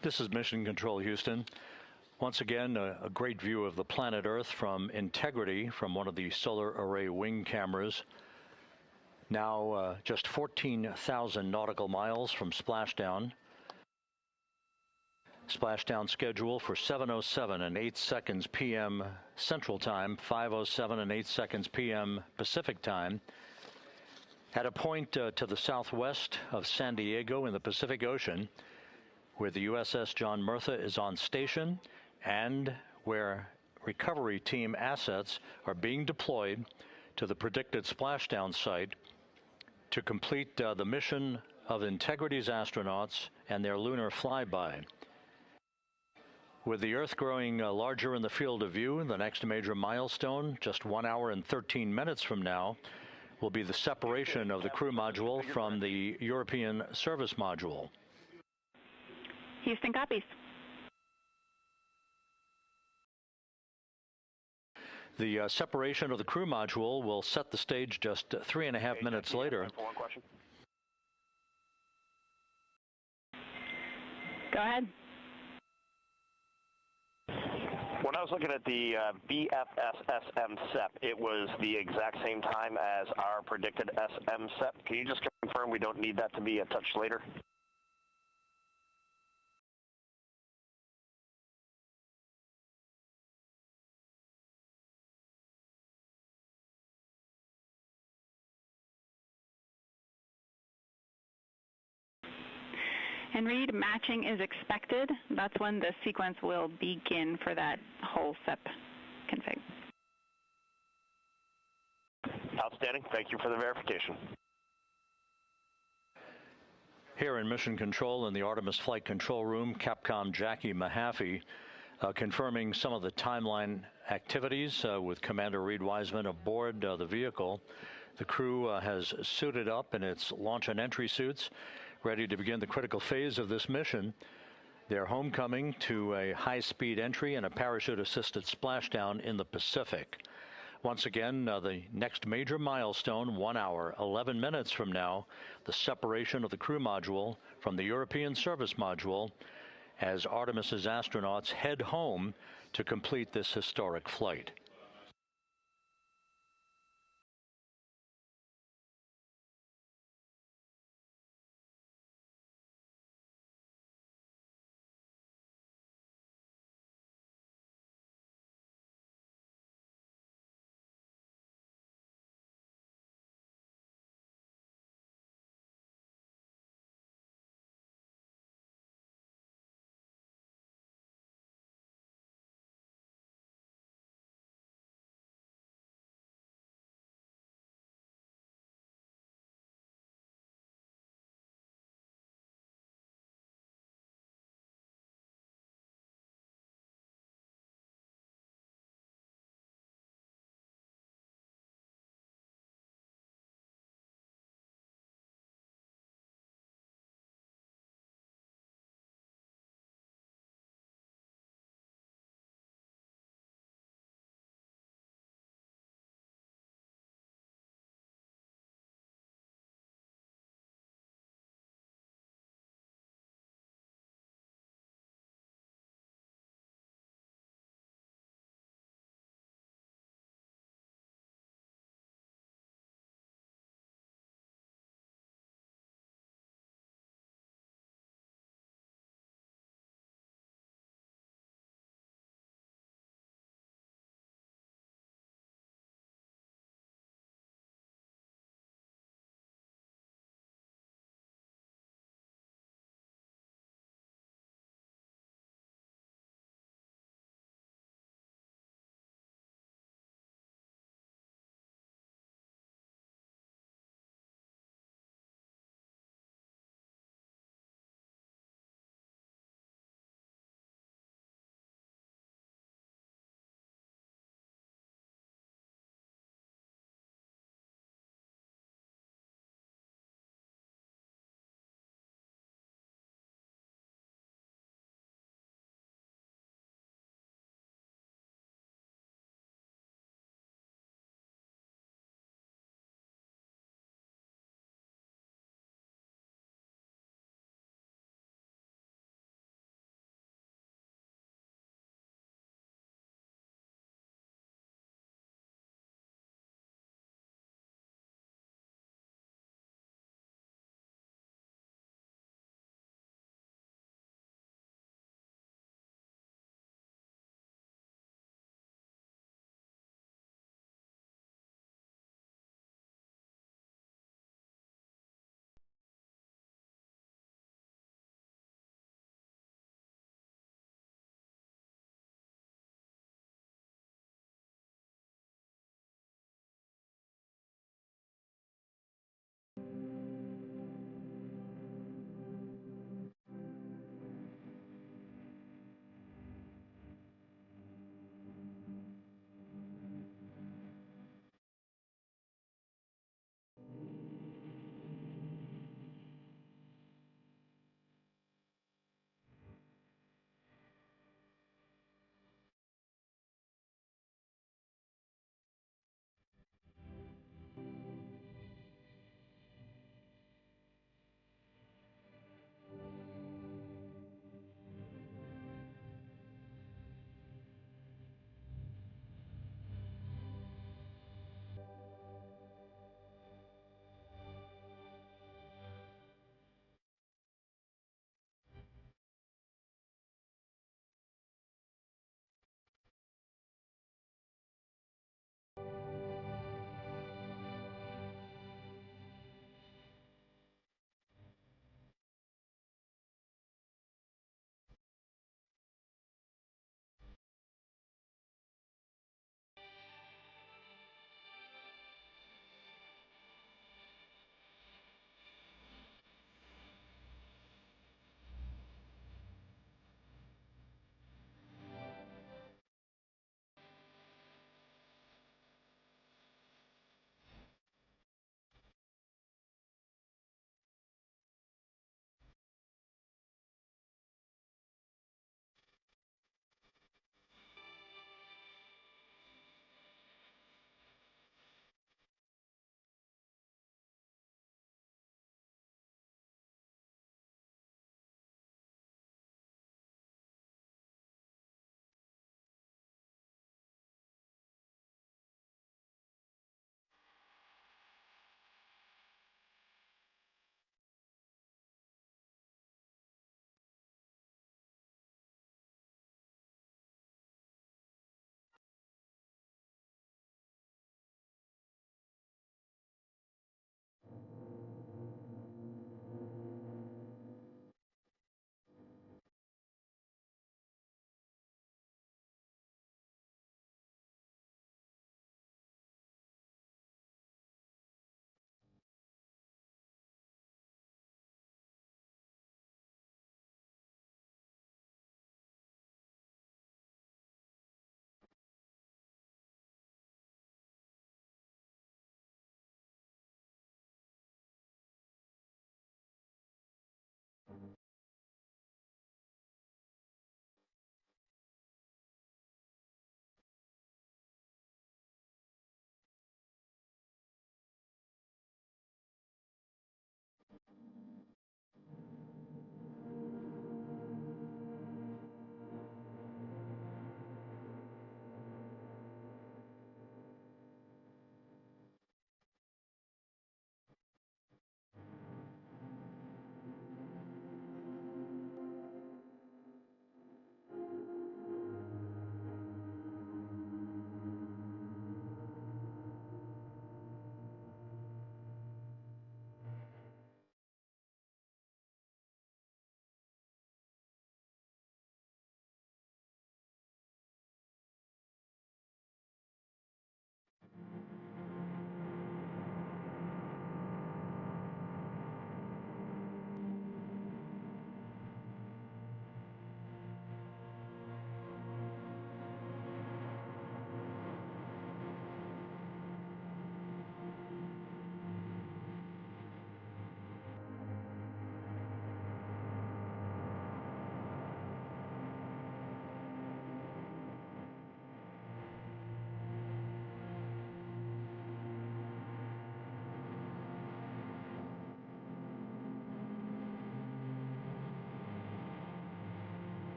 This is Mission Control, Houston. Once again, a great view of the planet Earth from Integrity from one of the solar array wing cameras. Now just 14,000 nautical miles from splashdown. Splashdown schedule for 7:07 and 8 seconds p.m. Central Time, 5:07 and 8 seconds p.m. Pacific Time. At a point to the southwest of San Diego in the Pacific Ocean, where the USS John Murtha is on station and where recovery team assets are being deployed to the predicted splashdown site to complete the mission of Integrity's astronauts and their lunar flyby. With the Earth growing larger in the field of view, the next major milestone, just 1 hour and 13 minutes from now, will be the separation of the crew module from the European service module. Houston copies. The separation of the crew module will set the stage just 3.5 minutes later. One question. Go ahead. When I was looking at the BFS-SM SEP, it was the exact same time as our predicted SM SEP. Can you just confirm we don't need that to be a touch later? And Reed, matching is expected. That's when the sequence will begin for that whole SEP config. Outstanding. Thank you for the verification. Here in Mission Control in the Artemis Flight Control Room, Capcom Jackie Mahaffey confirming some of the timeline activities with Commander Reed Wiseman aboard the vehicle. The crew has suited up in its launch and entry suits, ready to begin the critical phase of this mission. Their homecoming to a high-speed entry and a parachute-assisted splashdown in the Pacific. Once again, the next major milestone, 1 hour, 11 minutes from now, the separation of the crew module from the European service module as Artemis's astronauts head home to complete this historic flight.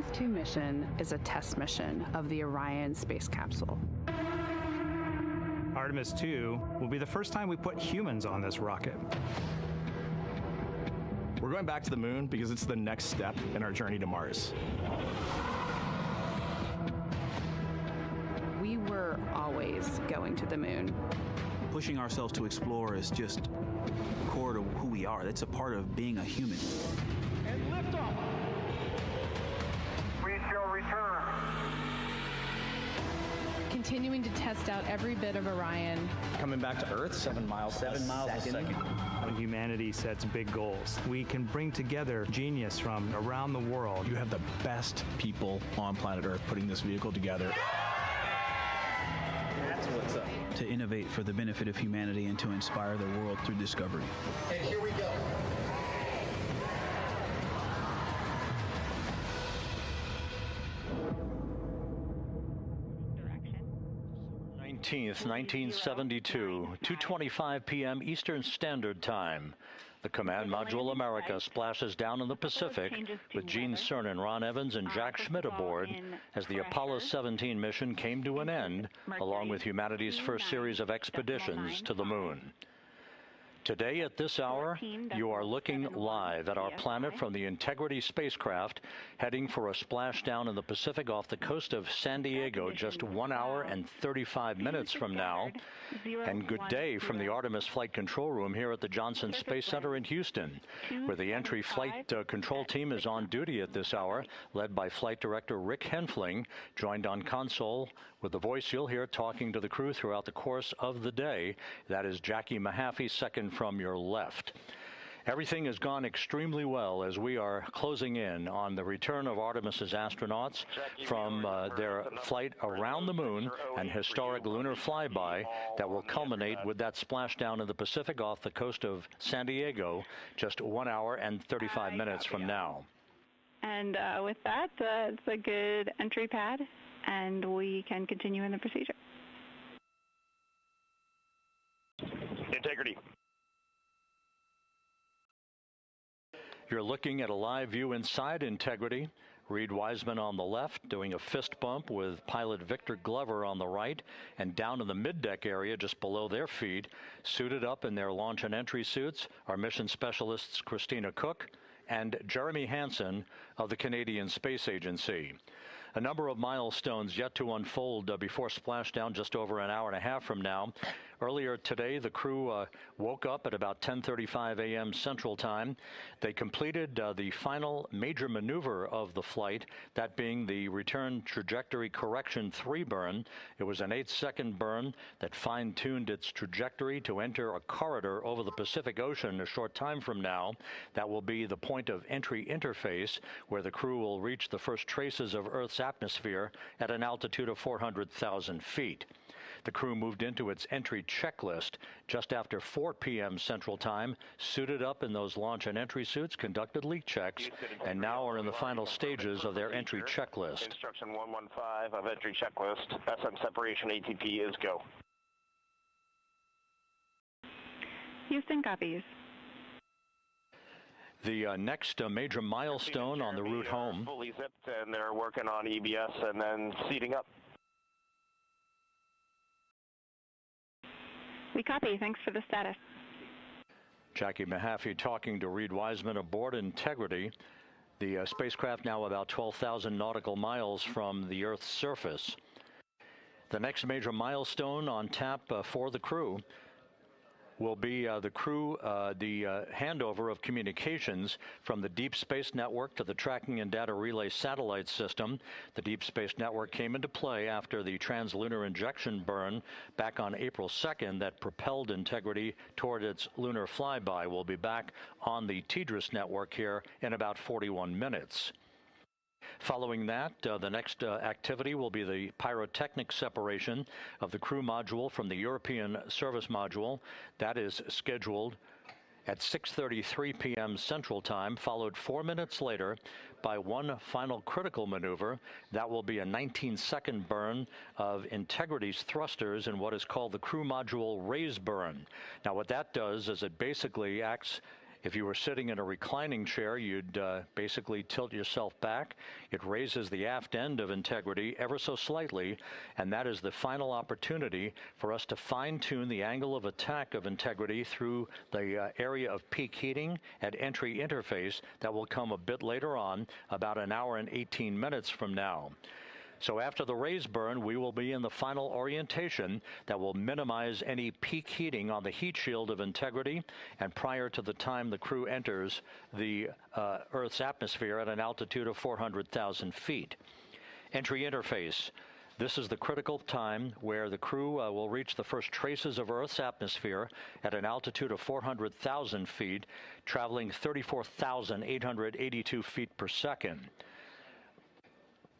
Artemis II mission is a test mission of the Orion space capsule. Artemis II will be the first time we put humans on this rocket. We're going back to the moon because it's the next step in our journey to Mars. We were always going to the moon. Pushing ourselves to explore is just core to who we are. That's a part of being a human. And liftoff. We shall return. Continuing to test out every bit of Orion. Coming back to Earth, 7 miles a second. When humanity sets big goals, we can bring together genius from around the world. You have the best people on planet Earth putting this vehicle together. That's what's up. To innovate for the benefit of humanity and to inspire the world through discovery. And here we go. 1972, 2:25 p.m. Eastern Standard Time. The Command Module America splashes down in the Pacific with Gene Cernan, Ron Evans, and Jack Schmidt aboard as the Apollo 17 mission came to an end, along with humanity's first series of expeditions to the moon. Today at this hour, you are looking live at our planet from the Integrity spacecraft, heading for a splashdown in the Pacific off the coast of San Diego just 1 hour and 35 minutes from now. And good day from the Artemis Flight Control Room here at the Johnson Space Center in Houston, where the entry flight control team is on duty at this hour, led by Flight Director Rick Henfling, joined on console with the voice you'll hear talking to the crew throughout the course of the day. That is Jackie Mahaffey, second from your left. Everything has gone extremely well as we are closing in on the return of Artemis's astronauts from their flight around the moon and historic lunar flyby that will culminate with that splashdown in the Pacific off the coast of San Diego just 1 hour and 35 minutes from now. And with that, it's a good entry pad, and we can continue in the procedure. Integrity. You're looking at a live view inside Integrity. Reed Wiseman on the left doing a fist bump with pilot Victor Glover on the right, and down in the middeck area just below their feet, suited up in their launch and entry suits, are mission specialists Christina Cook and Jeremy Hansen of the Canadian Space Agency. A number of milestones yet to unfold before splashdown just over an hour and a half from now. Earlier today, the crew woke up at about 10:35 a.m. Central Time. They completed the final major maneuver of the flight, that being the return trajectory correction 3 burn. It was an 8-second burn that fine-tuned its trajectory to enter a corridor over the Pacific Ocean a short time from now. That will be the point of entry interface, where the crew will reach the first traces of Earth's atmosphere at an altitude of 400,000 feet. The crew moved into its entry checklist just after 4 p.m. Central Time, suited up in those launch and entry suits, conducted leak checks, and now are in the final stages of their entry checklist. Instruction 115 of entry checklist. SM separation ATP is go. Houston copies. The next major milestone on the route home. Fully zipped, and they're working on EBS and then seating up. We copy. Thanks for the status. Jackie Mahaffey talking to Reed Wiseman aboard Integrity. The spacecraft now about 12,000 nautical miles from the Earth's surface. The next major milestone on tap for the crew will be the handover of communications from the Deep Space Network to the Tracking and Data Relay Satellite System. The Deep Space Network came into play after the translunar injection burn back on April 2nd that propelled Integrity toward its lunar flyby. We'll be back on the TDRS network here in about 41 minutes. Following that, the next activity will be the pyrotechnic separation of the crew module from the European service module. That is scheduled at 6:33 p.m. Central Time, followed 4 minutes later by one final critical maneuver. That will be a 19-second burn of Integrity's thrusters in what is called the crew module raise burn. Now, what that does is it basically acts If you were sitting in a reclining chair, you'd basically tilt yourself back. It raises the aft end of integrity ever so slightly, and that is the final opportunity for us to fine-tune the angle of attack of integrity through the area of peak heating at entry interface that will come a bit later on, about an hour and 18 minutes from now. So after the raise burn, we will be in the final orientation that will minimize any peak heating on the heat shield of integrity, and prior to the time the crew enters the Earth's atmosphere at an altitude of 400,000 feet. Entry interface. This is the critical time where the crew will reach the first traces of Earth's atmosphere at an altitude of 400,000 feet, traveling 34,882 feet per second.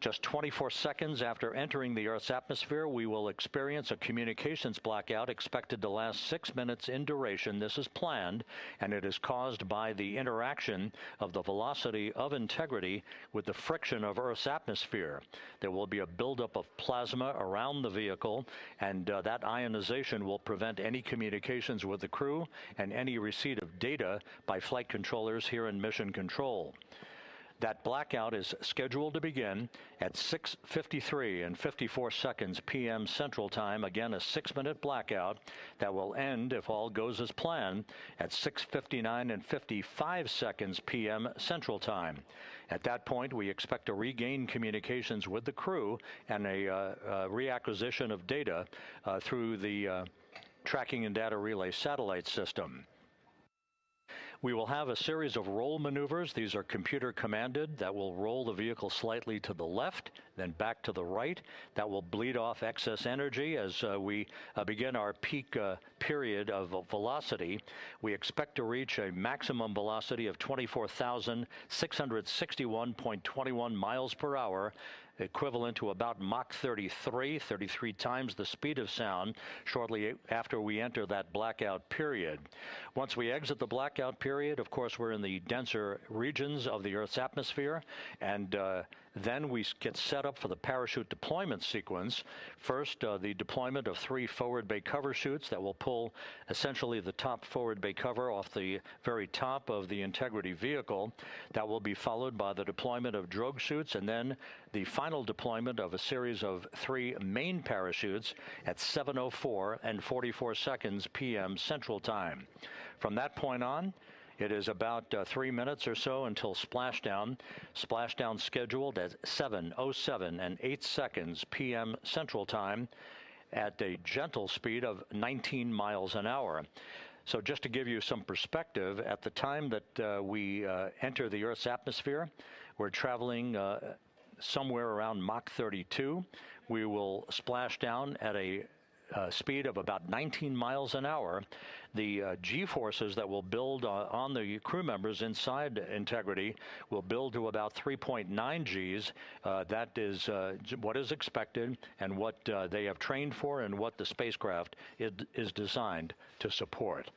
Just 24 seconds after entering the Earth's atmosphere, we will experience a communications blackout expected to last 6 minutes in duration. This is planned, and it is caused by the interaction of the velocity of integrity with the friction of Earth's atmosphere. There will be a buildup of plasma around the vehicle, and that ionization will prevent any communications with the crew and any receipt of data by flight controllers here in Mission Control. That blackout is scheduled to begin at 6:53 and 54 seconds p.m. Central Time. Again, a 6-minute blackout that will end, if all goes as planned, at 6:59 and 55 seconds p.m. Central Time. At that point, we expect to regain communications with the crew and a reacquisition of data through the tracking and data relay satellite system. We will have a series of roll maneuvers. These are computer commanded that will roll the vehicle slightly to the left, then back to the right. That will bleed off excess energy as we begin our peak period of velocity. We expect to reach a maximum velocity of 24,661.21 miles per hour, equivalent to about Mach 33 times the speed of sound, shortly after we enter that blackout period. Once we exit the blackout period, of course, we're in the denser regions of the Earth's atmosphere, and then we get set up for the parachute deployment sequence. First, the deployment of 3 forward bay cover chutes that will pull essentially the top forward bay cover off the very top of the Integrity vehicle. That will be followed by the deployment of drogue chutes, and then the final deployment of a series of 3 main parachutes at 7:04 and 44 seconds p.m. Central Time. From that point on, it is about 3 minutes or so until splashdown. Splashdown scheduled at 7:07 and 8 seconds p.m. Central Time at a gentle speed of 19 miles an hour. So just to give you some perspective, at the time that we enter the Earth's atmosphere, we're traveling somewhere around Mach 32. We will splash down at a speed of about 19 miles an hour. The G-forces that will build on the crew members inside Integrity will build to about 3.9 Gs. That is what is expected and what they have trained for and what the spacecraft is designed to support.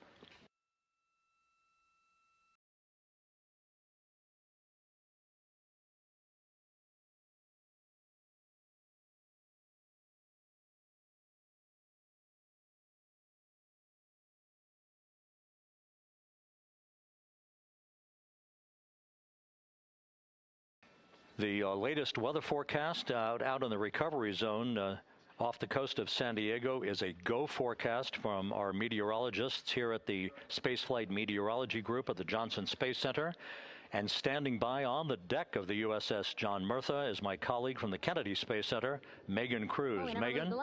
The latest weather forecast out in the recovery zone off the coast of San Diego is a go forecast from our meteorologists here at the Spaceflight Meteorology Group at the Johnson Space Center. And standing by on the deck of the USS John Murtha is my colleague from the Kennedy Space Center, Megan Cruz. Megan?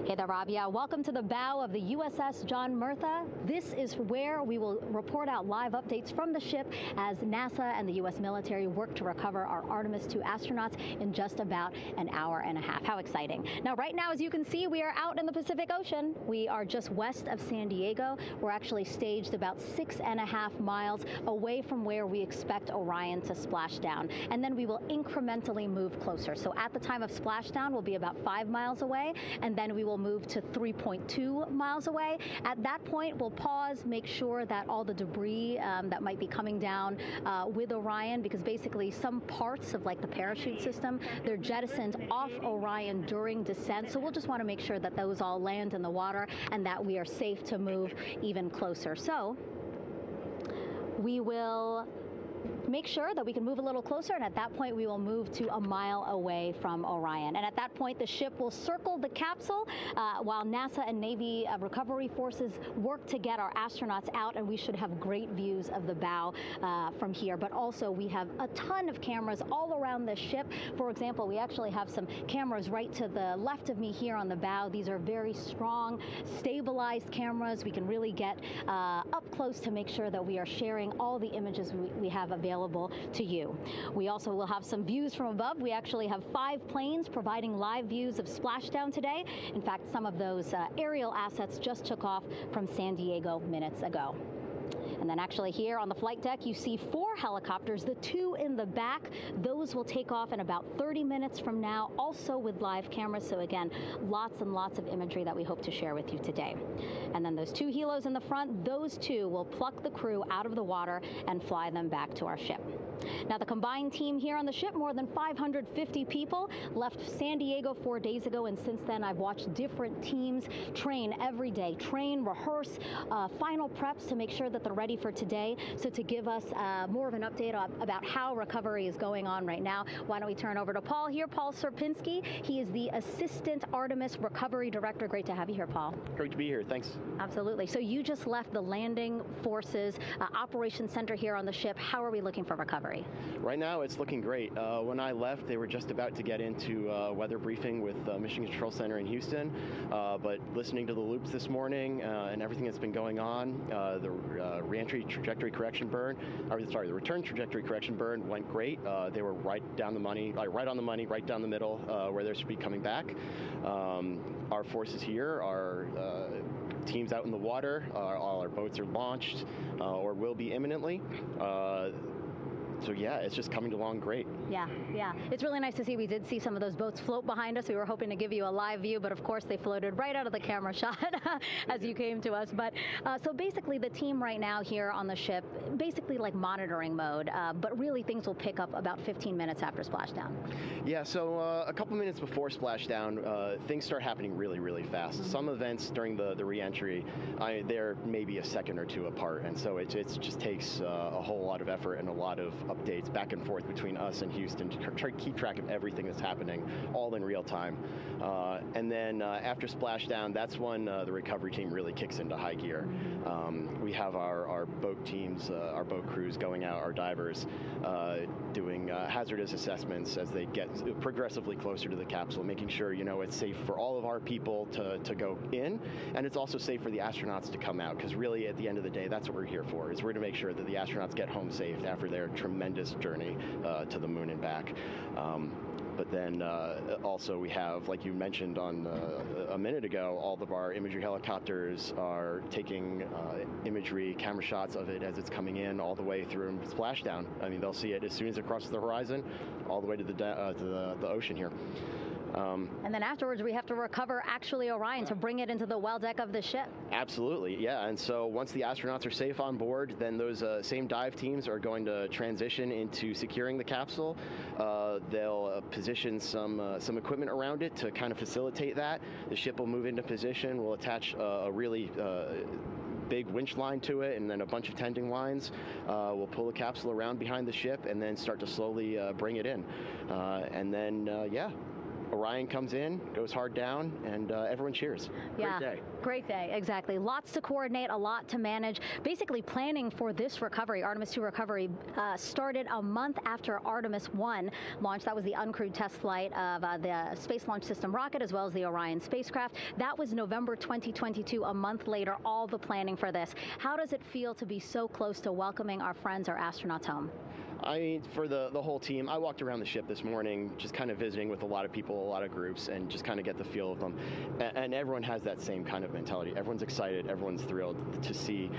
Hey there, Rob. Yeah, welcome to the bow of the USS John Murtha. This is where we will report out live updates from the ship as NASA and the U.S. military work to recover our Artemis II astronauts in just about an hour and a half. How exciting. Now, right now, as you can see, we are out in the Pacific Ocean. We are just west of San Diego. We're actually staged about 6.5 miles away from where we expect Orion to splash down. And then we will incrementally move closer. So at the time of splashdown, we'll be about 5 miles away, and then we will will move to 3.2 miles away. At that point, we'll pause, make sure that all the debris that might be coming down with Orion, because basically some parts of like the parachute system, they're jettisoned off Orion during descent. So we'll just want to make sure that those all land in the water and that we are safe to move even closer. So we will make sure that we can move a little closer, and at that point we will move to a mile away from Orion. And at that point the ship will circle the capsule while NASA and Navy recovery forces work to get our astronauts out, and we should have great views of the bow from here. But also we have a ton of cameras all around the ship. For example, we actually have some cameras right to the left of me here on the bow. These are very strong, stabilized cameras. We can really get up close to make sure that we are sharing all the images we have available to you. We also will have some views from above. We actually have 5 planes providing live views of splashdown today. In fact, some of those aerial assets just took off from San Diego minutes ago. And then actually here on the flight deck, you see 4 helicopters, the 2 in the back. Those will take off in about 30 minutes from now, also with live cameras. So again, lots and lots of imagery that we hope to share with you today. And then those 2 helos in the front, those 2 will pluck the crew out of the water and fly them back to our ship. Now, the combined team here on the ship, more than 550 people, left San Diego 4 days ago, and since then I've watched different teams train every day, rehearse, final preps to make sure that they're ready for today. So to give us more of an update about how recovery is going on right now, why don't we turn over to Paul here, Paul Sierpinski. He is the Assistant Artemis Recovery Director. Great to have you here, Paul. Great to be here, thanks. Absolutely. So you just left the landing forces operations center here on the ship. How are we looking for recovery? Right now, it's looking great. When I left, they were just about to get into weather briefing with Mission Control Center in Houston, but listening to the loops this morning and everything that's been going on, the return trajectory correction burn went great. They were right down the money, right on the money, right down the middle, where they should be coming back. Our forces here are teams out in the water. All our boats are launched or will be imminently. So yeah, it's just coming along great. Yeah. It's really nice to see. We did see some of those boats float behind us. We were hoping to give you a live view, but of course they floated right out of the camera shot as you came to us. But so basically the team right now here on the ship, basically like monitoring mode, but really things will pick up about 15 minutes after splashdown. Yeah, so a couple minutes before splashdown, things start happening really, really fast. Mm-hmm. Some events during the re-entry, they're maybe a second or 2 apart, and so it just takes a whole lot of effort and a lot of updates back and forth between us and Houston to try to keep track of everything that's happening, all in real time. And then after splashdown, that's when the recovery team really kicks into high gear. We have our boat teams, our boat crews going out, our divers doing hazardous assessments as they get progressively closer to the capsule, making sure it's safe for all of our people to go in, and it's also safe for the astronauts to come out, because really at the end of the day, that's what we're here for, is we're to make sure that the astronauts get home safe after their tremendous journey to the moon and back. But then also we have, like you mentioned on a minute ago, all of our imagery helicopters are taking imagery, camera shots of it as it's coming in all the way through splashdown. I mean, they'll see it as soon as it crosses the horizon, all the way to the ocean here. And then afterwards, we have to recover actually Orion to bring it into the well deck of the ship. Absolutely, yeah. And so once the astronauts are safe on board, then those same dive teams are going to transition into securing the capsule. They'll position some equipment around it to kind of facilitate that. The ship will move into position. We'll attach a really big winch line to it, and then a bunch of tending lines. We'll pull the capsule around behind the ship and then start to slowly bring it in. And then, Orion comes in, goes hard down, and everyone cheers. Great day. Great day, exactly. Lots to coordinate, a lot to manage. Basically, planning for this recovery, Artemis II recovery, started a month after Artemis I launched. That was the uncrewed test flight of the Space Launch System rocket, as well as the Orion spacecraft. That was November 2022, a month later, all the planning for this. How does it feel to be so close to welcoming our friends, our astronauts home? I mean, for the whole team, I walked around the ship this morning, just kind of visiting with a lot of people, a lot of groups, and just kind of get the feel of them. And everyone has that same kind of mentality. Everyone's excited. Everyone's thrilled to see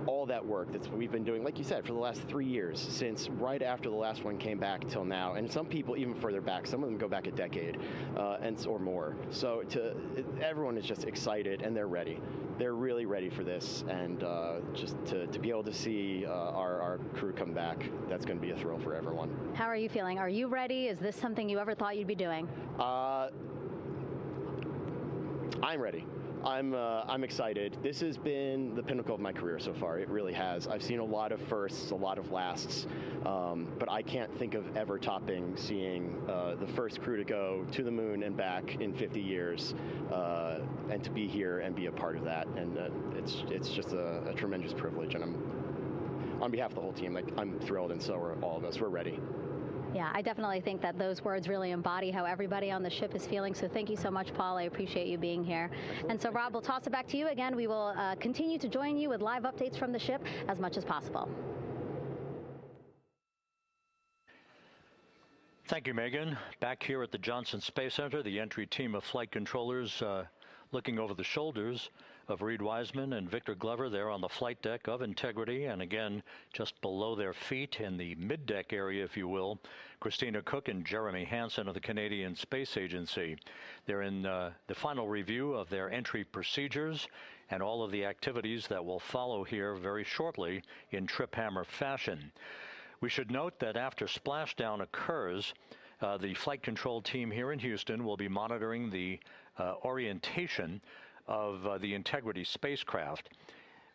all that work that we've been doing, like you said, for the last 3 years, since right after the last one came back till now. And some people even further back. Some of them go back a decade or more. So everyone is just excited, and they're ready. They're really ready for this. And just to be able to see our crew come back, that's going to be a thrill for everyone. How are you feeling? Are you ready? Is this something you ever thought you'd be doing? I'm ready. I'm excited. This has been the pinnacle of my career so far. It really has. I've seen a lot of firsts, a lot of lasts, but I can't think of ever topping seeing the first crew to go to the moon and back in 50 years, and to be here and be a part of that. And it's just a tremendous privilege. And on behalf of the whole team, I'm thrilled, and so are all of us. We're ready. Yeah, I definitely think that those words really embody how everybody on the ship is feeling. So thank you so much, Paul. I appreciate you being here. And so, Rob, we'll toss it back to you again. We will continue to join you with live updates from the ship as much as possible. Thank you, Megan. Back here at the Johnson Space Center, the entry team of flight controllers looking over the shoulders of Reed Wiseman and Victor Glover there on the flight deck of Integrity, and again just below their feet in the mid-deck area, if you will, Christina Cook and Jeremy Hansen of the Canadian Space Agency. They're in the final review of their entry procedures and all of the activities that will follow here very shortly in trip hammer fashion. We should note that after splashdown occurs, the flight control team here in Houston will be monitoring the orientation of the Integrity spacecraft.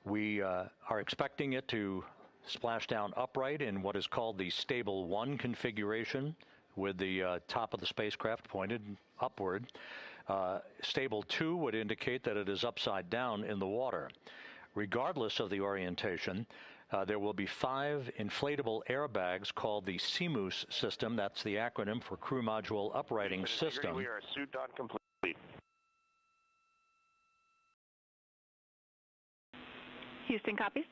We are expecting it to splash down upright in what is called the Stable 1 configuration, with the top of the spacecraft pointed upward. Stable 2 would indicate that it is upside down in the water. Regardless of the orientation, there will be 5 inflatable airbags called the CMOOS system. That's the acronym for Crew Module Uprighting System. We are suit on complete. Houston copies.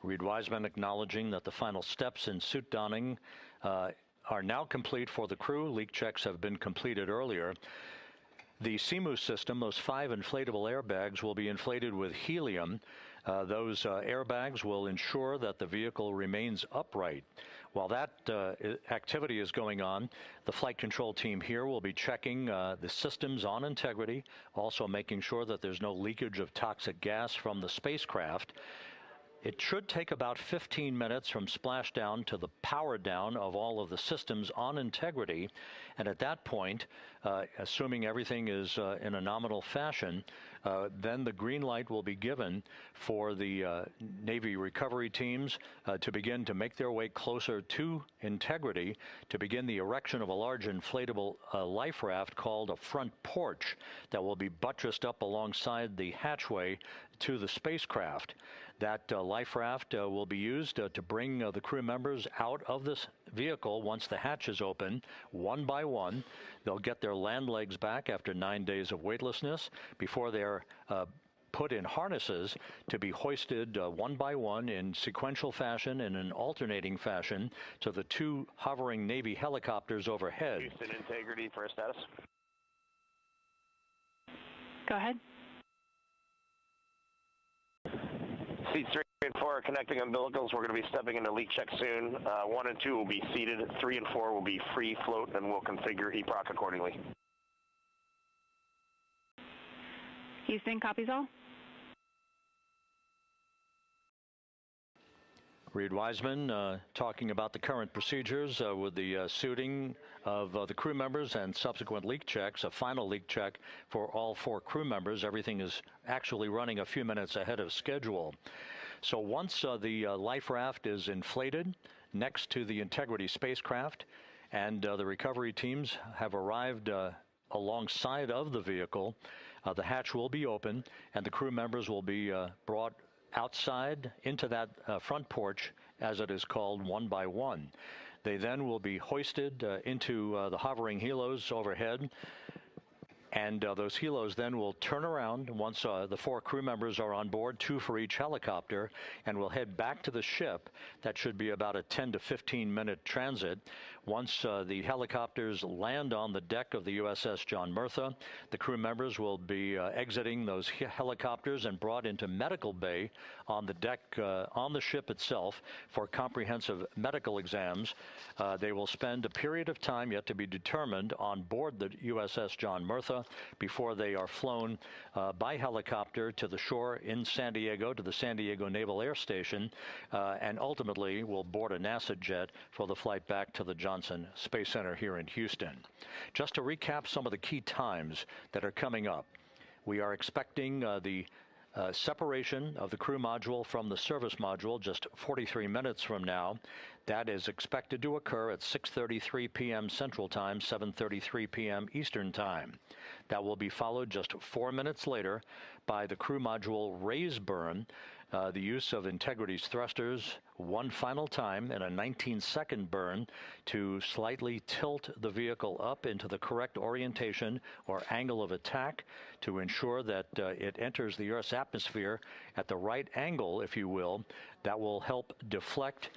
Reed Wiseman acknowledging that the final steps in suit donning are now complete for the crew. Leak checks have been completed earlier. The CMOOS system, those 5 inflatable airbags, will be inflated with helium. Those airbags will ensure that the vehicle remains upright. While that activity is going on, the flight control team here will be checking the systems on Integrity, also making sure that there's no leakage of toxic gas from the spacecraft. It should take about 15 minutes from splashdown to the power down of all of the systems on Integrity. And at that point, assuming everything is in a nominal fashion, then the green light will be given for the Navy recovery teams to begin to make their way closer to Integrity to begin the erection of a large inflatable life raft called a front porch that will be buttressed up alongside the hatchway to the spacecraft. That life raft will be used to bring the crew members out of this vehicle once the hatch is open, one by one. They'll get their land legs back after 9 days of weightlessness before they're put in harnesses to be hoisted one by one in sequential fashion and in alternating fashion to the 2 hovering Navy helicopters overhead. Houston Integrity for status. Go ahead. Seats 3 and 4 are connecting umbilicals. We're going to be stepping into leak check soon. 1 and 2 will be seated. 3 and 4 will be free float, and we'll configure EPROC accordingly. Houston copies all. Reed Wiseman talking about the current procedures with the suiting of the crew members and subsequent leak checks, a final leak check for all 4 crew members. Everything is actually running a few minutes ahead of schedule. So once the life raft is inflated next to the Integrity spacecraft and the recovery teams have arrived alongside of the vehicle, the hatch will be open and the crew members will be brought outside into that front porch, as it is called, one by one. They then will be hoisted into the hovering helos overhead. And those helos then will turn around once the 4 crew members are on board, 2 for each helicopter, and will head back to the ship. That should be about a 10 to 15 minute transit. Once the helicopters land on the deck of the USS John Murtha, the crew members will be exiting those helicopters and brought into medical bay on the deck on the ship itself for comprehensive medical exams. They will spend a period of time yet to be determined on board the USS John Murtha before they are flown by helicopter to the shore in San Diego, to the San Diego Naval Air Station, and ultimately will board a NASA jet for the flight back to the Johnson Space Center here in Houston. Just to recap some of the key times that are coming up, we are expecting the separation of the crew module from the service module just 43 minutes from now. That is expected to occur at 6:33 p.m. Central Time, 7:33 p.m. Eastern Time. That will be followed just 4 minutes later by the crew module raise burn, the use of Integrity's thrusters one final time in a 19-second burn to slightly tilt the vehicle up into the correct orientation or angle of attack to ensure that it enters the Earth's atmosphere at the right angle, if you will. That will help deflect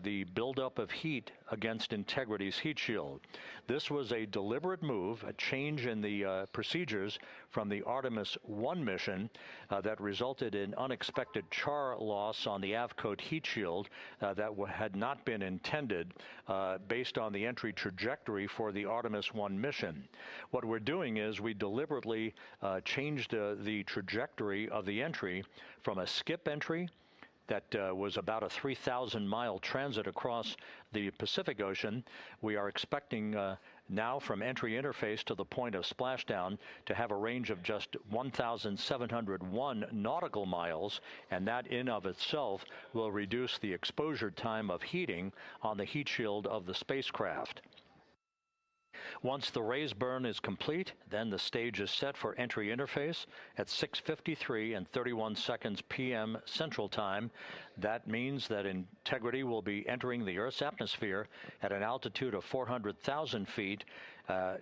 the buildup of heat against Integrity's heat shield. This was a deliberate move, a change in the procedures from the Artemis I mission that resulted in unexpected char loss on the Avcoat heat shield that had not been intended based on the entry trajectory for the Artemis I mission. What we're doing is we deliberately changed the trajectory of the entry from a skip entry that was about a 3,000-mile transit across the Pacific Ocean. We are expecting now from entry interface to the point of splashdown to have a range of just 1,701 nautical miles, and that in of itself will reduce the exposure time of heating on the heat shield of the spacecraft. Once the raise burn is complete, then the stage is set for entry interface at 6:53 and 31 seconds p.m. Central Time. That means that Integrity will be entering the Earth's atmosphere at an altitude of 400,000 feet,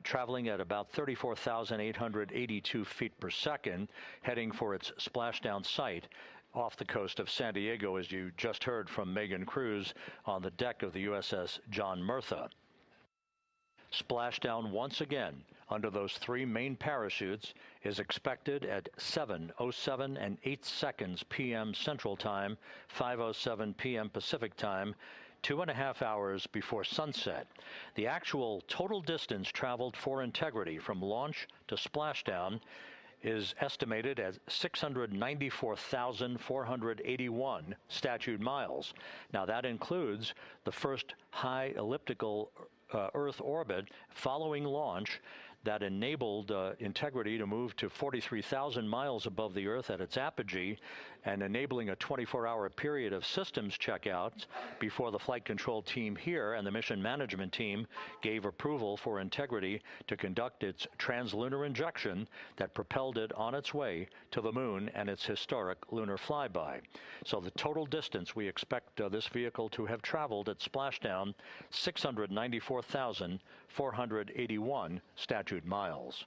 traveling at about 34,882 feet per second, heading for its splashdown site off the coast of San Diego, as you just heard from Megan Cruz on the deck of the USS John Murtha. Splashdown once again under those 3 main parachutes is expected at 7:07 and 8 seconds p.m. Central Time, 5:07 p.m. Pacific Time, 2.5 hours before sunset. The actual total distance traveled for Integrity from launch to splashdown is estimated at 694,481 statute miles. Now that includes the first high elliptical Earth orbit following launch that enabled Integrity to move to 43,000 miles above the Earth at its apogee, and enabling a 24-hour period of systems checkouts before the flight control team here and the mission management team gave approval for Integrity to conduct its translunar injection that propelled it on its way to the moon and its historic lunar flyby. So the total distance we expect this vehicle to have traveled at splashdown, 694,481 statute miles.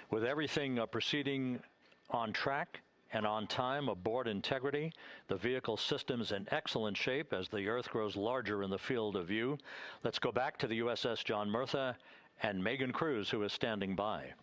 With everything proceeding on track and on time aboard Integrity, the vehicle system is in excellent shape as the Earth grows larger in the field of view. Let's go back to the USS John Murtha and Megan Cruz, who is standing by.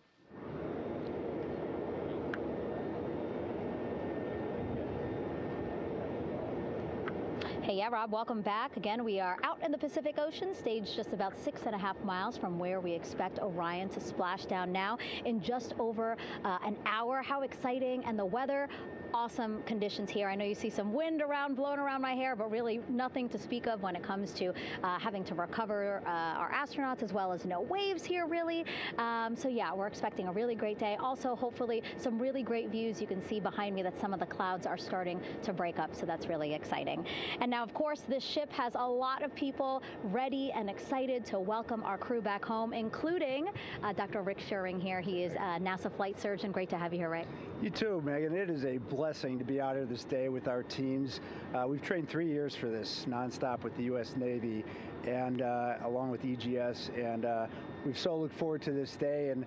Hey, yeah, Rob, welcome back. Again, we are out in the Pacific Ocean, staged just about 6.5 miles from where we expect Orion to splash down now in just over an hour. How exciting, and the weather awesome conditions here. I know you see some wind blowing around my hair, but really nothing to speak of when it comes to having to recover our astronauts, as well as no waves here, really. So yeah, we're expecting a really great day. Also, hopefully, some really great views. You can see behind me that some of the clouds are starting to break up, so that's really exciting. And now, of course, this ship has a lot of people ready and excited to welcome our crew back home, including Dr. Rick Schuring here. He is a NASA flight surgeon. Great to have you here, Rick. You too, Megan. It is a blessing to be out here this day with our teams. We've trained 3 years for this nonstop with the U.S. Navy and along with EGS, and we've so looked forward to this day. And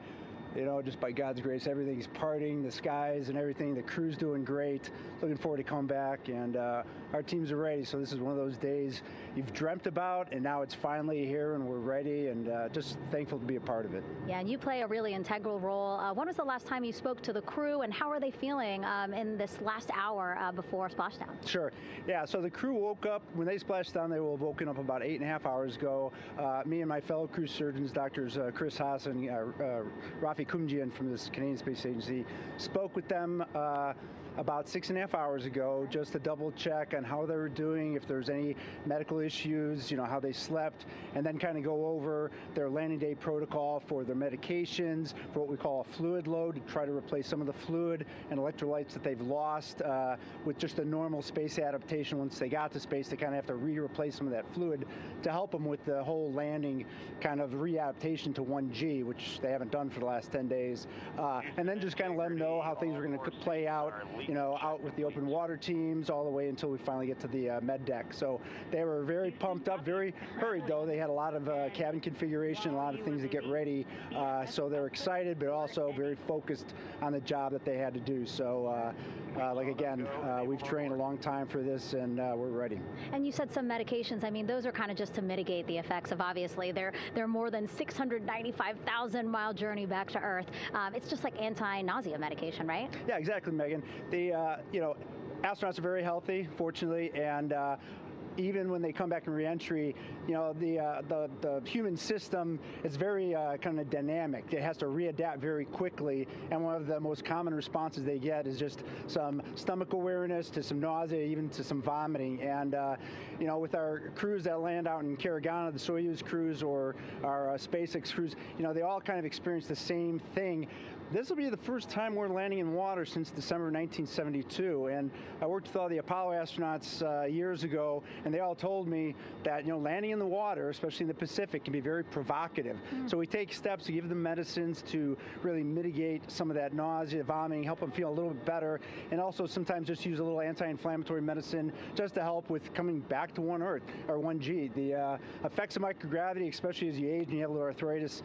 you know, just by God's grace, everything's parting, the skies and everything. The crew's doing great. Looking forward to coming back, and our teams are ready. So this is one of those days you've dreamt about, and now it's finally here, and we're ready, and just thankful to be a part of it. Yeah, and you play a really integral role. When was the last time you spoke to the crew, and how are they feeling in this last hour before splashdown? Sure. Yeah, so the crew woke up. When they splashed down, they will have woken up about 8.5 hours ago. Me and my fellow crew surgeons, Doctors Chris Haas and Rafi Kumjian from this Canadian Space Agency, spoke with them about 6.5 hours ago, just to double check on how they were doing, if there's any medical issues, you know, how they slept, and then kind of go over their landing day protocol for their medications, for what we call a fluid load, to try to replace some of the fluid and electrolytes that they've lost with just a normal space adaptation. Once they got to space, they kind of have to replace some of that fluid to help them with the whole landing kind of readaptation to 1G, which they haven't done for the last 10 days. And then just kind of let them know how things are going to play out, you know, out with the open water teams all the way until we finally get to the med deck. So they were very pumped up, very hurried though. They had a lot of cabin configuration, a lot of things to get ready. So they're excited, but also very focused on the job that they had to do. So like again, we've trained a long time for this, and we're ready. And you said some medications. I mean, those are kind of just to mitigate the effects of, obviously, their more than 695,000 mile journey back to Earth. It's just like anti-nausea medication, right? Yeah, exactly, Megan. The you know, astronauts are very healthy, fortunately, and even when they come back in reentry, you know, the human system is very kind of dynamic. It has to readapt very quickly, and one of the most common responses they get is just some stomach awareness, to some nausea, even to some vomiting. And you know, with our crews that land out in Karagana, the Soyuz crews or our SpaceX crews, you know, they all kind of experience the same thing. This will be the first time we're landing in water since December 1972, and I worked with all the Apollo astronauts years ago, and they all told me that, you know, landing in the water, especially in the Pacific, can be very provocative. So we take steps to give them medicines to really mitigate some of that nausea, vomiting, help them feel a little bit better, and also sometimes just use a little anti-inflammatory medicine just to help with coming back to 1 Earth, or 1G. The effects of microgravity, especially as you age and you have a little arthritis,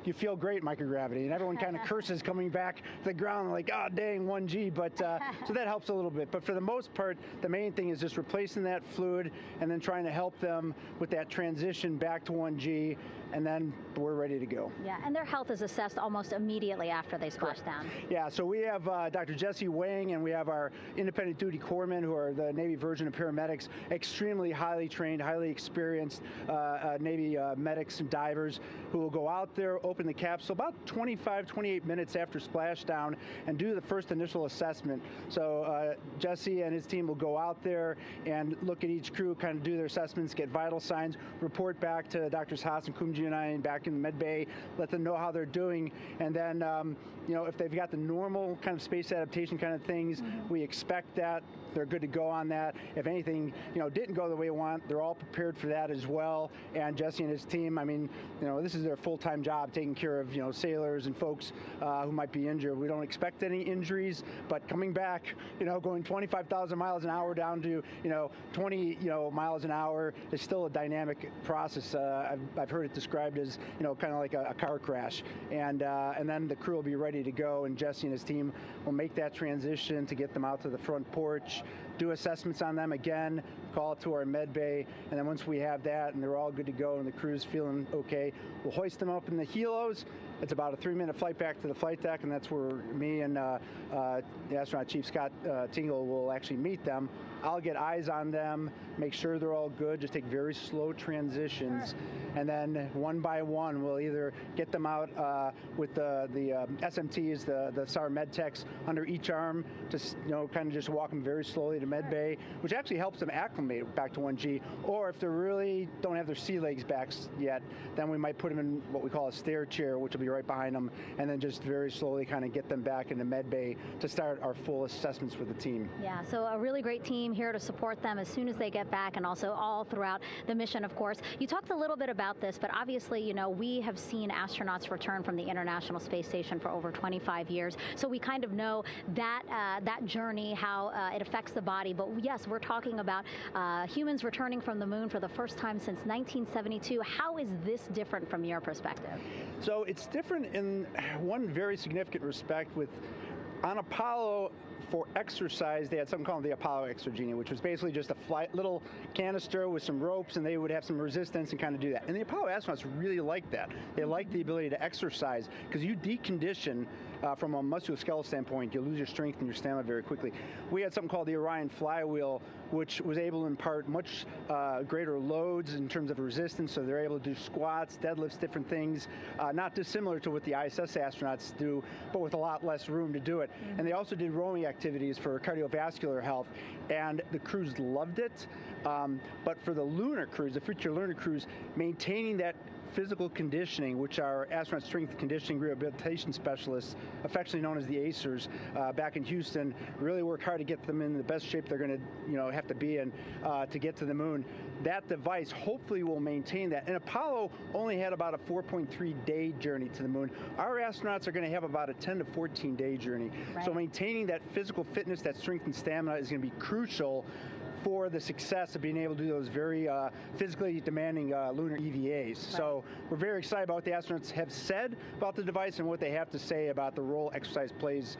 you feel great in microgravity, and everyone kind of curses coming back to the ground like, oh dang, 1G, but so that helps a little bit. But for the most part, the main thing is just replacing that fluid and then trying to help them with that transition back to 1G, and then we're ready to go. Yeah, and their health is assessed almost immediately after they splash down. Yeah, so we have Dr. Jesse Wang, and we have our independent duty corpsmen, who are the Navy version of paramedics, extremely highly trained, highly experienced Navy medics and divers, who will go out there, open the capsule about 25, 28 minutes after splashdown and do the first initial assessment. So Jesse and his team will go out there and look at each crew, kind of do their assessments, get vital signs, report back to Drs. Haas and Kumji and I back in the med bay, let them know how they're doing, and then you know, if they've got the normal kind of space adaptation kind of things, we expect that they're good to go on that. If anything, you know, didn't go the way we want, they're all prepared for that as well. And Jesse and his team, I mean, you know, this is their full-time job, taking care of, you know, sailors and folks who might be injured. We don't expect any injuries, but coming back, you know, going 25,000 miles an hour down to, you know, 20, you know, miles an hour is still a dynamic process. I've heard it described as, you know, kind of like a car crash. And then the crew will be ready to go, and Jesse and his team will make that transition to get them out to the front porch, do assessments on them again, call it to our med bay, and then once we have that and they're all good to go and the crew's feeling okay, we'll hoist them up in the helos, It's about a 3-minute flight back to the flight deck, and that's where me and the astronaut chief Scott Tingle will actually meet them. I'll get eyes on them, make sure they're all good, just take very slow transitions, and then one by one we'll either get them out with the SMTs, the SAR med techs under each arm, just kind of just walk them very slowly to med bay, which actually helps them acclimate back to 1G. Or if they really don't have their sea legs back yet, then we might put them in what we call a stair chair, which will be right behind them, and then just very slowly kind of get them back into med bay to start our full assessments for the team. Yeah, so a really great team here to support them as soon as they get back, and also all throughout the mission, of course. You talked a little bit about this, but obviously, we have seen astronauts return from the International Space Station for over 25 years, so we kind of know that that journey, how it affects the body. But yes, we're talking about humans returning from the moon for the first time since 1972. How is this different from your perspective? So it's different in one very significant respect. On Apollo, for exercise, they had something called the Apollo Exergenia, which was basically just a little canister with some ropes, and they would have some resistance and kind of do that. And the Apollo astronauts really liked that. They liked the ability to exercise, because you decondition from a musculoskeletal standpoint, you lose your strength and your stamina very quickly. We had something called the Orion flywheel, which was able to impart much greater loads in terms of resistance, so they're able to do squats, deadlifts, different things, not dissimilar to what the ISS astronauts do, but with a lot less room to do it. And they also did rowing activities for cardiovascular health, and the crews loved it. But for the lunar crews, the future lunar crews, maintaining that physical conditioning, which our astronaut strength conditioning rehabilitation specialists, affectionately known as the ACERs, back in Houston, really work hard to get them in the best shape they're going to have to be in to get to the moon. That device hopefully will maintain that. And Apollo only had about a 4.3-day journey to the moon. Our astronauts are going to have about a 10 to 14-day journey. Right. So maintaining that physical fitness, that strength and stamina is going to be crucial for the success of being able to do those very physically demanding lunar EVAs. Right. So we're very excited about what the astronauts have said about the device and what they have to say about the role exercise plays,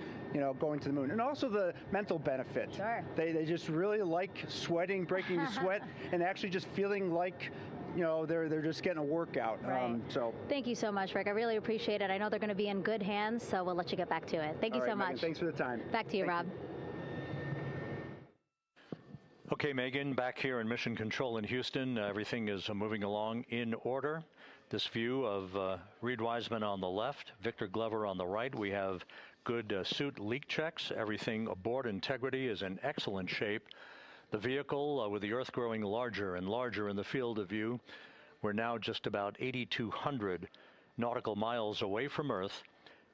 going to the moon. And also the mental benefit. Sure. They just really like sweating, breaking the sweat, and actually just feeling like they're just getting a workout. Right. Thank you so much, Rick. I really appreciate it. I know they're going to be in good hands, so we'll let you get back to it. Thank you so much. Megan, thanks for the time. Back to you, Rob. Okay, Megan, back here in Mission Control in Houston, everything is moving along in order. This view of Reed Wiseman on the left, Victor Glover on the right. We have good suit leak checks. Everything aboard Integrity is in excellent shape. The vehicle, with the Earth growing larger and larger in the field of view, we're now just about 8,200 nautical miles away from Earth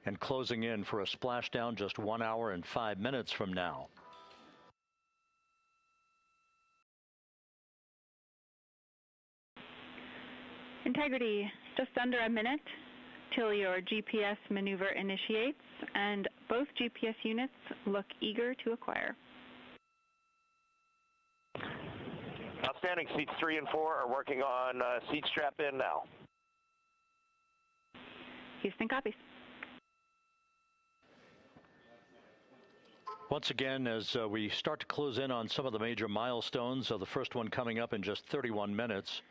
and closing in for a splashdown just 1 hour and 5 minutes from now. Integrity, just under a minute till your GPS maneuver initiates, and both GPS units look eager to acquire. Outstanding. Seats 3 and 4 are working on seat strap in now. Houston copies. Once again, as we start to close in on some of the major milestones, the first one coming up in just 31 minutes.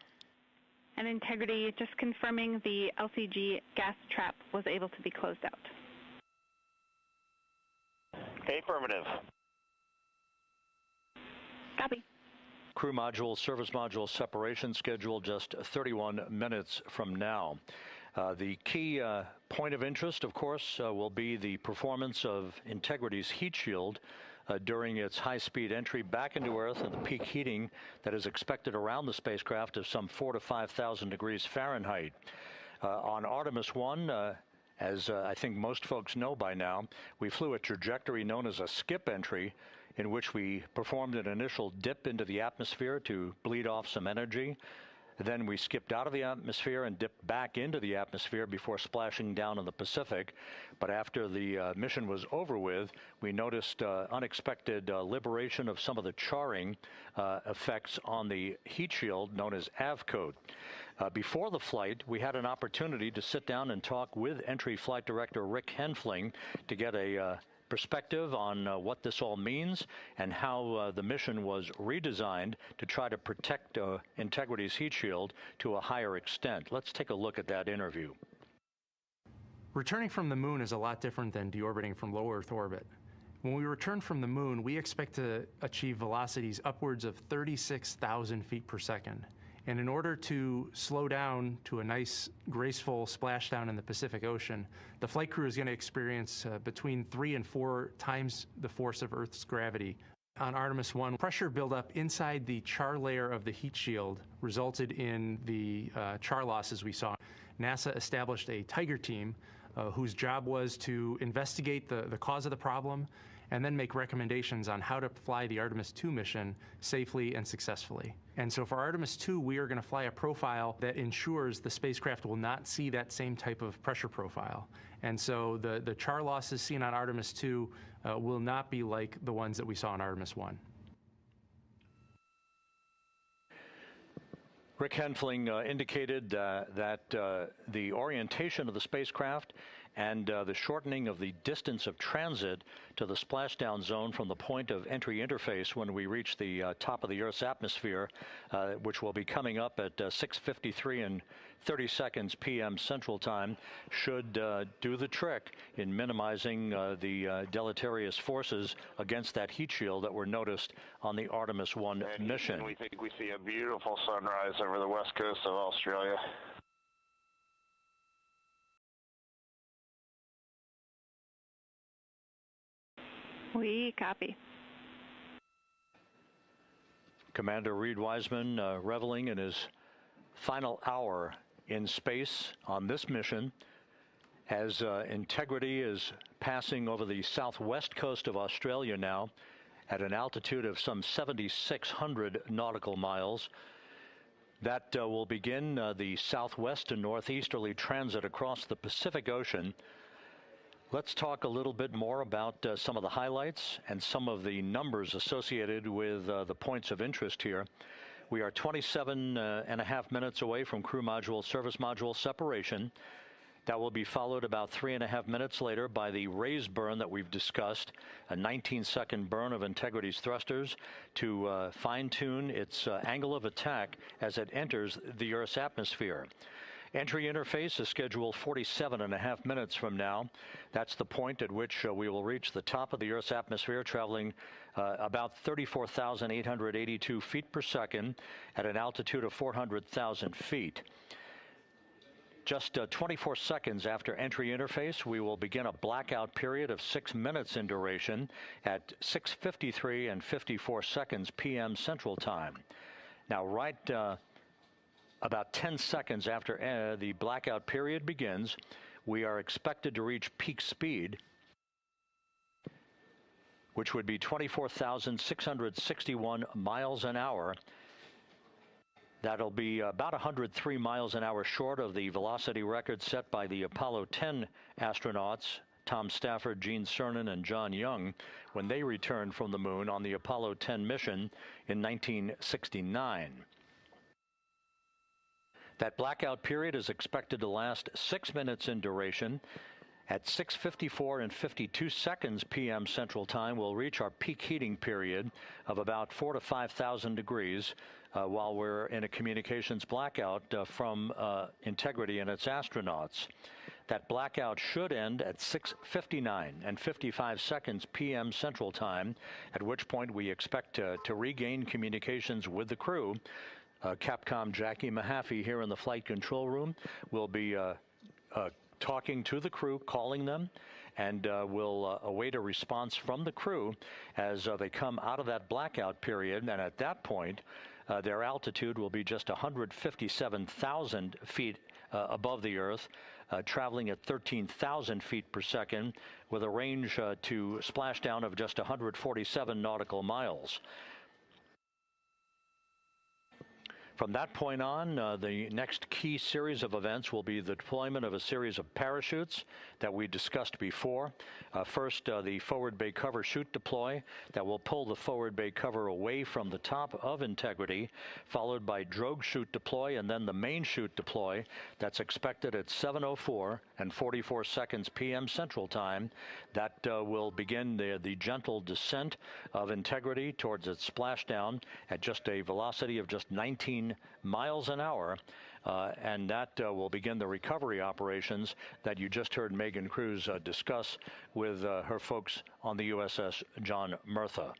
And Integrity, just confirming the LCG gas trap was able to be closed out. Affirmative. Copy. Crew module, service module separation scheduled just 31 minutes from now. The key point of interest, of course, will be the performance of Integrity's heat shield during its high-speed entry back into Earth and the peak heating that is expected around the spacecraft of some 4,000 to 5,000 degrees Fahrenheit. On Artemis I, as I think most folks know by now, we flew a trajectory known as a skip entry, in which we performed an initial dip into the atmosphere to bleed off some energy. Then we skipped out of the atmosphere and dipped back into the atmosphere before splashing down in the Pacific. But after the mission was over with, we noticed unexpected liberation of some of the charring effects on the heat shield known as AVCOAT. Before the flight, we had an opportunity to sit down and talk with Entry Flight Director Rick Henfling to get a perspective on what this all means and how the mission was redesigned to try to protect Integrity's heat shield to a higher extent. Let's take a look at that interview. Returning from the moon is a lot different than deorbiting from low Earth orbit. When we return from the moon, we expect to achieve velocities upwards of 36,000 feet per second. And in order to slow down to a nice, graceful splashdown in the Pacific Ocean, the flight crew is going to experience between 3 and 4 times the force of Earth's gravity. On Artemis I, pressure buildup inside the char layer of the heat shield resulted in the char losses we saw. NASA established a Tiger team whose job was to investigate the cause of the problem and then make recommendations on how to fly the Artemis II mission safely and successfully. And so for Artemis II, we are going to fly a profile that ensures the spacecraft will not see that same type of pressure profile. And so the char losses seen on Artemis II will not be like the ones that we saw on Artemis I. Rick Henfling indicated that the orientation of the spacecraft and the shortening of the distance of transit to the splashdown zone from the point of entry interface when we reach the top of the Earth's atmosphere, which will be coming up at 6:53 and 30 seconds p.m. Central Time, should do the trick in minimizing the deleterious forces against that heat shield that were noticed on the Artemis I mission. And we think we see a beautiful sunrise over the west coast of Australia. We copy. Commander Reed Wiseman reveling in his final hour in space on this mission as Integrity is passing over the southwest coast of Australia now at an altitude of some 7,600 nautical miles. That will begin the southwest and northeasterly transit across the Pacific Ocean. Let's talk a little bit more about some of the highlights and some of the numbers associated with the points of interest here. We are 27 and a half minutes away from crew module service module separation. That will be followed about 3.5 minutes later by the raise burn that we've discussed, a 19-second burn of Integrity's thrusters to fine-tune its angle of attack as it enters the Earth's atmosphere. Entry interface is scheduled 47.5 minutes from now. That's the point at which we will reach the top of the Earth's atmosphere, traveling about 34,882 feet per second at an altitude of 400,000 feet. Just 24 seconds after entry interface, we will begin a blackout period of 6 minutes in duration at 6:53 and 54 seconds p.m. Central Time. Now, right about 10 seconds after the blackout period begins, we are expected to reach peak speed, which would be 24,661 miles an hour. That'll be about 103 miles an hour short of the velocity record set by the Apollo 10 astronauts, Tom Stafford, Gene Cernan, and John Young, when they returned from the moon on the Apollo 10 mission in 1969. That blackout period is expected to last 6 minutes in duration. At 6:54 and 52 seconds p.m. Central Time, we'll reach our peak heating period of about 4,000 to 5,000 degrees while we're in a communications blackout from Integrity and its astronauts. That blackout should end at 6:59 and 55 seconds p.m. Central Time, at which point we expect to regain communications with the crew. Capcom Jackie Mahaffey here in the flight control room will be talking to the crew, calling them, and we'll await a response from the crew as they come out of that blackout period. And at that point, their altitude will be just 157,000 feet above the Earth, traveling at 13,000 feet per second with a range to splashdown of just 147 nautical miles. From that point on, the next key series of events will be the deployment of a series of parachutes that we discussed before. First, the forward bay cover chute deploy that will pull the forward bay cover away from the top of Integrity, followed by drogue chute deploy, and then the main chute deploy that's expected at 7:04 and 44 seconds p.m. Central Time. That will begin the gentle descent of Integrity towards its splashdown at just a velocity of just 19 miles an hour and that will begin the recovery operations that you just heard Megan Cruz discuss with her folks on the USS John Murtha.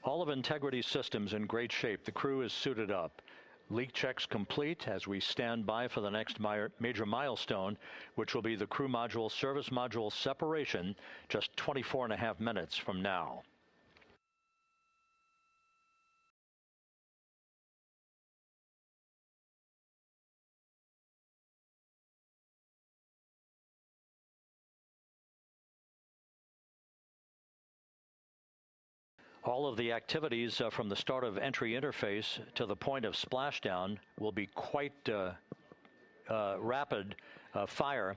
All of Integrity's systems in great shape. The crew is suited up. Leak checks complete as we stand by for the next major milestone, which will be the crew module service module separation just 24.5 minutes from now. All of the activities from the start of entry interface to the point of splashdown will be quite rapid fire,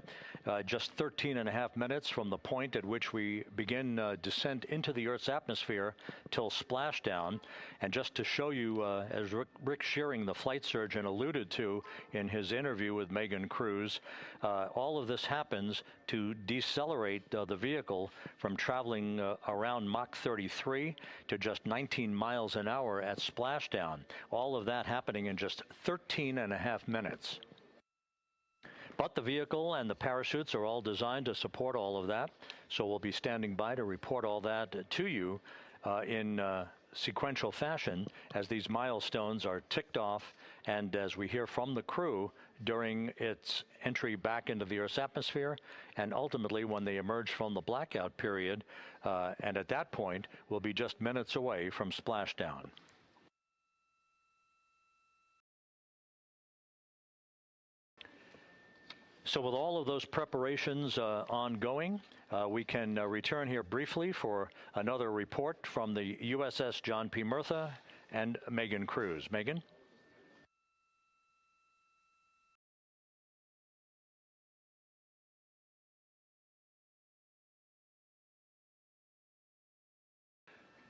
just 13.5 minutes from the point at which we begin descent into the Earth's atmosphere till splashdown. And just to show you, as Rick Shearing, the flight surgeon, alluded to in his interview with Megan Cruz, all of this happens to decelerate the vehicle from traveling around Mach 33 to just 19 miles an hour at splashdown. All of that happening in just 13.5 minutes. But the vehicle and the parachutes are all designed to support all of that, so we'll be standing by to report all that to you in sequential fashion as these milestones are ticked off and as we hear from the crew during its entry back into the Earth's atmosphere and ultimately when they emerge from the blackout period, and at that point we'll be just minutes away from splashdown. So with all of those preparations ongoing, we can return here briefly for another report from the USS John P. Murtha and Megan Cruz. Megan?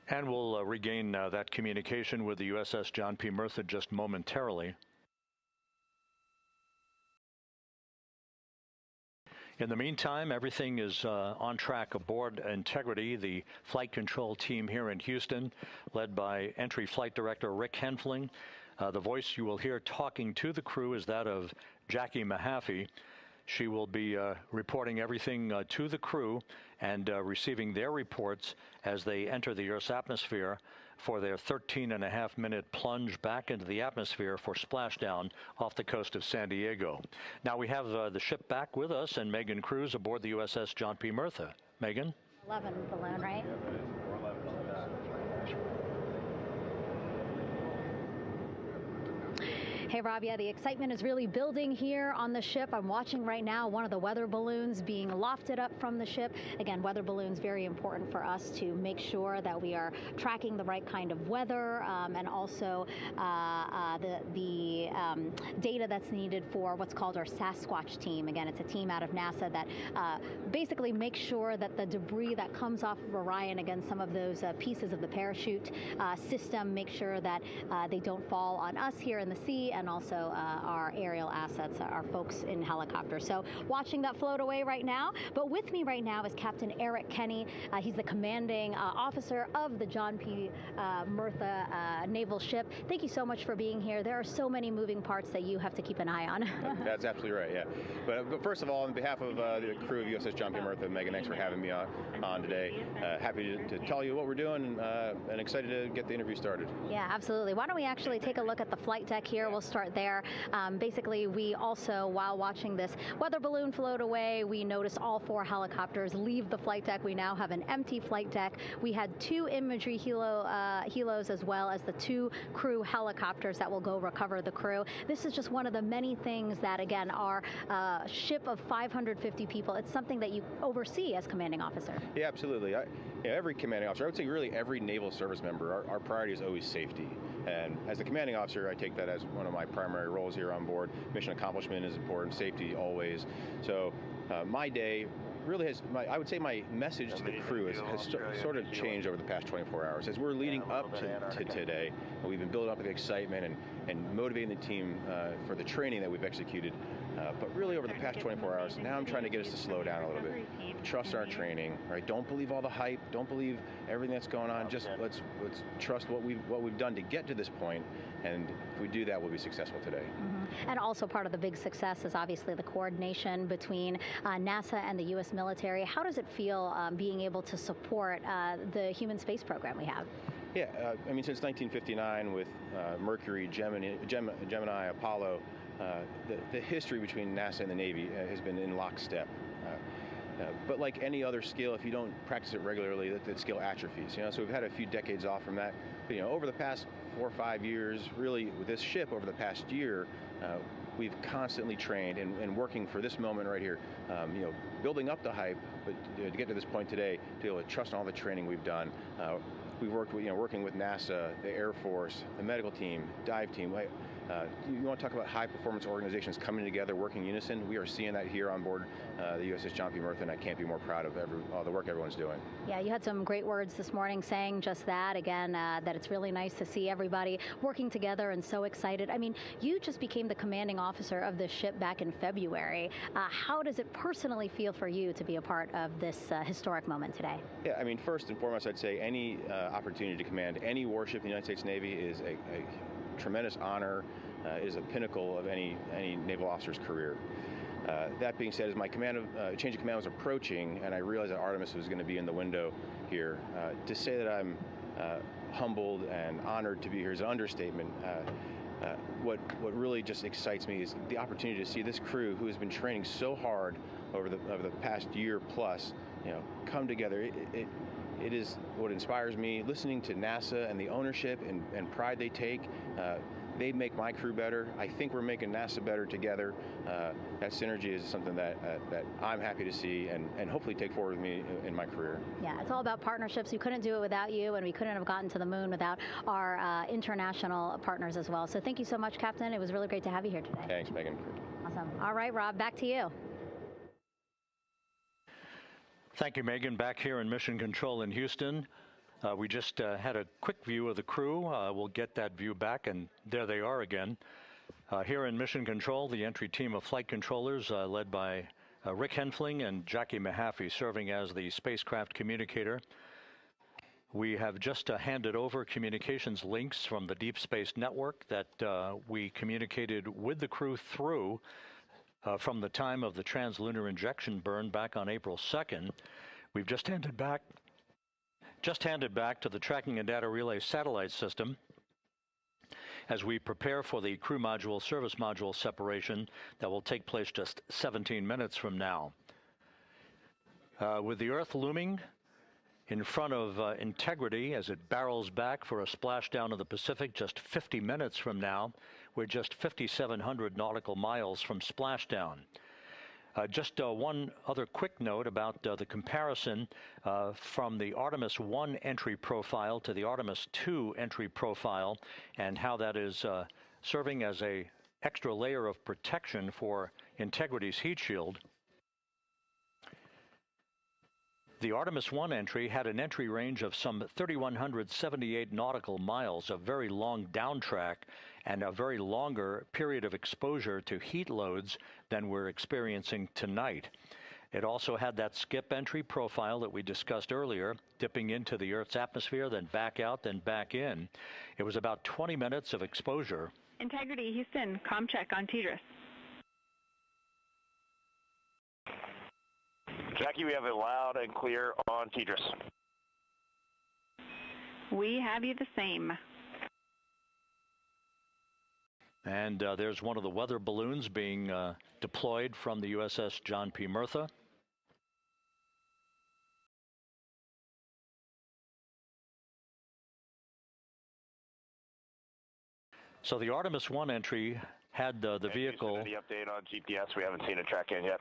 And we'll regain that communication with the USS John P. Murtha just momentarily. In the meantime, everything is on track aboard Integrity, the flight control team here in Houston, led by Entry Flight Director Rick Henfling. The voice you will hear talking to the crew is that of Jackie Mahaffey. She will be reporting everything to the crew and receiving their reports as they enter the Earth's atmosphere for their 13.5-minute plunge back into the atmosphere for splashdown off the coast of San Diego. Now we have the ship back with us and Megan Cruz aboard the USS John P. Murtha. Megan? 11 balloon, right? Hey, Rob, yeah, the excitement is really building here on the ship. I'm watching right now one of the weather balloons being lofted up from the ship. Again, weather balloons, very important for us to make sure that we are tracking the right kind of weather and also the data that's needed for what's called our Sasquatch team. Again, it's a team out of NASA that basically makes sure that the debris that comes off of Orion, again, some of those pieces of the parachute system, make sure that they don't fall on us here in the sea, and also our aerial assets, our folks in helicopters. So watching that float away right now. But with me right now is Captain Eric Kenny. He's the commanding officer of the John P. Murtha naval ship. Thank you so much for being here. There are so many moving parts that you have to keep an eye on. That's absolutely right, yeah. But first of all, on behalf of the crew of USS John P. Murtha, Megan, thanks for having me on today. Happy to tell you what we're doing and excited to get the interview started. Yeah, absolutely. Why don't we actually take a look at the flight deck here? We'll start there. Basically, we also, while watching this weather balloon float away, we noticed all 4 helicopters leave the flight deck. We now have an empty flight deck. We had 2 imagery helos as well as the 2 crew helicopters that will go recover the crew. This is just one of the many things that, again, our ship of 550 people, it's something that you oversee as commanding officer. Yeah, absolutely. Every commanding officer, I would say really every naval service member, our priority is always safety. And as the commanding officer, I take that as one of my primary roles here on board. Mission accomplishment is important, safety always. So my day really has, I would say my message to the crew has sort of changed over the past 24 hours. As we're leading up to today, we've been building up the excitement and motivating the team for the training that we've executed. But really over the past 24 hours, now I'm trying to get us to slow down a little bit. Trust our training, right? Don't believe all the hype. Don't believe everything that's going on. Just let's trust what we've done to get to this point, and if we do that, we'll be successful today. And also part of the big success is obviously the coordination between NASA and the U.S. military. How does it feel being able to support the human space program we have? Yeah, I mean, since 1959 with Mercury, Gemini, Apollo, the history between NASA and the Navy has been in lockstep. But like any other skill, if you don't practice it regularly, that skill atrophies. So we've had a few decades off from that. But, over the past 4 or 5 years, really with this ship over the past year, we've constantly trained and working for this moment right here. Building up the hype, but to get to this point today, to be able to trust in all the training we've done. We've worked with, working with NASA, the Air Force, the medical team, dive team. You want to talk about high-performance organizations coming together, working in unison? We are seeing that here on board the USS John P. Murtha, and I can't be more proud of all the work everyone's doing. Yeah, you had some great words this morning saying just that, again, that it's really nice to see everybody working together and so excited. I mean, you just became the commanding officer of this ship back in February. How does it personally feel for you to be a part of this historic moment today? Yeah, I mean, first and foremost, I'd say any opportunity to command any warship in the United States Navy is a tremendous honor. It is a pinnacle of any naval officer's career. That being said, as my change of command was approaching, and I realized that Artemis was going to be in the window here, to say that I'm humbled and honored to be here is an understatement. What really just excites me is the opportunity to see this crew, who has been training so hard over the past year plus, come together. It is what inspires me. Listening to NASA and the ownership and pride they take. They make my crew better. I think we're making NASA better together. That synergy is something that I'm happy to see and hopefully take forward with me in my career. Yeah, it's all about partnerships. We couldn't do it without you, and we couldn't have gotten to the moon without our international partners as well. So thank you so much, Captain. It was really great to have you here today. Thanks, Megan. Awesome. All right, Rob, back to you. Thank you, Megan. Back here in Mission Control in Houston. We just had a quick view of the crew. We'll get that view back, and there they are again. Here in Mission Control, the entry team of flight controllers led by Rick Henfling and Jackie Mahaffey serving as the spacecraft communicator. We have just handed over communications links from the Deep Space Network that we communicated with the crew through from the time of the translunar injection burn back on April 2nd. We've just handed back to the Tracking and Data Relay satellite system as we prepare for the crew module service module separation that will take place just 17 minutes from now. With the Earth looming in front of Integrity as it barrels back for a splashdown of the Pacific just 50 minutes from now, we're just 5,700 nautical miles from splashdown. Just one other quick note about the comparison from the Artemis I entry profile to the Artemis II entry profile and how that is serving as an extra layer of protection for Integrity's heat shield. The Artemis I entry had an entry range of some 3,178 nautical miles, a very long downtrack, and a very longer period of exposure to heat loads than we're experiencing tonight. It also had that skip entry profile that we discussed earlier, dipping into the Earth's atmosphere, then back out, then back in. It was about 20 minutes of exposure. Integrity, Houston, comm check on TDRS. Jackie, we have it loud and clear on TDRS. We have you the same. And there's one of the weather balloons being deployed from the USS John P. Murtha. So the Artemis I entry had the vehicle. The update on GPS, we haven't seen it track in yet.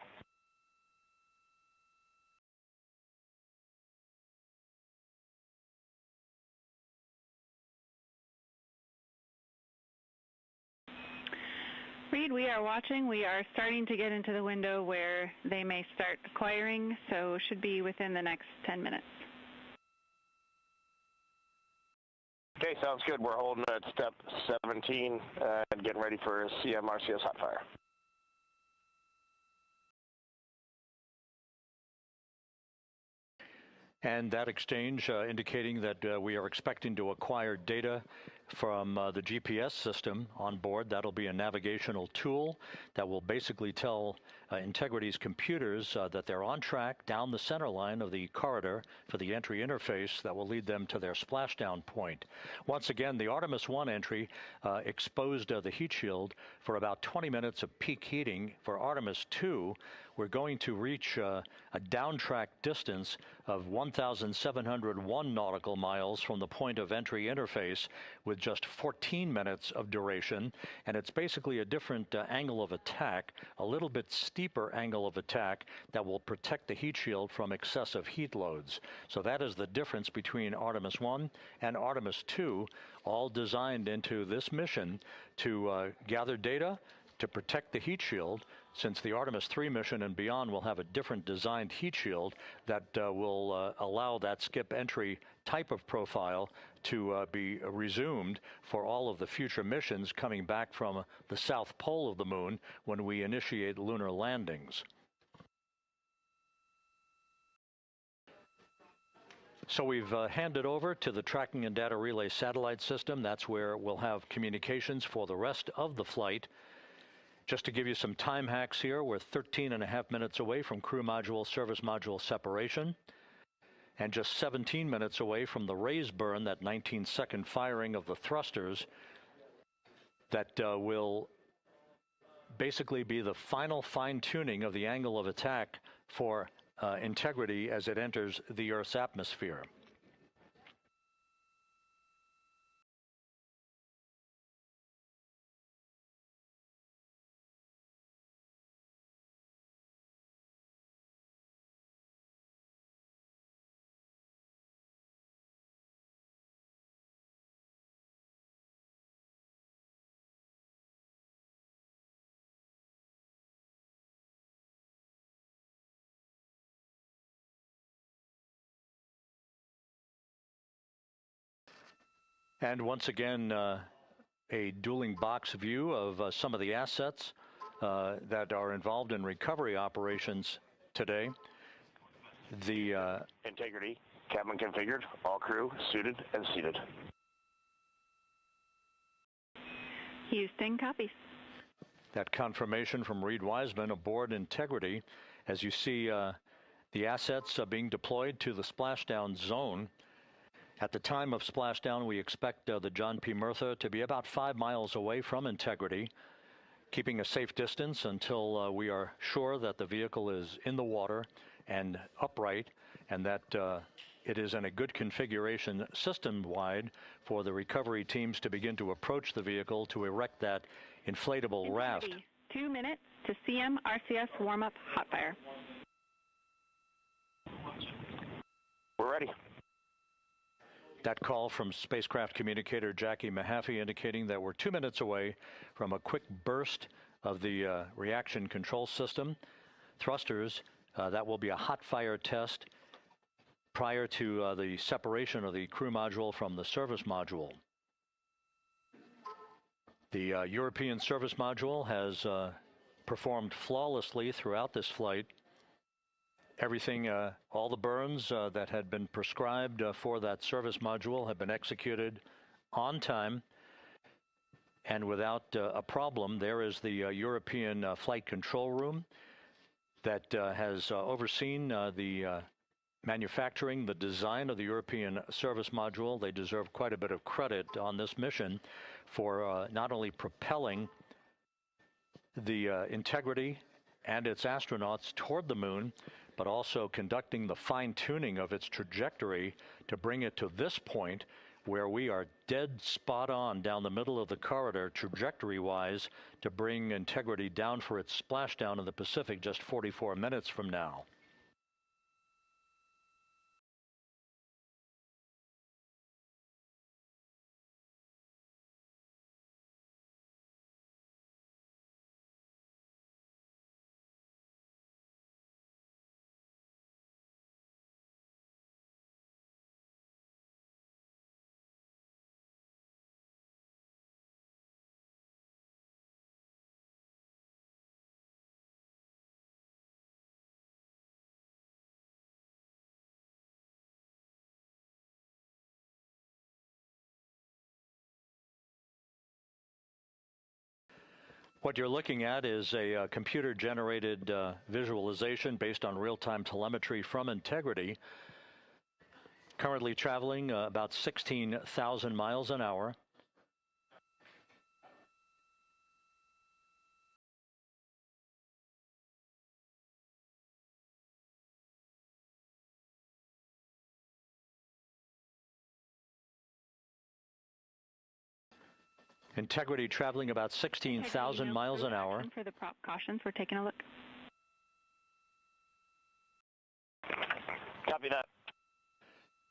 Reed, we are watching. We are starting to get into the window where they may start acquiring, so should be within the next 10 minutes. Okay, sounds good. We're holding at step 17 and getting ready for CM RCS hot fire. And that exchange indicating that we are expecting to acquire data from the GPS system on board. That'll be a navigational tool that will basically tell Integrity's computers that they're on track down the center line of the corridor for the entry interface that will lead them to their splashdown point. Once again, the Artemis I entry exposed the heat shield for about 20 minutes of peak heating. For Artemis II, we're going to reach a downtrack distance of 1,701 nautical miles from the point of entry interface, with just 14 minutes of duration. And it's basically a different angle of attack, a little bit steeper angle of attack that will protect the heat shield from excessive heat loads. So that is the difference between Artemis I and Artemis II, all designed into this mission to gather data, to protect the heat shield, since the Artemis III mission and beyond will have a different designed heat shield that will allow that skip entry type of profile to be resumed for all of the future missions coming back from the south pole of the moon when we initiate lunar landings. So we've handed over to the Tracking and Data Relay Satellite System. That's where we'll have communications for the rest of the flight. Just to give you some time hacks here, we're 13.5 minutes away from crew module, service module separation, and just 17 minutes away from the raise burn, that 19-second firing of the thrusters that will basically be the final fine-tuning of the angle of attack for Integrity as it enters the Earth's atmosphere. And once again, a dueling box view of some of the assets that are involved in recovery operations today. The Integrity, cabin configured, all crew suited and seated. Houston, copies. That confirmation from Reed Wiseman aboard Integrity, as you see the assets being deployed to the splashdown zone. At the time of splashdown, we expect the John P. Murtha to be about 5 miles away from Integrity, keeping a safe distance until we are sure that the vehicle is in the water and upright, and that it is in a good configuration system-wide for the recovery teams to begin to approach the vehicle to erect that inflatable raft. 2 minutes to CM RCS warm-up hot fire. We're ready. That call from spacecraft communicator Jackie Mahaffey indicating that we're 2 minutes away from a quick burst of the reaction control system. Thrusters, that will be a hot fire test prior to the separation of the crew module from the service module. The European service module has performed flawlessly throughout this flight. Everything, all the burns that had been prescribed for that service module have been executed on time and without a problem. There is the European flight control room that has overseen the manufacturing, the design of the European service module. They deserve quite a bit of credit on this mission for not only propelling the Integrity and its astronauts toward the moon, but also conducting the fine-tuning of its trajectory to bring it to this point where we are dead spot on down the middle of the corridor trajectory-wise to bring Integrity down for its splashdown in the Pacific just 44 minutes from now. What you're looking at is a computer-generated visualization based on real-time telemetry from Integrity. Currently traveling about 16,000 miles an hour. Integrity traveling about 16,000 miles an hour. For the prop cautions, we're taking a look. Copy that.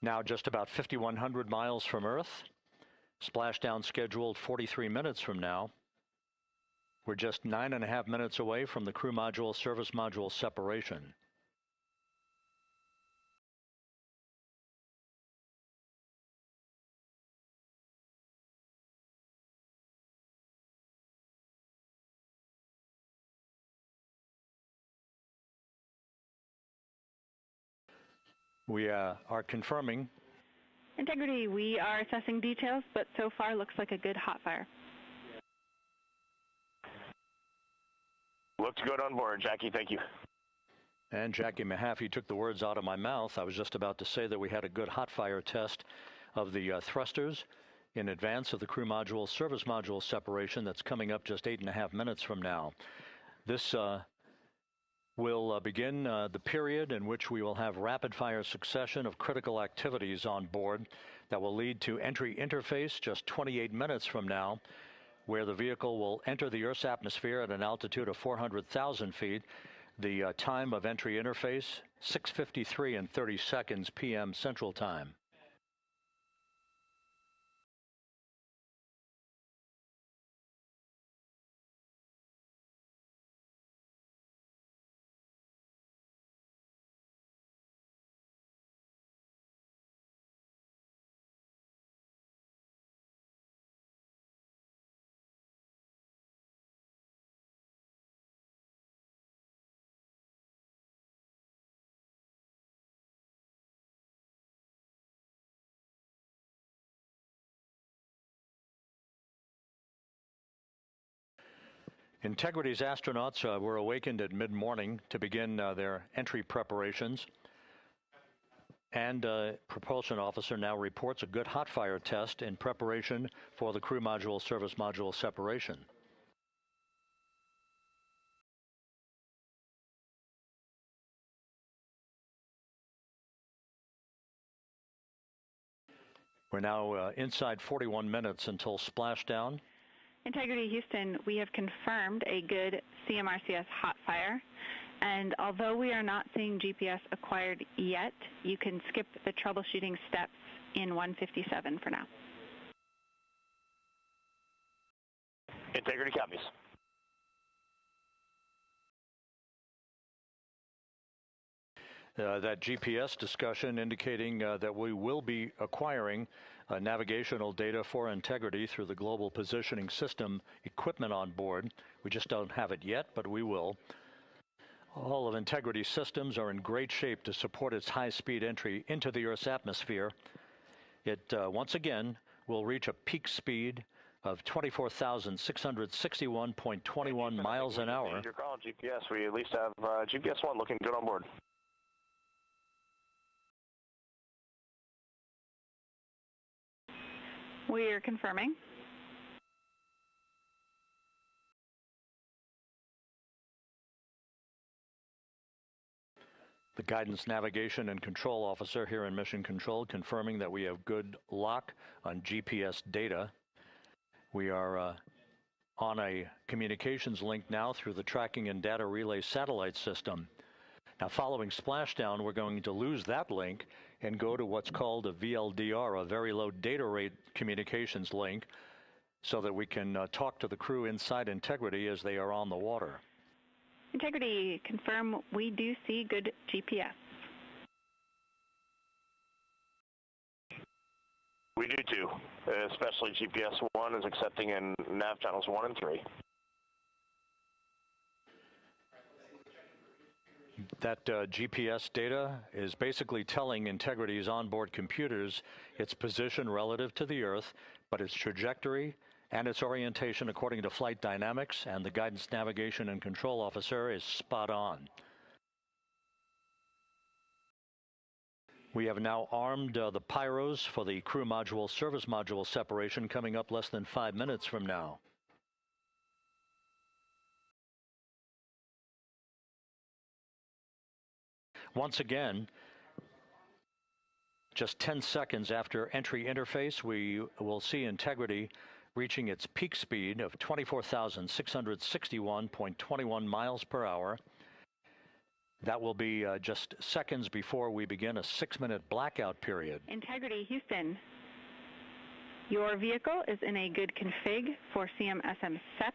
Now just about 5,100 miles from Earth. Splashdown scheduled 43 minutes from now. We're just 9.5 minutes away from the crew module service module separation. We are confirming. Integrity, we are assessing details, but so far looks like a good hot fire. Looks good on board, Jackie. Thank you. And Jackie Mahaffey took the words out of my mouth. I was just about to say that we had a good hot fire test of the thrusters in advance of the crew module service module separation that's coming up just 8.5 minutes from now. This will begin the period in which we will have rapid-fire succession of critical activities on board that will lead to entry interface just 28 minutes from now, where the vehicle will enter the Earth's atmosphere at an altitude of 400,000 feet. The time of entry interface, 6:53 and 30 seconds p.m. Central Time. Integrity's astronauts were awakened at mid-morning to begin their entry preparations. And propulsion officer now reports a good hot fire test in preparation for the crew module service module separation. We're now inside 41 minutes until splashdown. Integrity Houston, we have confirmed a good CMRCS hot fire, and although we are not seeing GPS acquired yet, you can skip the troubleshooting steps in 157 for now. Integrity copies. That GPS discussion indicating that we will be acquiring navigational data for Integrity through the Global Positioning System equipment on board. We just don't have it yet, but we will. All of Integrity's systems are in great shape to support its high-speed entry into the Earth's atmosphere. It, once again, will reach a peak speed of 24,661.21 miles an hour. Your call, GPS. We at least have GPS 1 looking good on board. We are confirming. The guidance, navigation, and control officer here in Mission Control confirming that we have good lock on GPS data. We are on a communications link now through the tracking and data relay satellite system. Now, following splashdown, we're going to lose that link and go to what's called a VLDR, a very low data rate communications link, so that we can talk to the crew inside Integrity as they are on the water. Integrity, confirm we do see good GPS. We do too, especially GPS 1 is accepting in nav channels 1 and 3. That GPS data is basically telling Integrity's onboard computers its position relative to the Earth, but its trajectory and its orientation according to flight dynamics, and the guidance, navigation, and control officer is spot on. We have now armed the pyros for the crew module service module separation coming up less than 5 minutes from now. Once again, just 10 seconds after entry interface, we will see Integrity reaching its peak speed of 24,661.21 miles per hour. That will be just seconds before we begin a 6-minute blackout period. Integrity, Houston. Your vehicle is in a good config for CM-SM SEP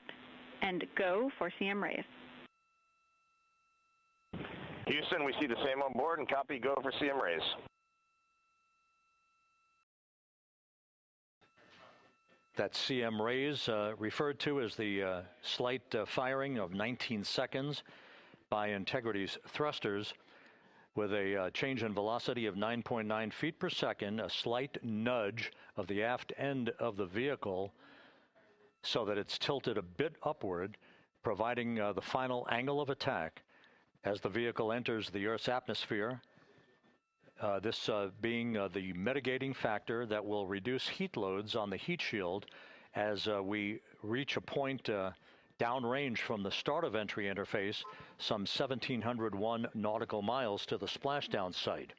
and go for CM raise. Houston, we see the same on board and copy go for CM raise. That CM raise referred to as the slight firing of 19 seconds by Integrity's thrusters with a change in velocity of 9.9 feet per second, a slight nudge of the aft end of the vehicle so that it's tilted a bit upward, providing the final angle of attack as the vehicle enters the Earth's atmosphere. This being the mitigating factor that will reduce heat loads on the heat shield as we reach a point downrange from the start of entry interface, some 1,701 nautical miles to the splashdown site.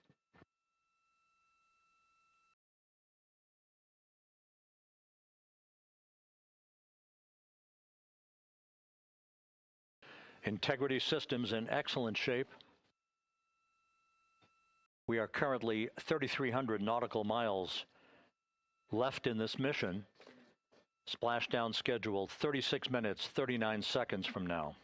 Integrity systems in excellent shape. We are currently 3,300 nautical miles left in this mission. Splashdown scheduled 36 minutes, 39 seconds from now.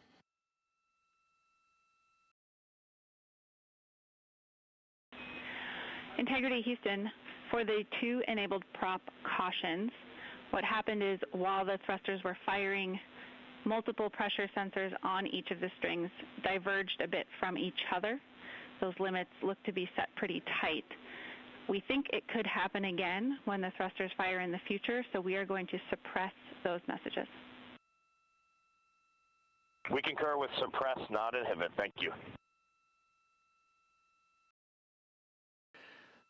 Integrity, Houston. For the 2 enabled prop cautions, what happened is while the thrusters were firing, multiple pressure sensors on each of the strings diverged a bit from each other. Those limits look to be set pretty tight. We think it could happen again when the thrusters fire in the future, so we are going to suppress those messages. We concur with suppress, not inhibit. Thank you.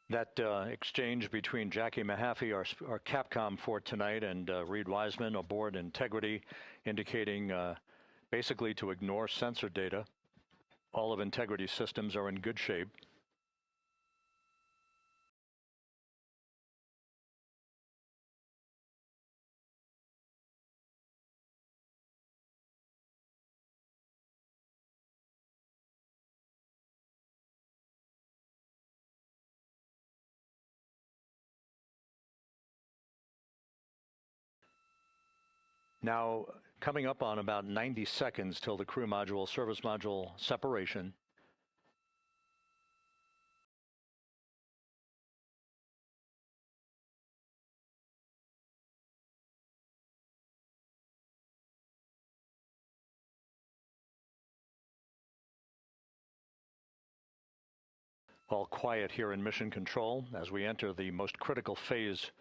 That exchange between Jackie Mahaffey, our Capcom for tonight, and Reed Wiseman aboard Integrity, indicating basically to ignore sensor data. All of Integrity's systems are in good shape. Now, coming up on about 90 seconds till the crew module, service module separation. All quiet here in Mission Control as we enter the most critical phase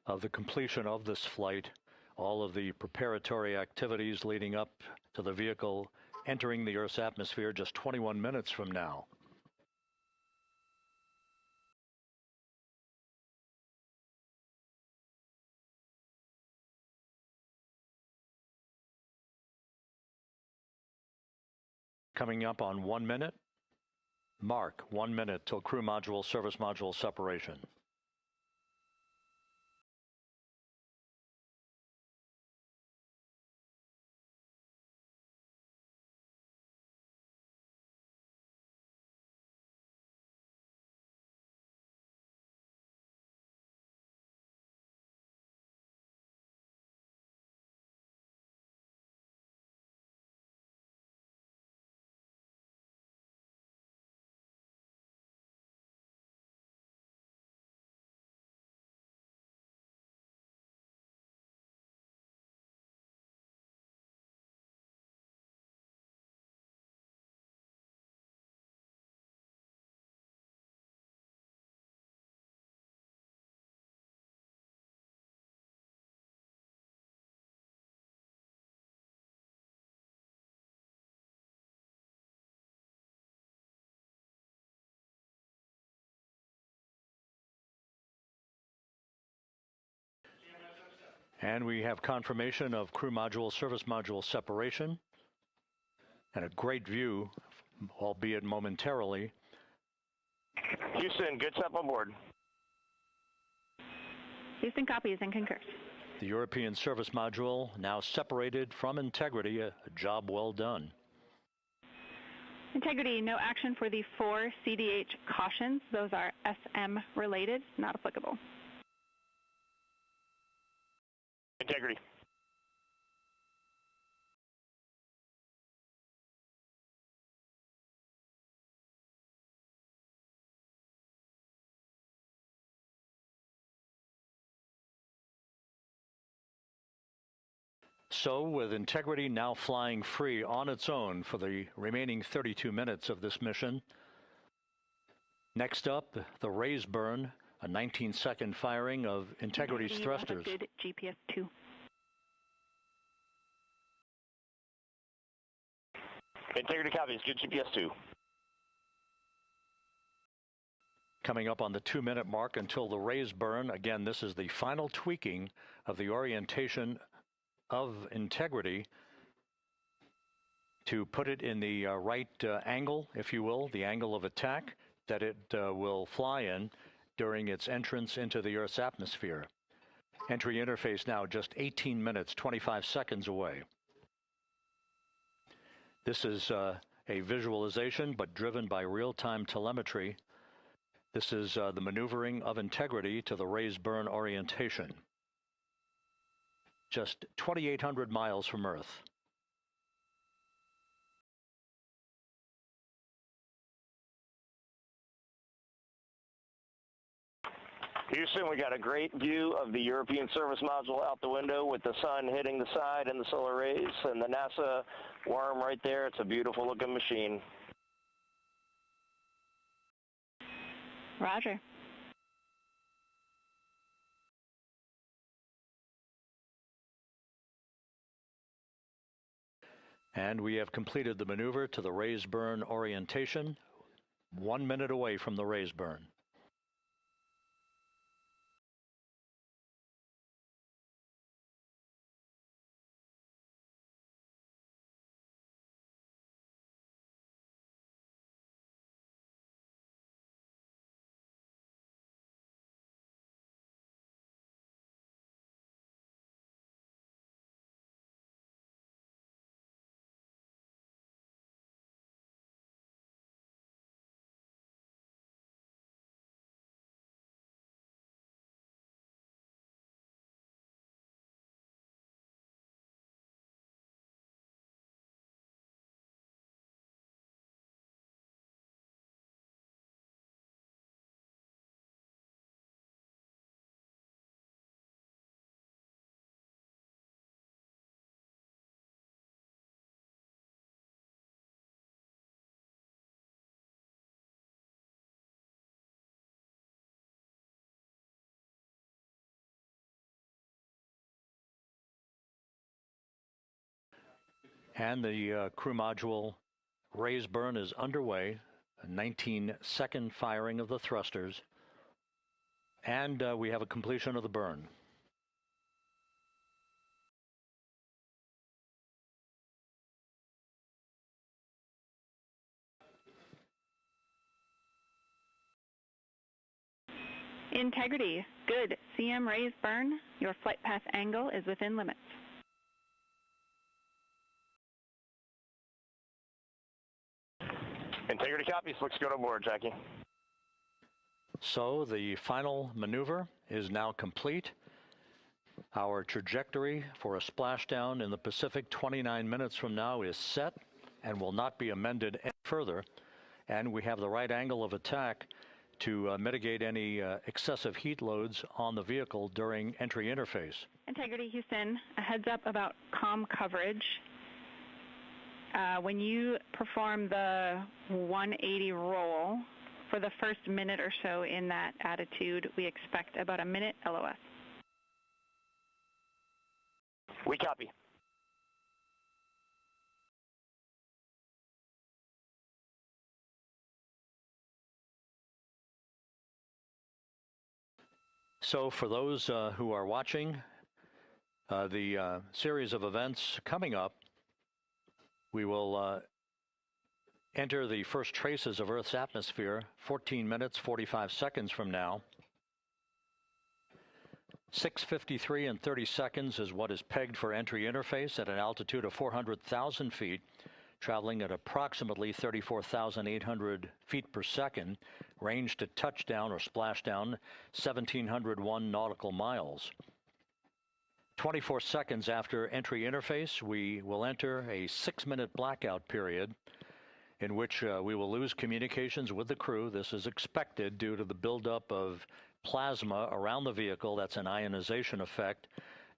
of the completion of this flight. All of the preparatory activities leading up to the vehicle entering the Earth's atmosphere just 21 minutes from now. Coming up on 1 minute. Mark 1 minute till crew module, service module separation. And we have confirmation of crew module, service module separation, and a great view, albeit momentarily. Houston, good step on board. Houston copies and concurs. The European service module now separated from Integrity, a job well done. Integrity, no action for the 4 CDH cautions. Those are SM related, not applicable. Integrity. So, with Integrity now flying free on its own for the remaining 32 minutes of this mission, next up, the raise burn, a 19-second firing of Integrity's thrusters. Good GPS 2. Integrity copies, good GPS 2. Coming up on the 2-minute mark until the raise burn. Again, this is the final tweaking of the orientation of Integrity to put it in the right angle, if you will, the angle of attack that it will fly in during its entrance into the Earth's atmosphere. Entry interface now just 18 minutes, 25 seconds away. This is a visualization, but driven by real-time telemetry. This is the maneuvering of Integrity to the raise burn orientation. Just 2,800 miles from Earth. Houston, we got a great view of the European service module out the window with the sun hitting the side and the solar rays and the NASA worm right there. It's a beautiful looking machine. Roger. And we have completed the maneuver to the raise burn orientation, 1 minute away from the raise burn. And the crew module raise burn is underway, a 19-second firing of the thrusters, and we have a completion of the burn. Integrity, good. CM raise burn. Your flight path angle is within limits. Integrity copies. Looks good on board, Jackie. So the final maneuver is now complete. Our trajectory for a splashdown in the Pacific 29 minutes from now is set and will not be amended any further. And we have the right angle of attack to mitigate any excessive heat loads on the vehicle during entry interface. Integrity, Houston, a heads up about comm coverage. When you perform the 180 roll, for the first minute or so in that attitude, we expect about a minute LOS. We copy. So for those who are watching, The series of events coming up, we will enter the first traces of Earth's atmosphere 14 minutes, 45 seconds from now. 6:53 and 30 seconds is what is pegged for entry interface at an altitude of 400,000 feet, traveling at approximately 34,800 feet per second, range to touchdown or splashdown 1,701 nautical miles. 24 seconds after entry interface, we will enter a 6-minute blackout period in which we will lose communications with the crew. This is expected due to the buildup of plasma around the vehicle. That's an ionization effect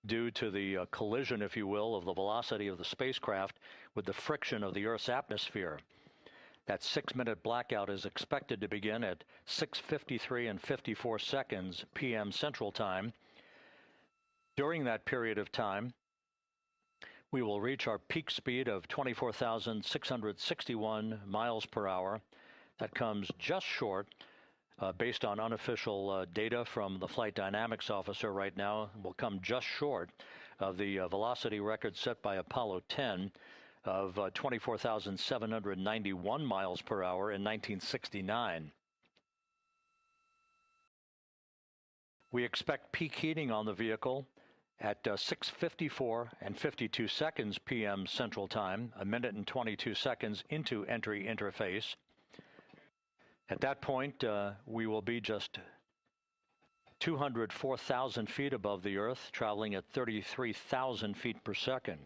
due to the collision, if you will, of the velocity of the spacecraft with the friction of the Earth's atmosphere. That 6-minute blackout is expected to begin at 6:53 and 54 seconds p.m. Central Time. During that period of time, we will reach our peak speed of 24,661 miles per hour. That comes just short, based on unofficial data from the flight dynamics officer right now, will come just short of the velocity record set by Apollo 10 of 24,791 miles per hour in 1969. We expect peak heating on the vehicle at 6:54 and 52 seconds p.m. Central Time, a minute and 22 seconds into entry interface. At that point, we will be just 204,000 feet above the Earth, traveling at 33,000 feet per second.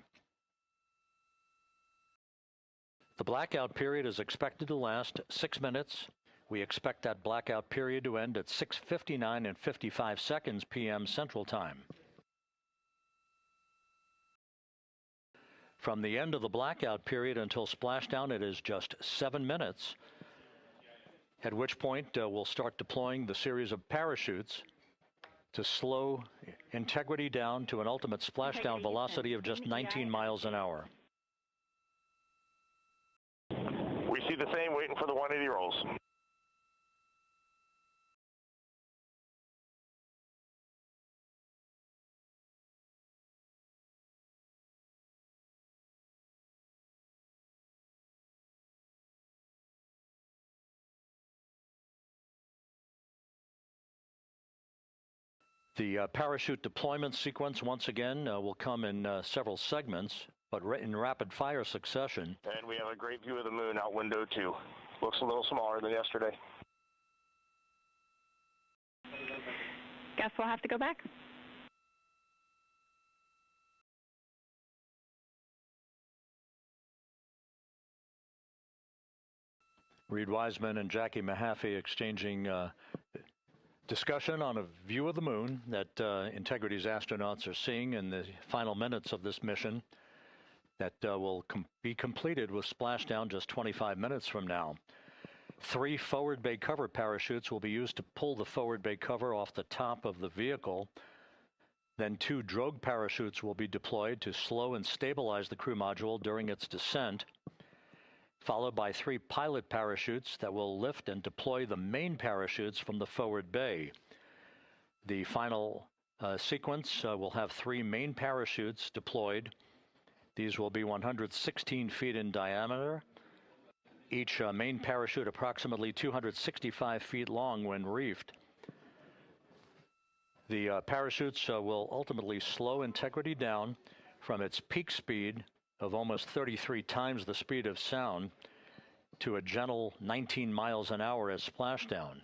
The blackout period is expected to last 6 minutes. We expect that blackout period to end at 6:59 and 55 seconds p.m. Central Time. From the end of the blackout period until splashdown, it is just 7 minutes, at which point we'll start deploying the series of parachutes to slow integrity down to an ultimate splashdown velocity of just 19 miles an hour. We see the same, waiting for the 180 rolls. The parachute deployment sequence, once again, will come in several segments, but in rapid-fire succession. And we have a great view of the moon out window 2. Looks a little smaller than yesterday. Guess we'll have to go back. Reed Wiseman and Jackie Mahaffey exchanging discussion on a view of the moon that Integrity's astronauts are seeing in the final minutes of this mission that will be completed with splashdown just 25 minutes from now. 3 forward bay cover parachutes will be used to pull the forward bay cover off the top of the vehicle. Then 2 drogue parachutes will be deployed to slow and stabilize the crew module during its descent, followed by 3 pilot parachutes that will lift and deploy the main parachutes from the forward bay. The final sequence will have 3 main parachutes deployed. These will be 116 feet in diameter, each main parachute approximately 265 feet long when reefed. The parachutes will ultimately slow Integrity down from its peak speed of almost 33 times the speed of sound to a gentle 19 miles an hour at splashdown.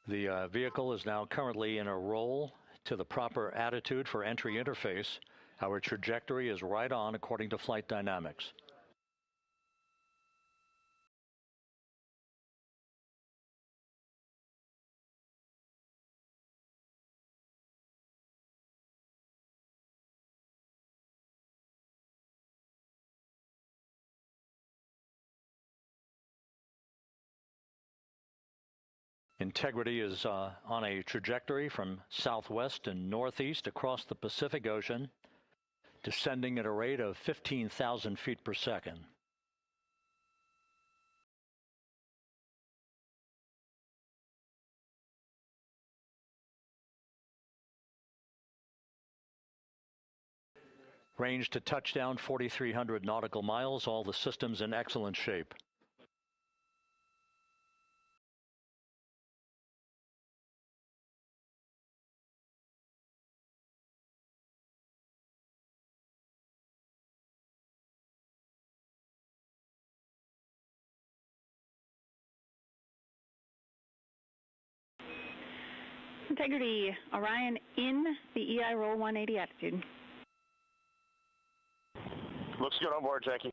The vehicle is now currently in a roll to the proper attitude for entry interface. Our trajectory is right on according to flight dynamics. Integrity is on a trajectory from southwest and northeast across the Pacific Ocean, descending at a rate of 15,000 feet per second. Range to touchdown 4,300 nautical miles, all the systems in excellent shape. Integrity, Orion in the EI roll 180 attitude. Looks good on board, Jackie.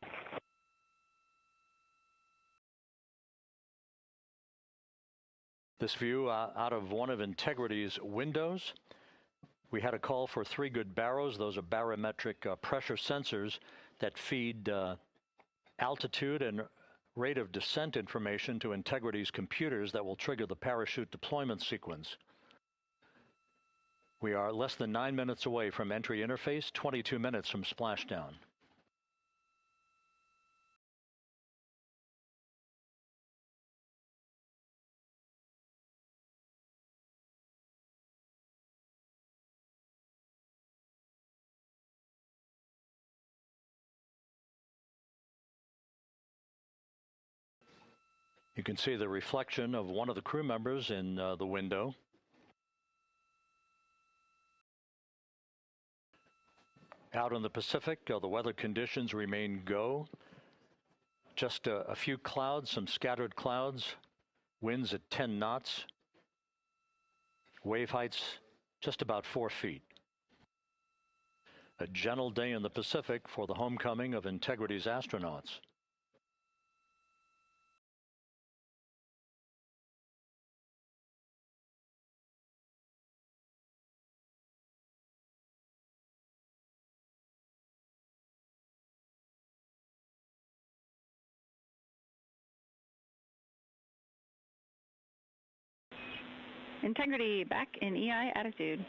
This view out of one of Integrity's windows. We had a call for 3 good baros. Those are barometric pressure sensors that feed altitude and rate of descent information to Integrity's computers that will trigger the parachute deployment sequence. We are less than 9 minutes away from entry interface, 22 minutes from splashdown. You can see the reflection of one of the crew members in the window. Out in the Pacific, the weather conditions remain go. Just a few clouds, some scattered clouds, winds at 10 knots, wave heights just about 4 feet. A gentle day in the Pacific for the homecoming of Integrity's astronauts. Integrity back in EI attitude.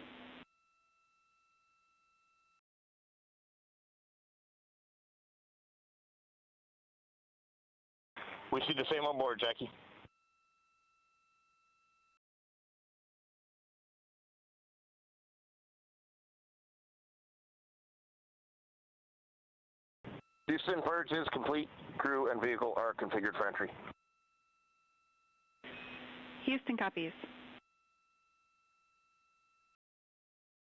We see the same on board, Jackie. Houston, purge is complete. Crew and vehicle are configured for entry. Houston copies.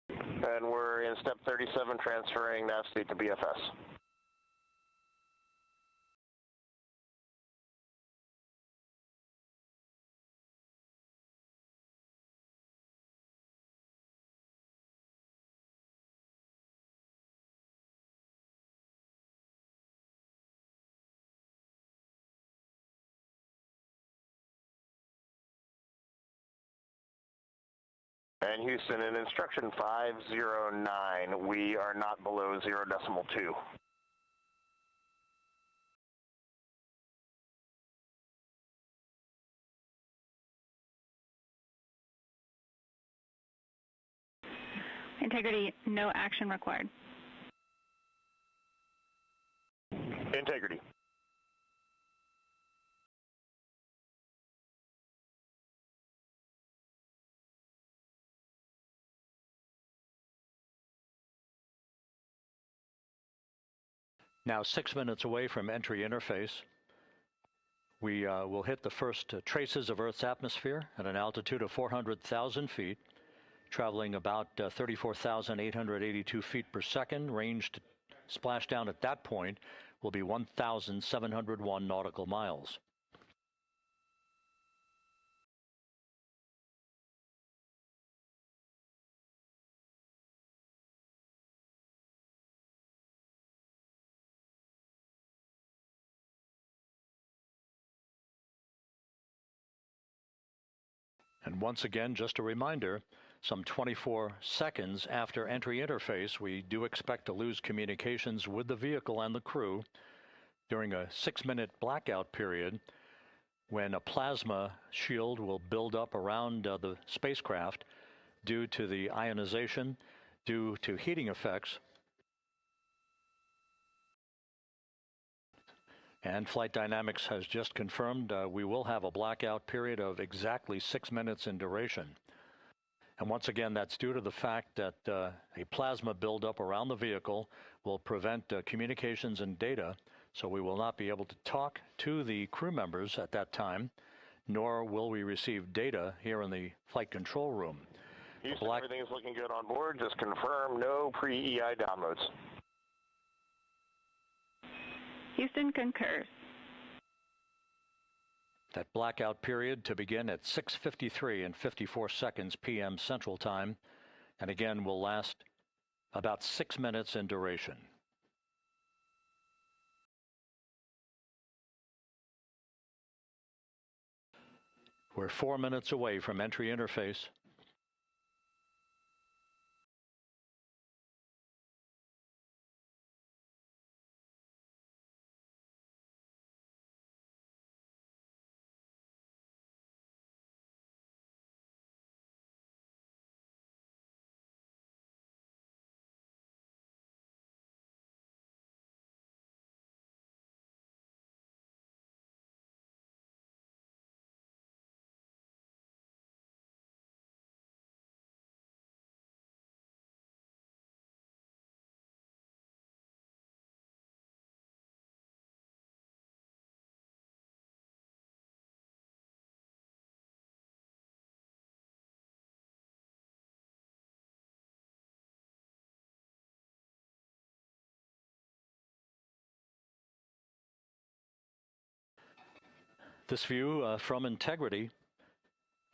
And we're in step 37, transferring nav state to BFS. And Houston, in instruction 509, we are not below 0.2. Integrity, no action required. Integrity. Now 6 minutes away from entry interface. We will hit the first traces of Earth's atmosphere at an altitude of 400,000 feet, traveling about 34,882 feet per second. Range to splashdown at that point will be 1,701 nautical miles. And once again, just a reminder, some 24 seconds after entry interface, we do expect to lose communications with the vehicle and the crew during a 6-minute blackout period when a plasma shield will build up around the spacecraft due to the ionization, due to heating effects. And Flight Dynamics has just confirmed we will have a blackout period of exactly 6 minutes in duration. And once again, that's due to the fact that a plasma buildup around the vehicle will prevent communications and data, so we will not be able to talk to the crew members at that time, nor will we receive data here in the flight control room. Houston, everything is looking good on board. Just confirm no pre-EI downloads. Houston concurs. That blackout period to begin at 6:53 and 54 seconds p.m. Central Time, and again will last about 6 minutes in duration. We're 4 minutes away from entry interface. This view from Integrity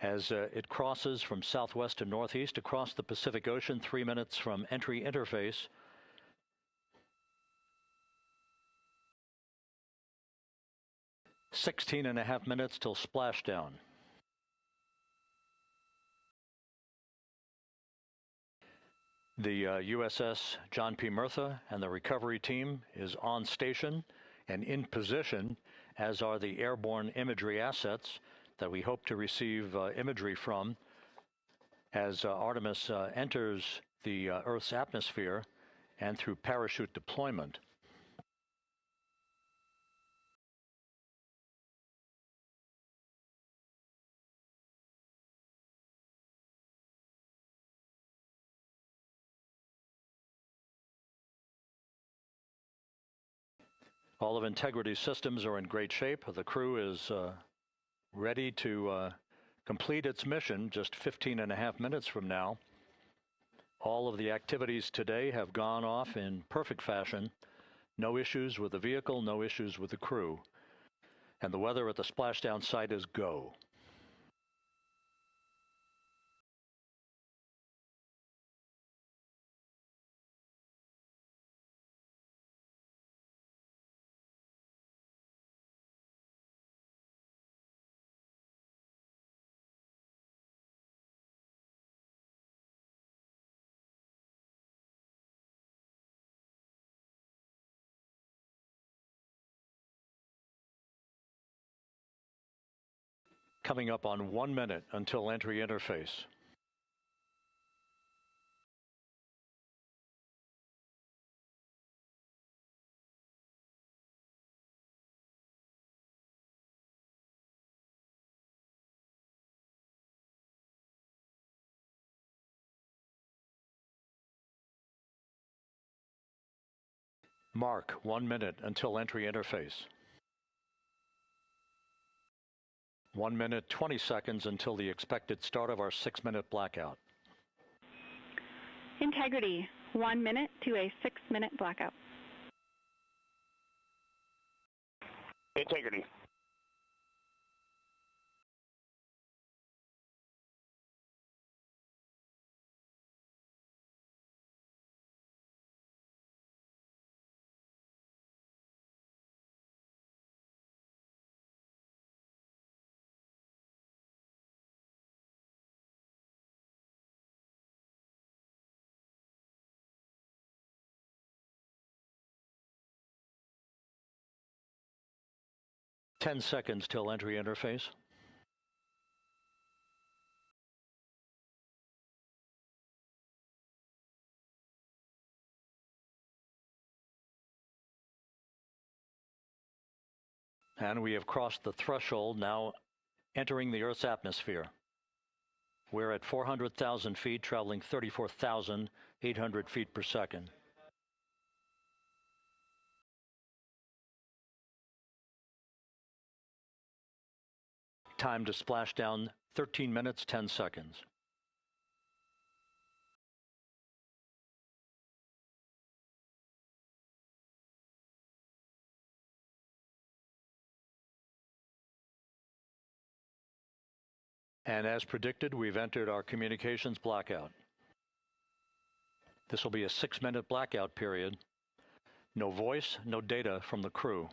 as it crosses from southwest to northeast across the Pacific Ocean, 3 minutes from entry interface. "16.5 minutes till splashdown." The USS John P. Murtha and the recovery team is on station and in position, as are the airborne imagery assets that we hope to receive imagery from as Artemis enters the Earth's atmosphere and through parachute deployment. All of Integrity's systems are in great shape. The crew is ready to complete its mission just 15.5 minutes from now. All of the activities today have gone off in perfect fashion. No issues with the vehicle, no issues with the crew. And the weather at the splashdown site is go. Coming up on 1 minute until entry interface. Mark 1 minute until entry interface. 1 minute, 20 seconds until the expected start of our 6-minute blackout. Integrity, 1 minute to a 6-minute blackout. Integrity. Ten seconds till entry interface. And we have crossed the threshold, now entering the Earth's atmosphere. We're at 400,000 feet, traveling 34,800 feet per second. Time to splash down, 13 minutes, 10 seconds. And as predicted, we've entered our communications blackout. This will be a 6-minute blackout period. No voice, no data from the crew.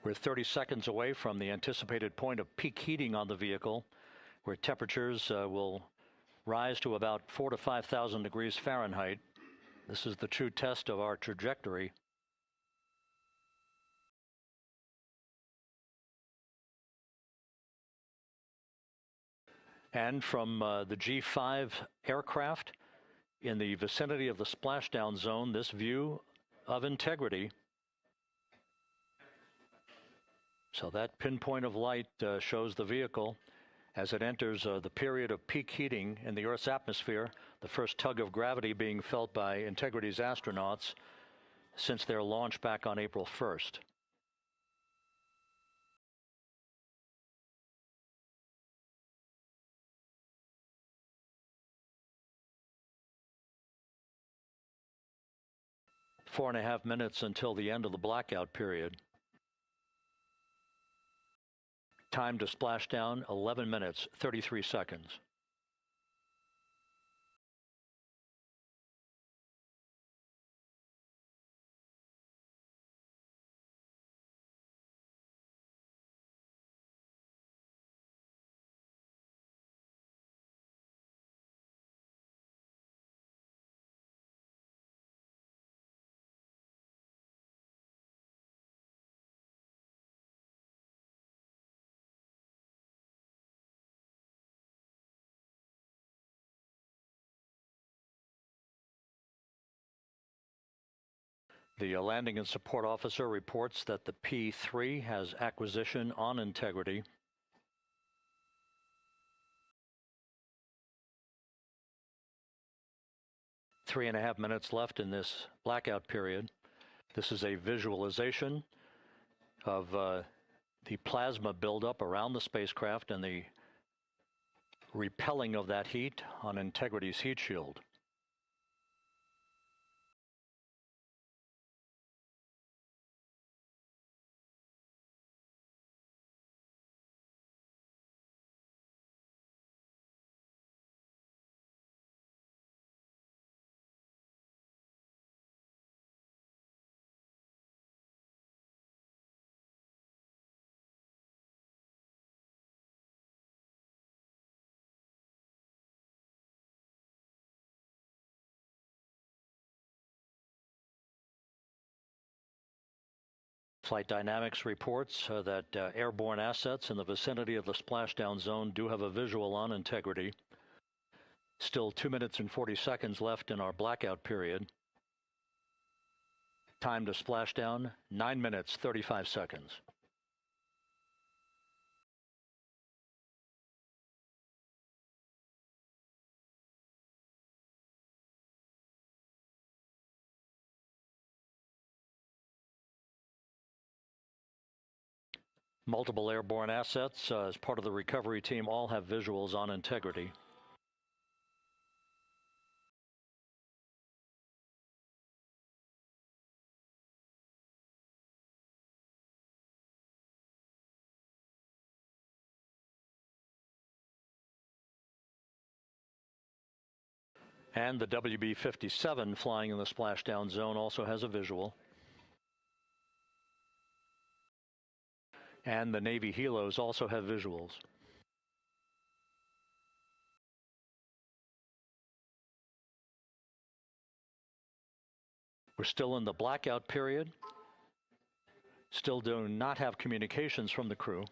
We're 30 seconds away from the anticipated point of peak heating on the vehicle, where temperatures will rise to about 4,000 to 5,000 degrees Fahrenheit. This is the true test of our trajectory. And from the G5 aircraft in the vicinity of the splashdown zone, this view of integrity. So that pinpoint of light shows the vehicle as it enters the period of peak heating in the Earth's atmosphere, the first tug of gravity being felt by Integrity's astronauts since their launch back on April 1st. Four and a half minutes until the end of the blackout period. Time to splash down, 11 minutes, 33 seconds. The landing and support officer reports that the P3 has acquisition on Integrity. Three and a half minutes left in this blackout period. This is a visualization of the plasma buildup around the spacecraft and the repelling of that heat on Integrity's heat shield. Flight Dynamics reports that airborne assets in the vicinity of the splashdown zone do have a visual on Integrity. Still 2 minutes and 40 seconds left in our blackout period. Time to splashdown, 9 minutes, 35 seconds. Multiple airborne assets as part of the recovery team all have visuals on Integrity. And the WB-57 flying in the splashdown zone also has a visual. And the Navy helos also have visuals. We're still in the blackout period. Still do not have communications from the crew.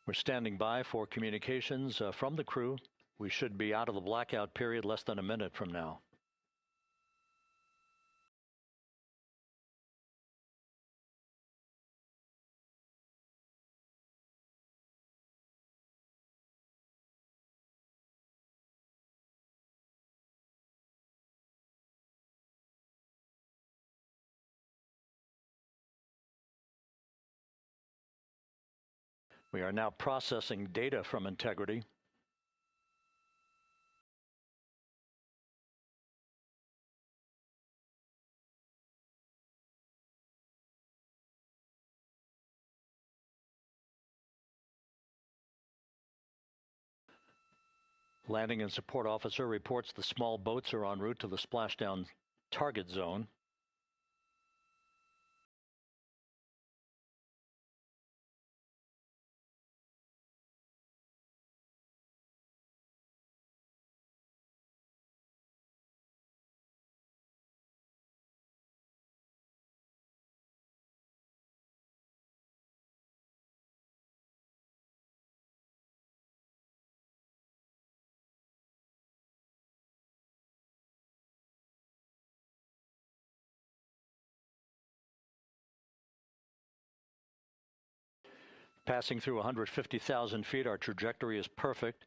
We're standing by for communications from the crew. We should be out of the blackout period less than a minute from now. We are now processing data from Integrity. Landing and support officer reports the small boats are en route to the splashdown target zone. Passing through 150,000 feet, our trajectory is perfect.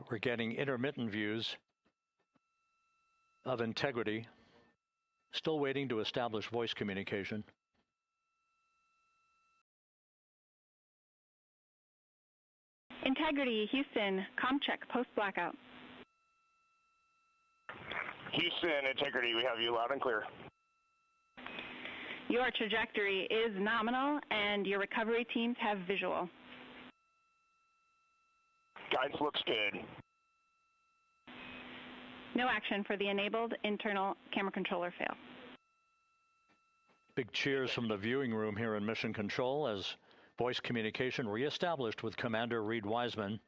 We're getting intermittent views of Integrity. Still waiting to establish voice communication. Integrity, Houston, comm check, post-blackout. Houston, Integrity, we have you loud and clear. Your trajectory is nominal, and your recovery teams have visual. Guidance looks good. No action for the enabled internal camera controller fail. Big cheers from the viewing room here in Mission Control as voice communication reestablished with Commander Reed Wiseman.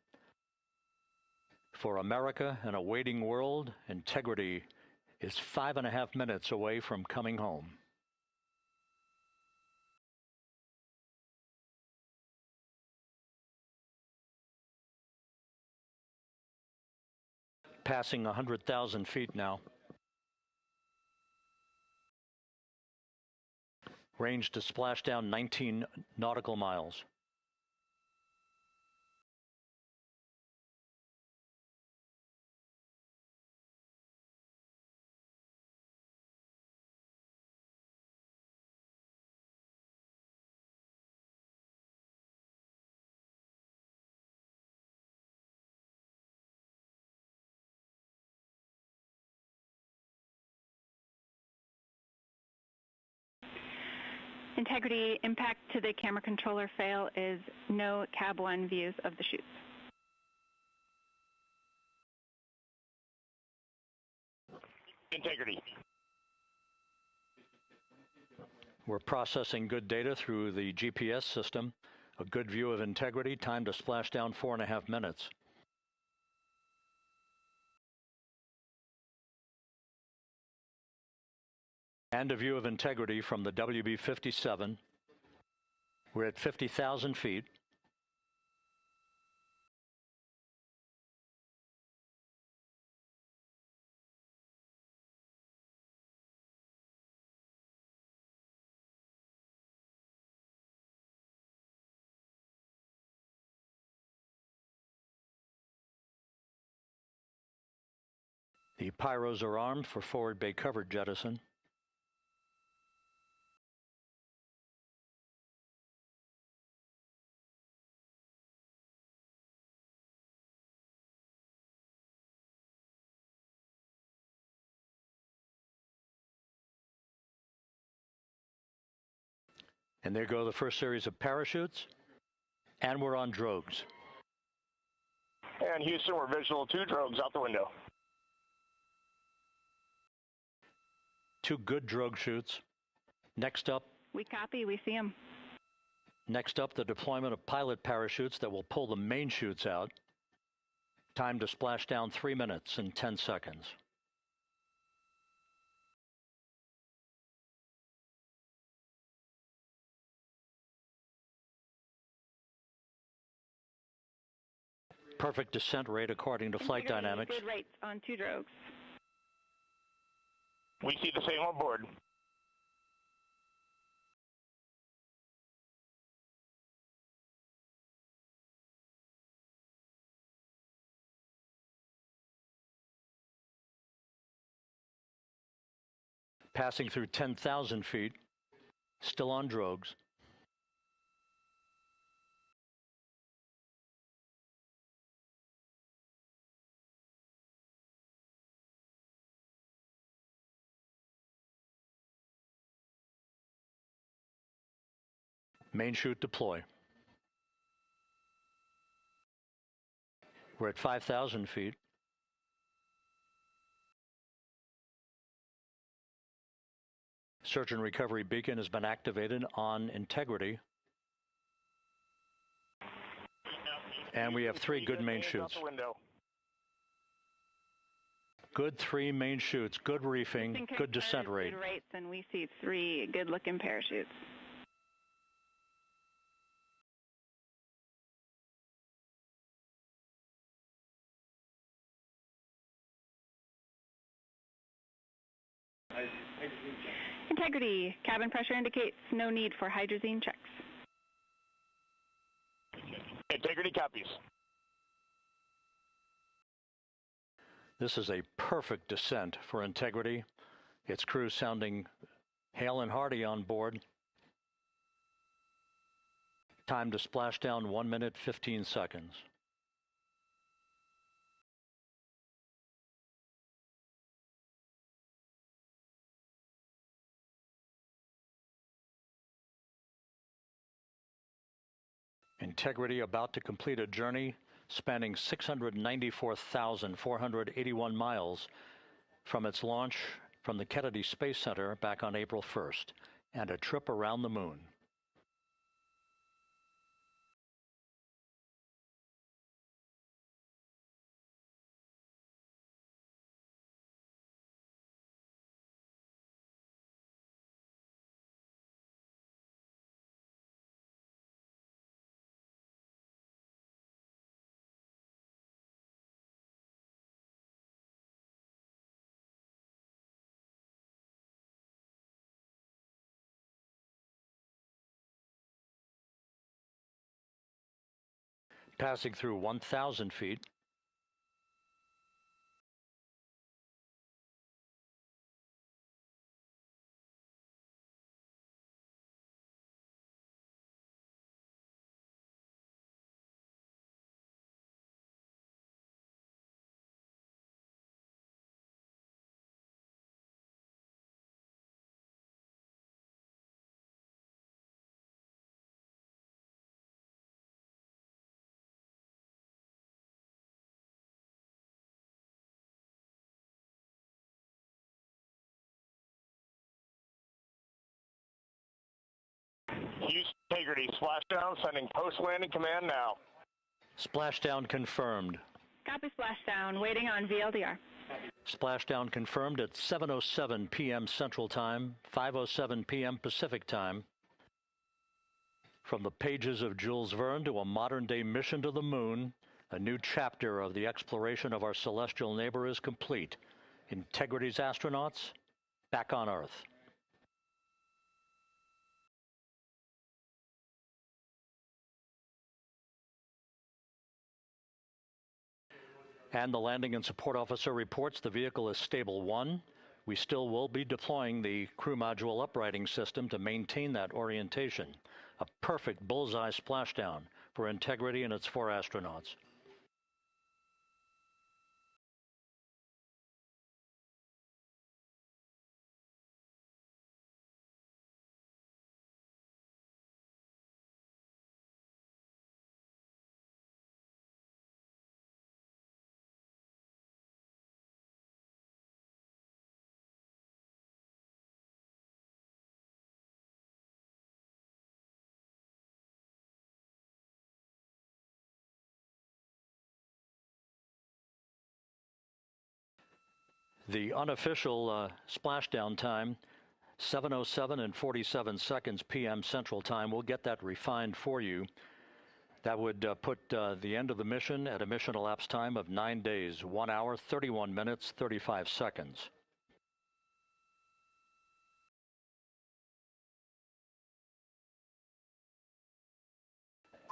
For America and a waiting world, Integrity is 5.5 minutes away from coming home. Passing 100,000 feet now. Range to splashdown 19 nautical miles. Integrity, impact to the camera controller fail is no Cab 1 views of the chutes. Integrity. We're processing good data through the GPS system. A good view of Integrity, time to splashdown 4.5 minutes. And a view of Integrity from the WB-57. We're at 50,000 feet. The pyros are armed for forward bay cover jettison. And there go the first series of parachutes. And we're on drogues. And Houston, we're visual 2 drogues out the window. 2 good drogue chutes. Next up. We copy, we see them. Next up, the deployment of pilot parachutes that will pull the main chutes out. Time to splash down 3 minutes and 10 seconds. Perfect descent rate according to flight dynamics. Good rates on 2 drogues. We see the same on board. Passing through 10,000 feet, still on drogues. Main chute deploy. We're at 5,000 feet. Search and recovery beacon has been activated on integrity. And we have 3 good main chutes. Good 3 main chutes, good reefing, good descent rate. Good rates, and we see 3 good-looking parachutes. Integrity. Cabin pressure indicates no need for hydrazine checks. Integrity copies. This is a perfect descent for integrity. Its crew sounding hale and hearty on board. Time to splash down 1 minute, 15 seconds. Integrity about to complete a journey spanning 694,481 miles from its launch from the Kennedy Space Center back on April 1st, and a trip around the moon. Passing through 1,000 feet. Houston Integrity, splashdown, sending post-landing command now. Splashdown confirmed. Copy splashdown, waiting on VLDR. Splashdown confirmed at 7:07 p.m. Central Time, 5:07 p.m. Pacific Time. From the pages of Jules Verne to a modern-day mission to the moon, a new chapter of the exploration of our celestial neighbor is complete. Integrity's astronauts back on Earth. And the landing and support officer reports the vehicle is stable 1. We still will be deploying the crew module uprighting system to maintain that orientation. A perfect bullseye splashdown for Integrity and its 4 astronauts. The unofficial splashdown time, 7:07 and 47 seconds p.m. Central Time. We'll get that refined for you. That would put the end of the mission at a mission elapsed time of 9 days, 1 hour, 31 minutes, 35 seconds.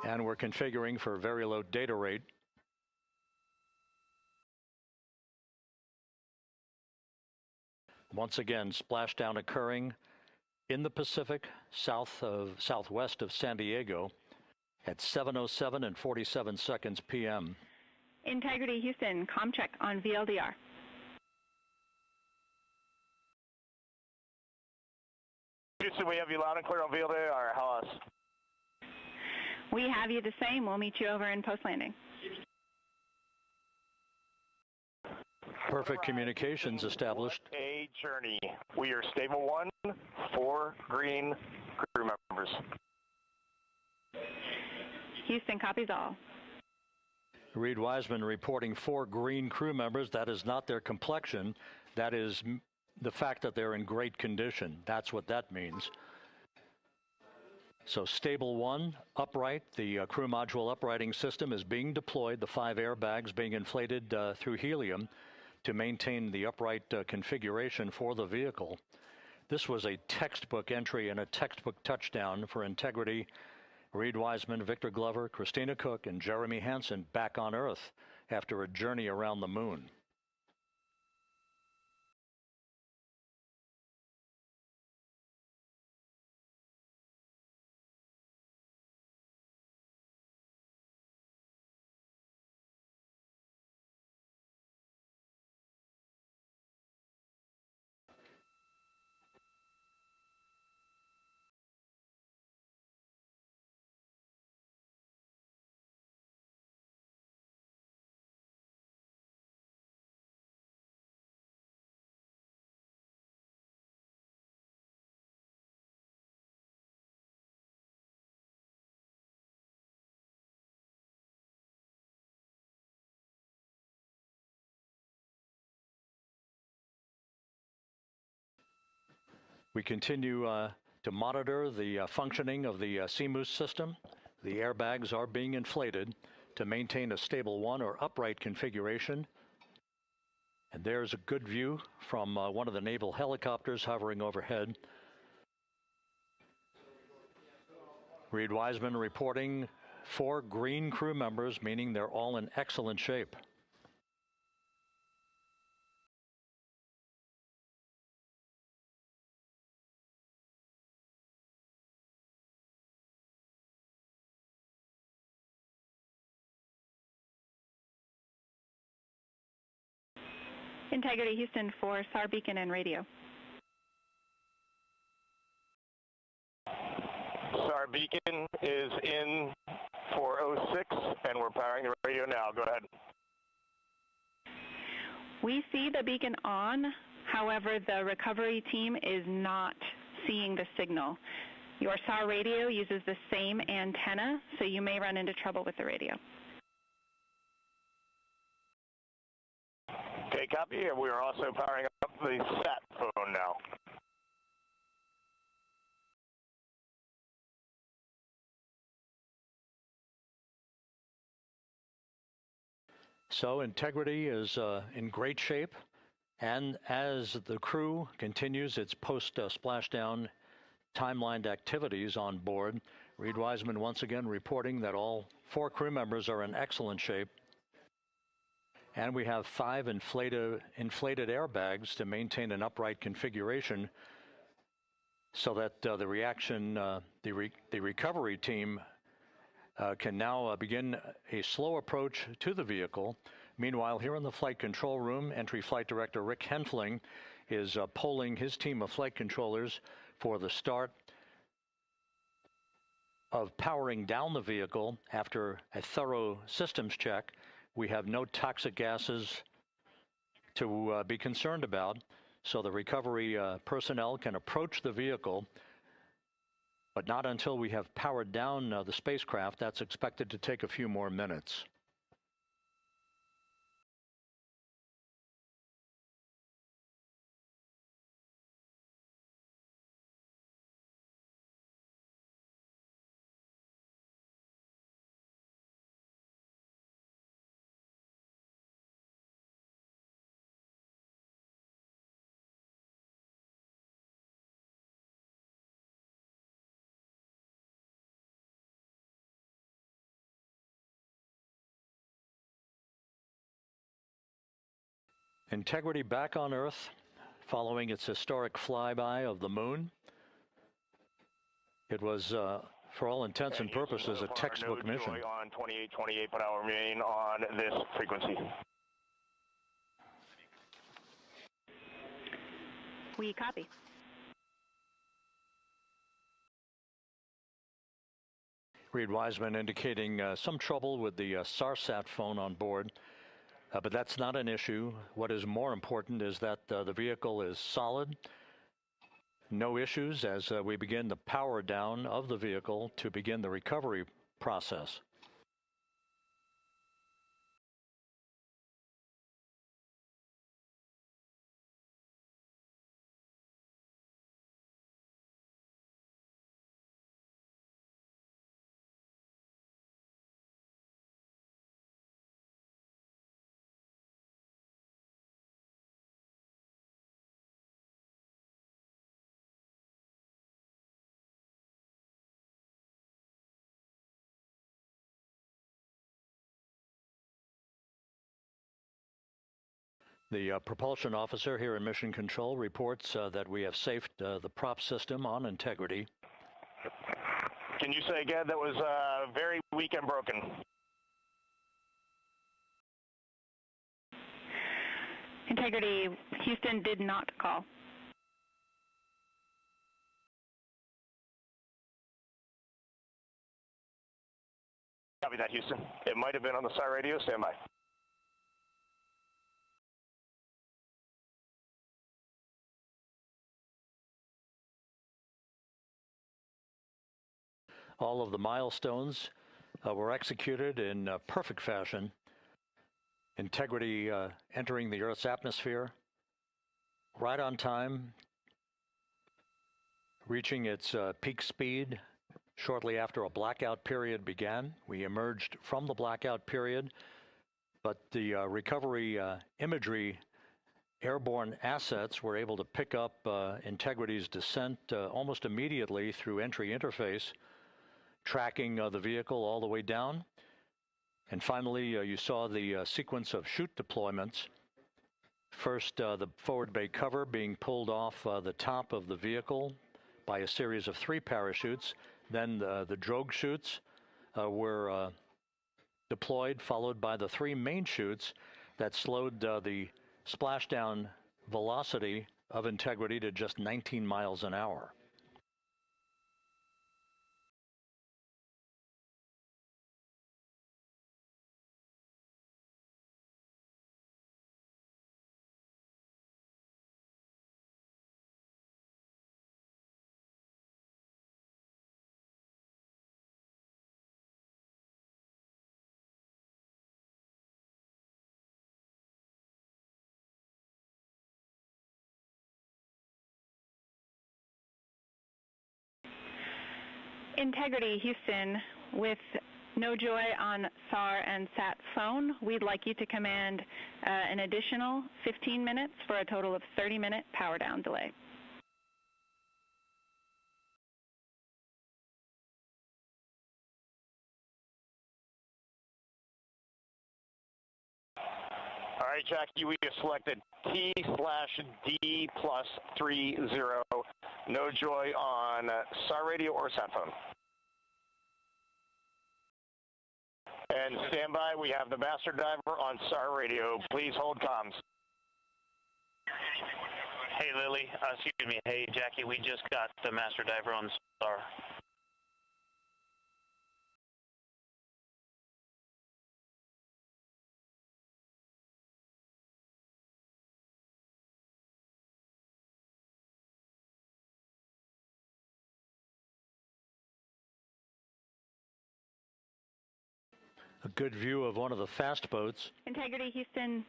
And we're configuring for very low data rate. Once again, splashdown occurring in the Pacific, southwest of San Diego at 7:07 and 47 seconds p.m. Integrity Houston, comm check on VLDR. Houston, we have you loud and clear on VLDR. How else? We have you the same. We'll meet you over in post-landing. Perfect communications established. A journey. We are stable 1, 4 green crew members. Houston copies all. Reed Wiseman reporting 4 green crew members. That is not their complexion. That is the fact that they're in great condition. That's what that means. So stable 1, upright. The crew module uprighting system is being deployed. The 5 airbags being inflated through helium to maintain the upright configuration for the vehicle. This was a textbook entry and a textbook touchdown for Integrity. Reed Wiseman, Victor Glover, Christina Cook, and Jeremy Hansen back on Earth after a journey around the moon. We continue to monitor the functioning of the CMOOS system. The airbags are being inflated to maintain a stable 1 or upright configuration. And there's a good view from one of the naval helicopters hovering overhead. Reed Wiseman reporting 4 green crew members, meaning they're all in excellent shape. Integrity Houston for SAR beacon and radio. SAR beacon is in for 06, and we're powering the radio now. Go ahead. We see the beacon on. However, the recovery team is not seeing the signal. Your SAR radio uses the same antenna, so you may run into trouble with the radio. Okay, copy. And we are also powering up the sat phone now. So Integrity is in great shape, and as the crew continues its post-splashdown timelined activities on board, Reed Wiseman once again reporting that all 4 crew members are in excellent shape. And we have 5 inflated airbags to maintain an upright configuration so that the recovery team can now begin a slow approach to the vehicle. Meanwhile, here in the flight control room, Entry Flight Director Rick Henfling is polling his team of flight controllers for the start of powering down the vehicle after a thorough systems check. We have no toxic gases to be concerned about, so the recovery personnel can approach the vehicle, but not until we have powered down the spacecraft. That's expected to take a few more minutes. Integrity back on Earth following its historic flyby of the moon. It was, for all intents and purposes, a textbook mission. On 2828, but I'll remain on this frequency. We copy. Reed Wiseman indicating some trouble with the SARSAT phone on board, but that's not an issue. What is more important is that the vehicle is solid. No issues as we begin the power down of the vehicle to begin the recovery process. The propulsion officer here in Mission Control reports that we have safed the prop system on integrity. Can you say again? That was very weak and broken. Integrity, Houston did not call. Copy that, Houston. It might have been on the SAR radio. Stand by. All of the milestones were executed in perfect fashion. Integrity entering the Earth's atmosphere right on time, reaching its peak speed shortly after a blackout period began. We emerged from the blackout period, but the recovery imagery airborne assets were able to pick up Integrity's descent almost immediately through entry interface, tracking the vehicle all the way down. And finally, you saw the sequence of chute deployments. First, the forward bay cover being pulled off the top of the vehicle by a series of 3 parachutes. Then the drogue chutes were deployed, followed by the 3 main chutes that slowed the splashdown velocity of Integrity to just 19 miles an hour. Integrity, Houston, with no joy on SAR and SAT phone, we'd like you to command an additional 15 minutes for a total of 30-minute power down delay. All right, Jackie, we have selected T/D+30. No joy on SAR radio or sat phone. And stand by, we have the master diver on SAR radio. Please hold comms. Hey, Lily, excuse me. Hey, Jackie, we just got the master diver on SAR. A good view of one of the fast boats. Integrity, Houston,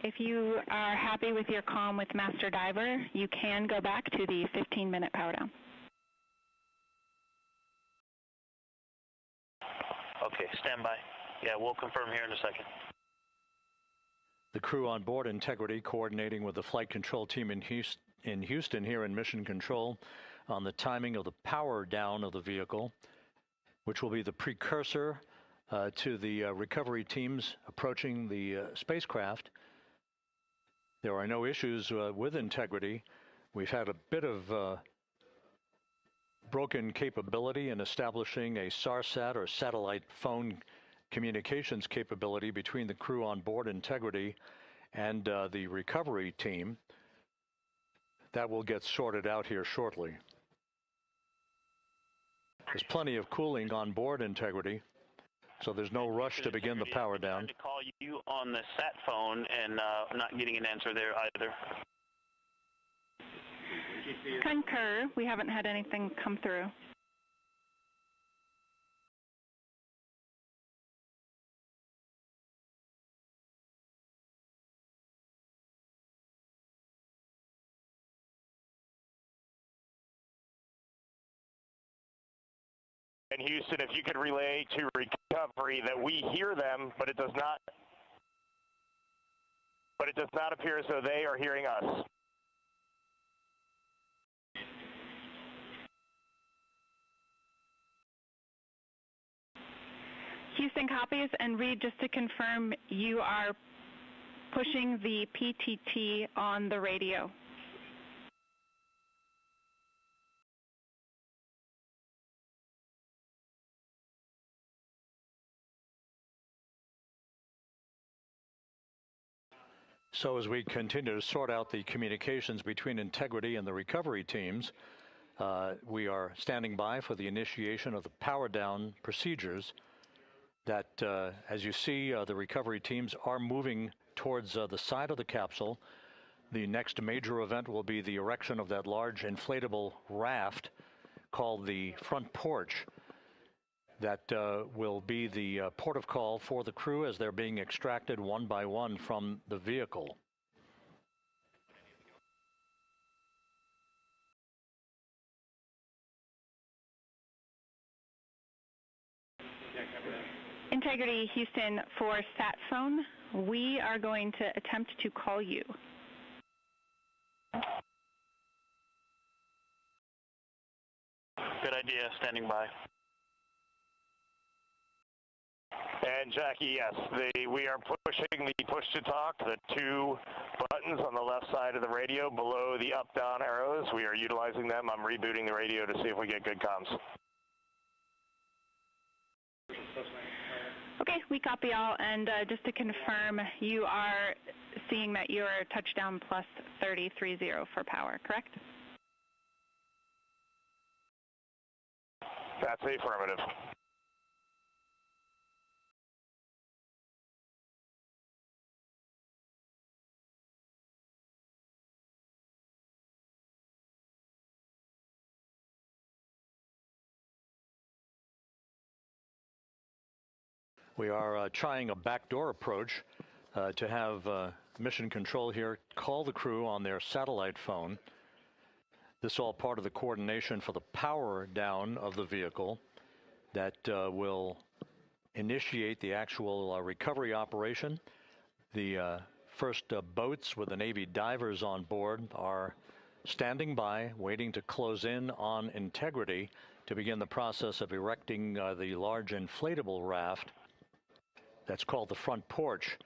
if you are happy with your comm with master diver, you can go back to the 15-minute power down. Okay, stand by. Yeah, we'll confirm here in a second. The crew on board Integrity coordinating with the flight control team in Houston here in Mission Control on the timing of the power down of the vehicle, which will be the precursor to the recovery teams approaching the spacecraft. There are no issues with integrity. We've had a bit of broken capability in establishing a SARSAT or satellite phone communications capability between the crew on board Integrity and the recovery team. That will get sorted out here shortly. There's plenty of cooling on board Integrity, so there's no rush to begin the power down. To call you on the sat phone and not getting an answer there either. Concur. We haven't had anything come through. And Houston, if you could relay to recovery that we hear them, but it does not appear as though they are hearing us. Houston copies, and Reed, just to confirm, you are pushing the PTT on the radio. So as we continue to sort out the communications between Integrity and the recovery teams, we are standing by for the initiation of the power down procedures that, as you see, the recovery teams are moving towards the side of the capsule. The next major event will be the erection of that large inflatable raft called the front porch. That will be the port of call for the crew as they're being extracted one by one from the vehicle. Integrity, Houston, for sat phone, we are going to attempt to call you. Good idea, standing by. And Jackie, yes, we are pushing the push to talk, the two buttons on the left side of the radio below the up-down arrows. We are utilizing them. I'm rebooting the radio to see if we get good comms. Okay, we copy all, and just to confirm, you are seeing that you're touchdown plus 3030 for power, correct? That's affirmative. We are trying a backdoor approach to have mission control here call the crew on their satellite phone. This is all part of the coordination for the power down of the vehicle that will initiate the actual recovery operation. The first boats with the Navy divers on board are standing by, waiting to close in on Integrity to begin the process of erecting the large inflatable raft. That's called the front porch.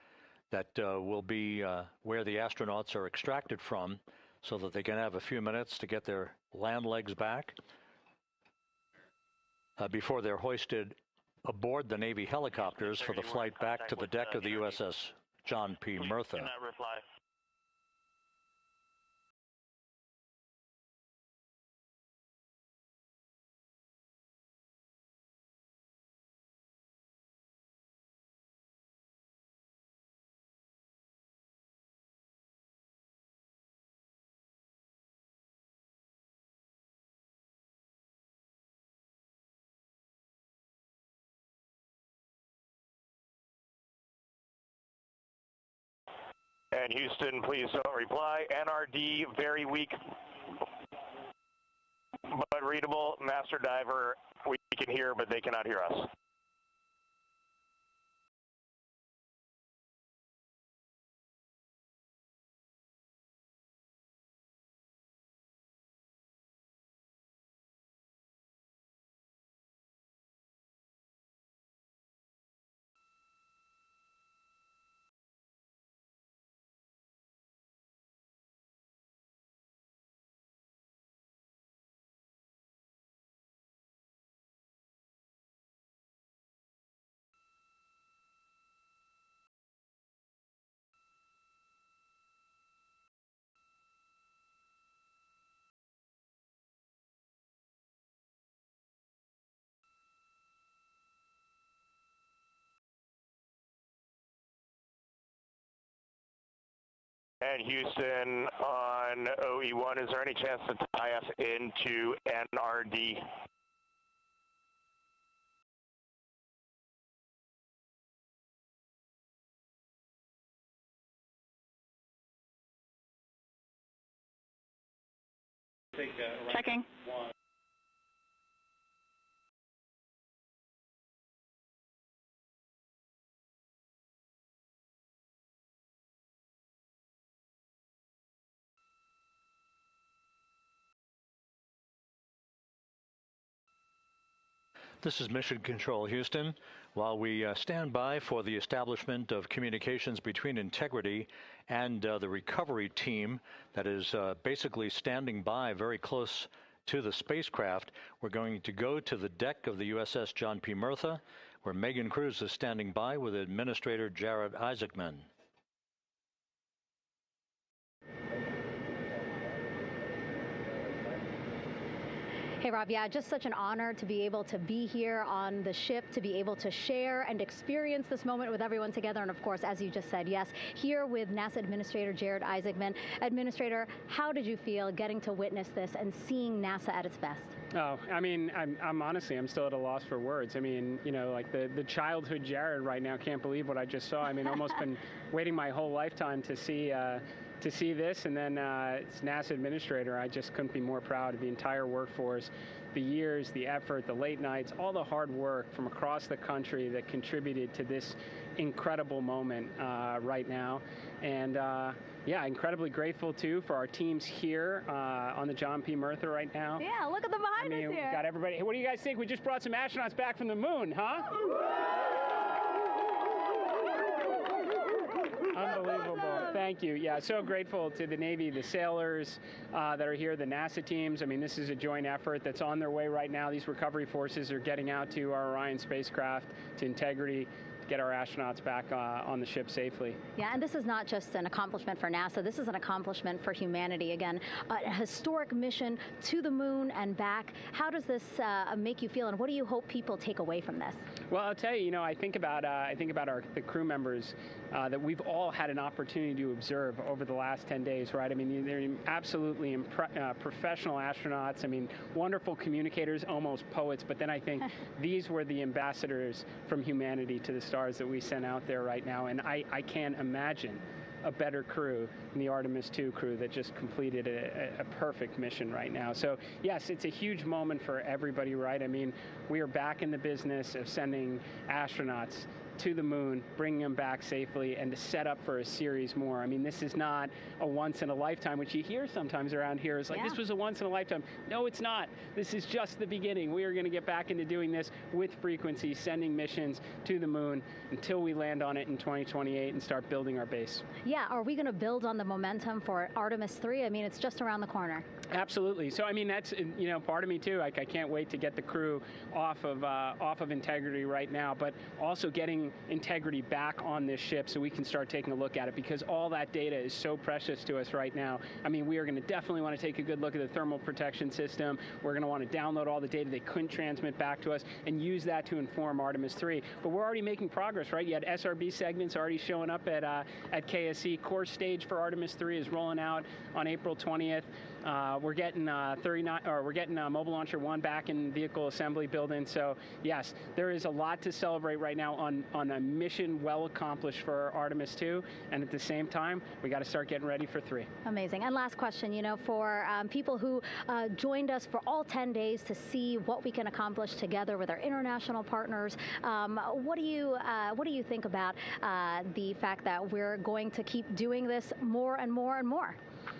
That will be where the astronauts are extracted from so that they can have a few minutes to get their land legs back before they're hoisted aboard the Navy helicopters for the flight back to the deck of the USS John P. Murtha. And Houston, please don't reply. NRD, very weak, but readable. Master Diver, we can hear, but they cannot hear us. And Houston on OE1, is there any chance to tie us into NRD? Checking. This is Mission Control, Houston. While we stand by for the establishment of communications between Integrity and the recovery team that is basically standing by very close to the spacecraft, we're going to go to the deck of the USS John P. Murtha, where Megan Cruz is standing by with Administrator Jared Isaacman. Hey, Rob, yeah, just such an honor to be able to be here on the ship, to be able to share and experience this moment with everyone together. And of course, as you just said, yes, here with NASA Administrator Jared Isaacman. Administrator, how did you feel getting to witness this and seeing NASA at its best? Oh, I mean, I'm honestly, I'm still at a loss for words. I mean, you know, like the childhood Jared right now can't believe what I just saw. I mean, almost been waiting my whole lifetime to see this, and then it's NASA Administrator. I just couldn't be more proud of the entire workforce, the years, the effort, the late nights, all the hard work from across the country that contributed to this incredible moment right now. And yeah, incredibly grateful too for our teams here on the John P. Murtha right now. Yeah, look at them behind us here. Got everybody. Hey, what do you guys think? We just brought some astronauts back from the moon, huh? Unbelievable. Thank you. Yeah, so grateful to the Navy, the sailors that are here, the NASA teams. I mean, this is a joint effort that's on their way right now. These recovery forces are getting out to our Orion spacecraft, to Integrity, get our astronauts back on the ship safely. Yeah, and this is not just an accomplishment for NASA. This is an accomplishment for humanity. Again, a historic mission to the moon and back. How does this make you feel, and what do you hope people take away from this? Well, I'll tell you, you know, I think about the crew members that we've all had an opportunity to observe over the last 10 days, right? I mean, they're absolutely professional astronauts. I mean, wonderful communicators, almost poets. But then I think these were the ambassadors from humanity to the stars that we sent out there right now. And I can't imagine a better crew than the Artemis II crew that just completed a perfect mission right now. So yes, it's a huge moment for everybody, right? I mean, we are back in the business of sending astronauts to the moon, bringing them back safely, and to set up for a series more. I mean, this is not a once in a lifetime, which you hear sometimes around here. It's like, this was a once in a lifetime. No, it's not. This is just the beginning. We are going to get back into doing this with frequency, sending missions to the moon until we land on it in 2028 and start building our base. Yeah, are we going to build on the momentum for Artemis III? I mean, it's just around the corner. Absolutely. So, I mean, that's, you know, part of me too. Like, I can't wait to get the crew off of Integrity right now, but also getting Integrity back on this ship so we can start taking a look at it, because all that data is so precious to us right now. I mean, we are going to definitely want to take a good look at the thermal protection system. We're going to want to download all the data they couldn't transmit back to us and use that to inform Artemis 3. But we're already making progress, right? You had SRB segments already showing up at KSC. Core stage for Artemis 3 is rolling out on April 20th. We're getting Mobile Launcher 1 back in vehicle assembly building. So yes, there is a lot to celebrate right now on a mission well accomplished for Artemis 2, and at the same time, we got to start getting ready for 3. Amazing. And last question, you know, for people who joined us for all 10 days to see what we can accomplish together with our international partners, what do you think about the fact that we're going to keep doing this more and more and more?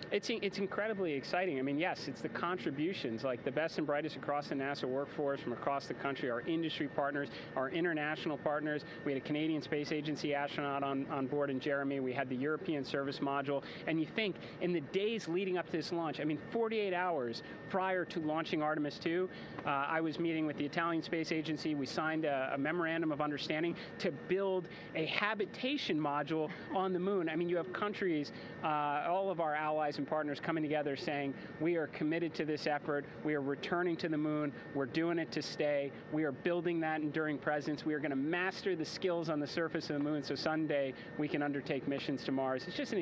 It's incredibly exciting. I mean, yes, it's the contributions, like the best and brightest across the NASA workforce from across the country, our industry partners, our international partners. We had a Canadian Space Agency astronaut on board in Jeremy. We had the European Service Module. And you think, in the days leading up to this launch, I mean, 48 hours prior to launching Artemis II, I was meeting with the Italian Space Agency. We signed a memorandum of understanding to build a habitation module on the moon. I mean, you have countries, all of our allies allies and partners coming together saying, we are committed to this effort. We are returning to the moon. We're doing it to stay. We are building that enduring presence. We are going to master the skills on the surface of the moon so someday we can undertake missions to Mars. It's just an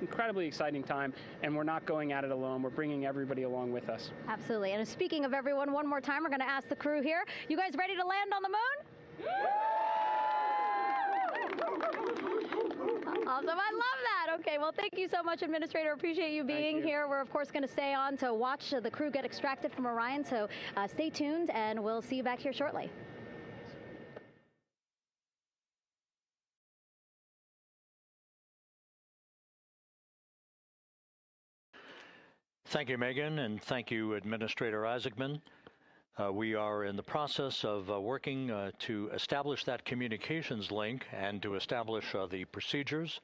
incredibly exciting time, and we're not going at it alone. We're bringing everybody along with us. Absolutely. And speaking of everyone, one more time, we're going to ask the crew here, you guys ready to land on the moon? Awesome. I love that. Okay, well, thank you so much, Administrator. Appreciate you being here. We're, of course, going to stay on to watch the crew get extracted from Orion, so stay tuned, and we'll see you back here shortly. Thank you, Megan, and thank you, Administrator Isaacman. We are in the process of working to establish that communications link and to establish the procedures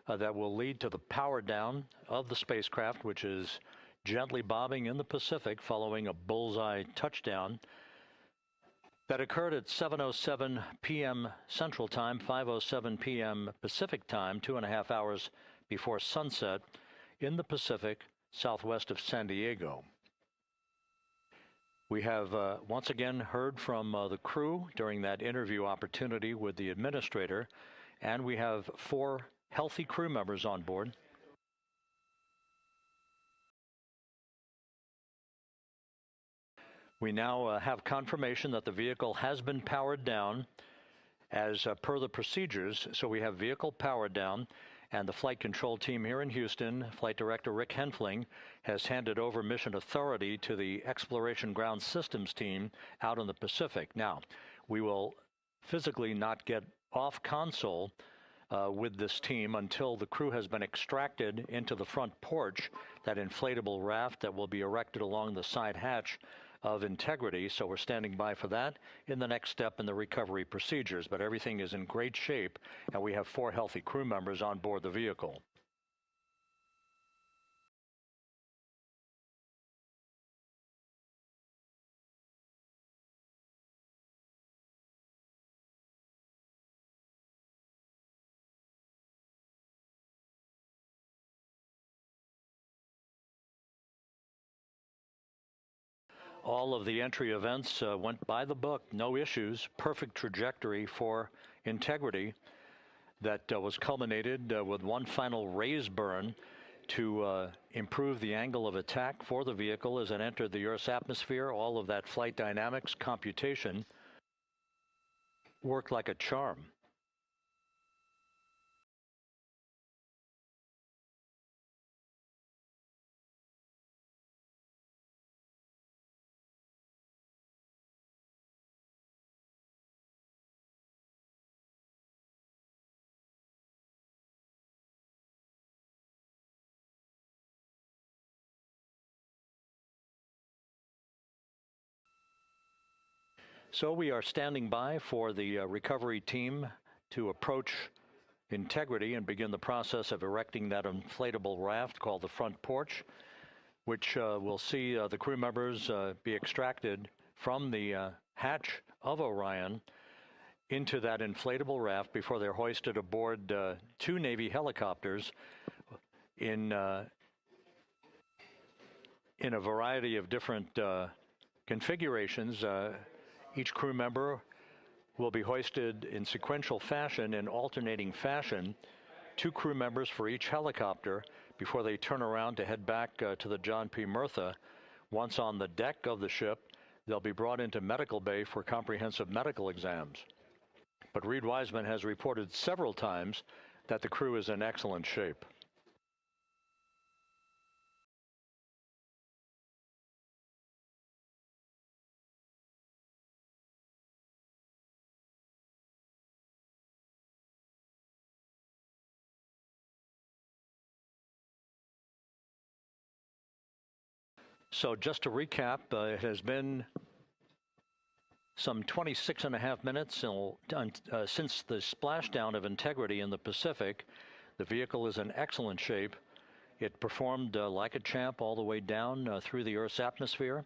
that will lead to the power down of the spacecraft, which is gently bobbing in the Pacific following a bullseye touchdown that occurred at 7:07 p.m. Central Time, 5:07 p.m. Pacific Time, 2.5 hours before sunset in the Pacific, southwest of San Diego. We have once again heard from the crew during that interview opportunity with the administrator, and we have 4 healthy crew members on board. We now have confirmation that the vehicle has been powered down as per the procedures. So we have vehicle powered down, and the flight control team here in Houston, Flight Director Rick Henfling, has handed over mission authority to the Exploration Ground Systems team out in the Pacific. Now, we will physically not get off console with this team until the crew has been extracted into the front porch, that inflatable raft that will be erected along the side hatch of Integrity. So we're standing by for that in the next step in the recovery procedures. But everything is in great shape, and we have 4 healthy crew members on board the vehicle. All of the entry events went by the book, no issues, perfect trajectory for Integrity that was culminated with one final raise burn to improve the angle of attack for the vehicle as it entered the Earth's atmosphere. All of that flight dynamics computation worked like a charm. So we are standing by for the recovery team to approach Integrity and begin the process of erecting that inflatable raft called the front porch, which will see the crew members be extracted from the hatch of Orion into that inflatable raft before they're hoisted aboard 2 Navy helicopters in a variety of different configurations. Each crew member will be hoisted in sequential fashion, in alternating fashion, 2 crew members for each helicopter before they turn around to head back to the John P. Murtha. Once on the deck of the ship, they'll be brought into medical bay for comprehensive medical exams. But Reed Wiseman has reported several times that the crew is in excellent shape. So just to recap, it has been some 26.5 minutes since the splashdown of Integrity in the Pacific. The vehicle is in excellent shape. It performed like a champ all the way down through the Earth's atmosphere.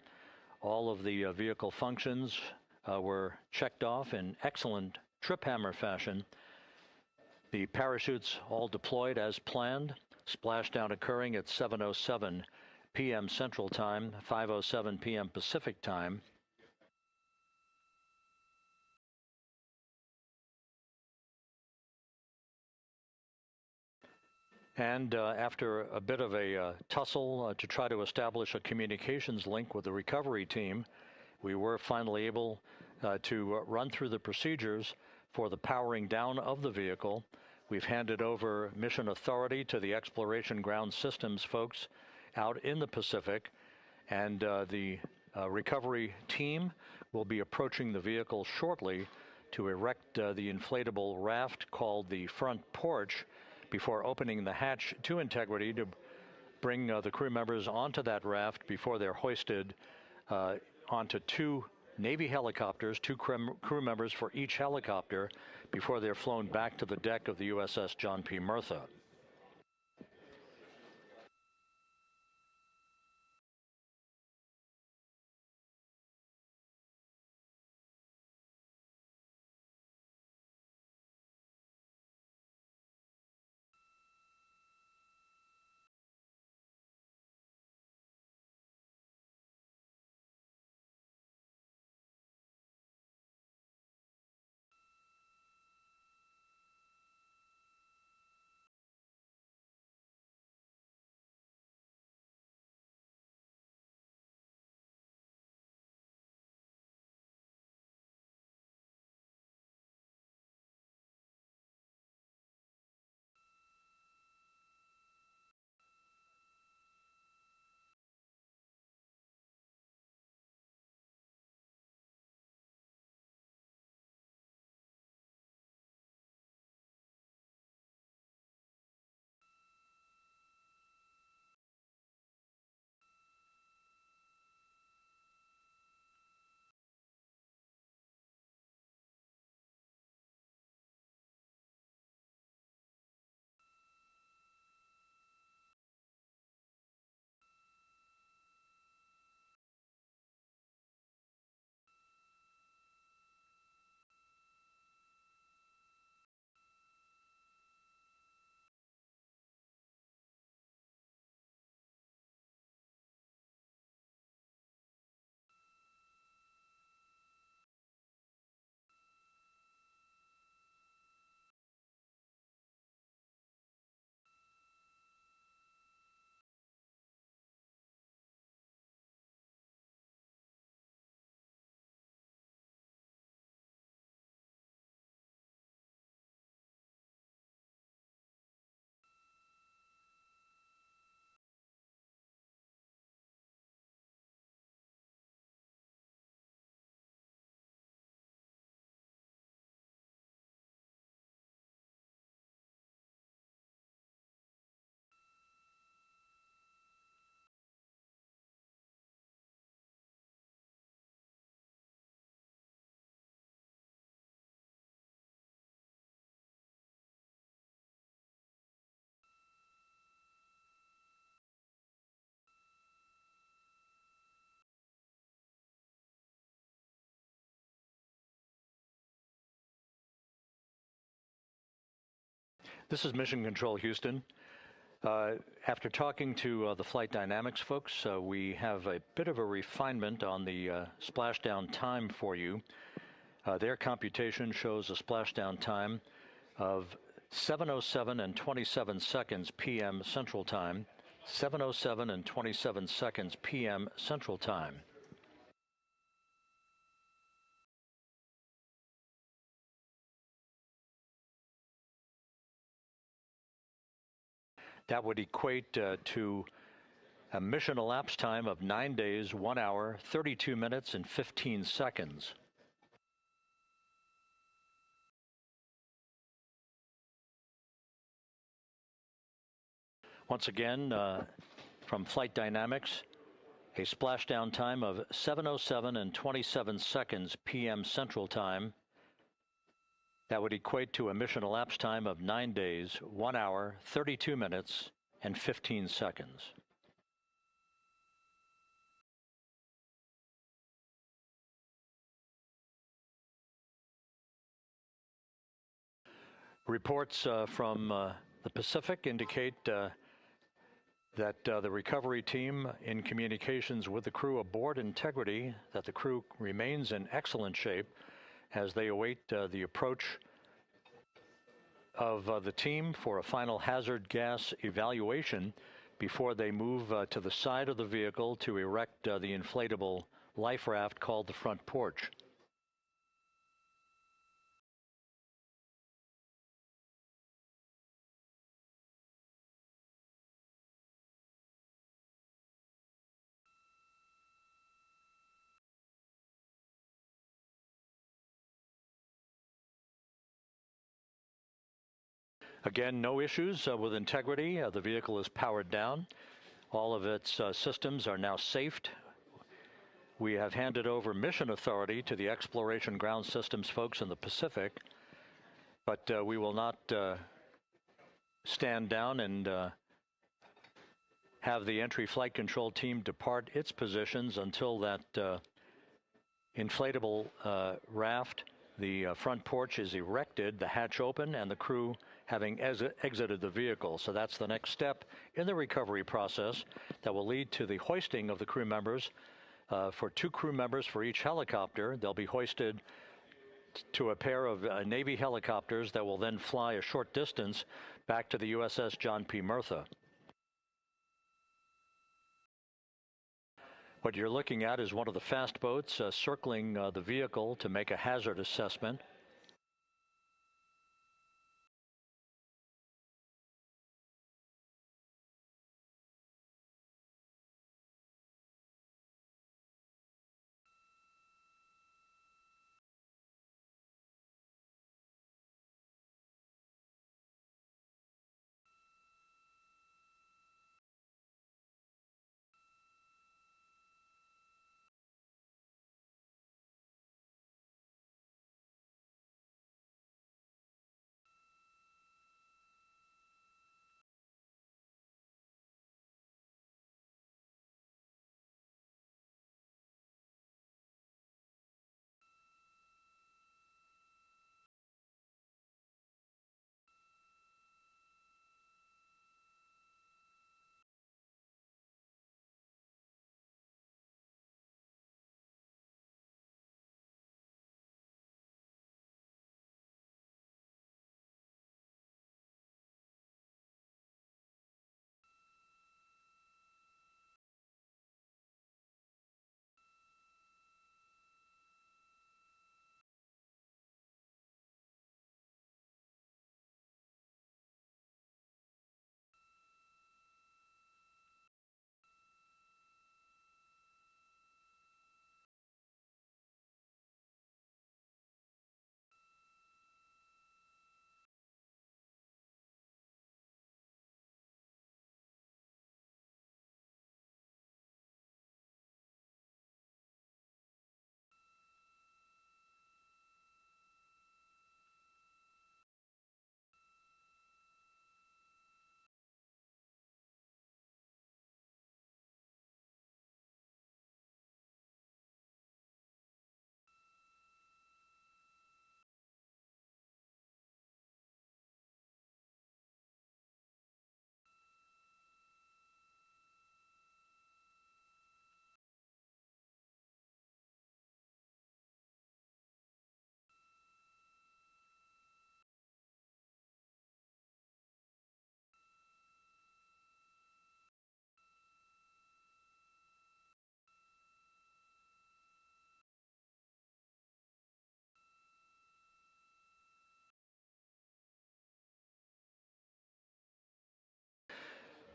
All of the vehicle functions were checked off in excellent trip hammer fashion. The parachutes all deployed as planned. Splashdown occurring at 7:07 p.m. Central Time, 5:07 p.m. Pacific Time. And after a bit of a tussle to try to establish a communications link with the recovery team, we were finally able to run through the procedures for the powering down of the vehicle. We've handed over mission authority to the Exploration Ground Systems folks out in the Pacific, and the recovery team will be approaching the vehicle shortly to erect the inflatable raft called the front porch before opening the hatch to integrity to bring the crew members onto that raft before they're hoisted onto two Navy helicopters, two crew members for each helicopter, before they're flown back to the deck of the USS John P. Murtha. This is Mission Control Houston. After talking to the flight dynamics folks, we have a bit of a refinement on the splashdown time for you. Their computation shows a splashdown time of 7:07 and 27 seconds p.m. Central Time, 7:07 and 27 seconds p.m. Central Time. That would equate to a mission elapsed time of 9 days, 1 hour, 32 minutes, and 15 seconds. Once again, from Flight Dynamics, a splashdown time of 7:07 and 27 seconds p.m. Central Time. That would equate to a mission elapsed time of 9 days, 1 hour, 32 minutes, and 15 seconds. Reports from the Pacific indicate that the recovery team in communications with the crew aboard Integrity, that the crew remains in excellent shape as they await the approach of the team for a final hazard gas evaluation before they move to the side of the vehicle to erect the inflatable life raft called the front porch. Again, no issues with Integrity. The vehicle is powered down. All of its systems are now safed. We have handed over mission authority to the Exploration Ground Systems folks in the Pacific, but we will not stand down and have the entry flight control team depart its positions until that inflatable raft, the front porch, is erected, the hatch open, and the crew having exited the vehicle. So that's the next step in the recovery process that will lead to the hoisting of the crew members. For 2 crew members for each helicopter, they'll be hoisted to a pair of Navy helicopters that will then fly a short distance back to the USS John P. Murtha. What you're looking at is one of the fast boats circling the vehicle to make a hazard assessment.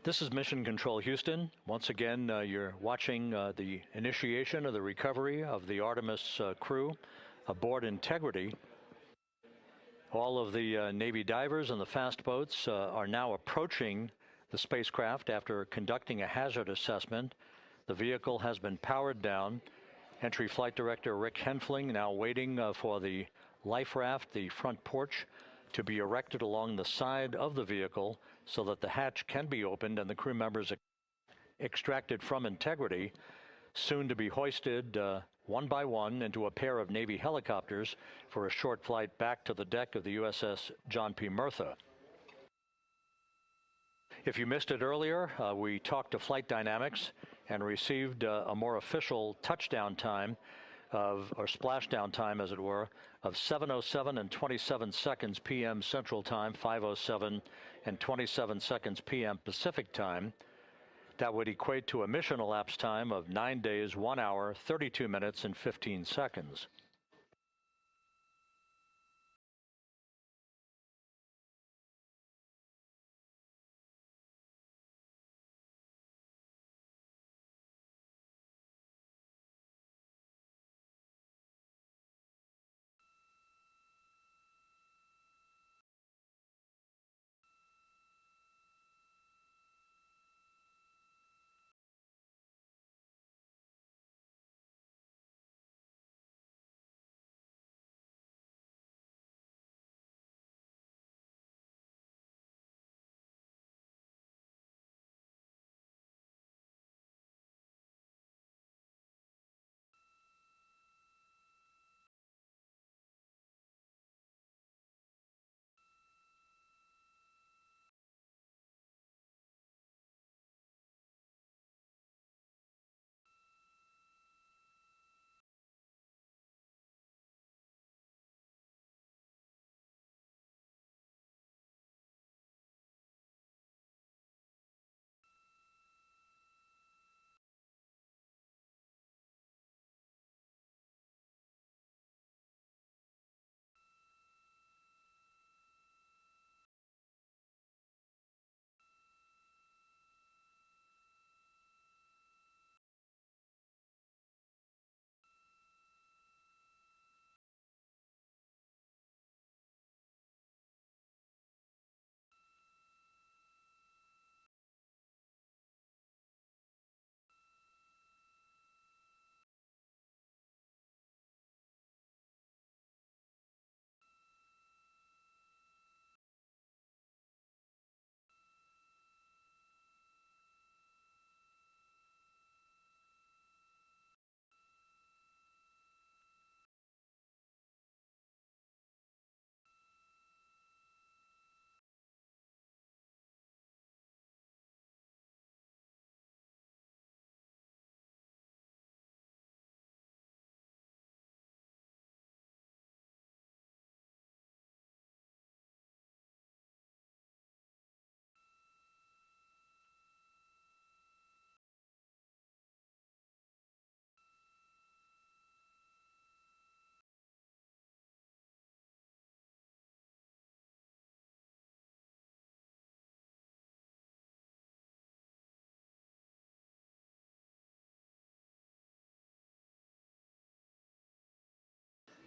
This is Mission Control Houston. Once again, you're watching the initiation of the recovery of the Artemis crew aboard Integrity. All of the Navy divers and the fast boats are now approaching the spacecraft after conducting a hazard assessment. The vehicle has been powered down. Entry Flight Director Rick Henfling now waiting for the life raft, the front porch, to be erected along the side of the vehicle so that the hatch can be opened and the crew members extracted from Integrity, soon to be hoisted one by one into a pair of Navy helicopters for a short flight back to the deck of the USS John P. Murtha. If you missed it earlier, we talked to Flight Dynamics and received a more official touchdown time or splashdown time, as it were, of 7:07 and 27 seconds p.m. Central Time, 5:07 and 27 seconds p.m. Pacific Time. That would equate to a mission elapsed time of 9 days, 1 hour, 32 minutes, and 15 seconds.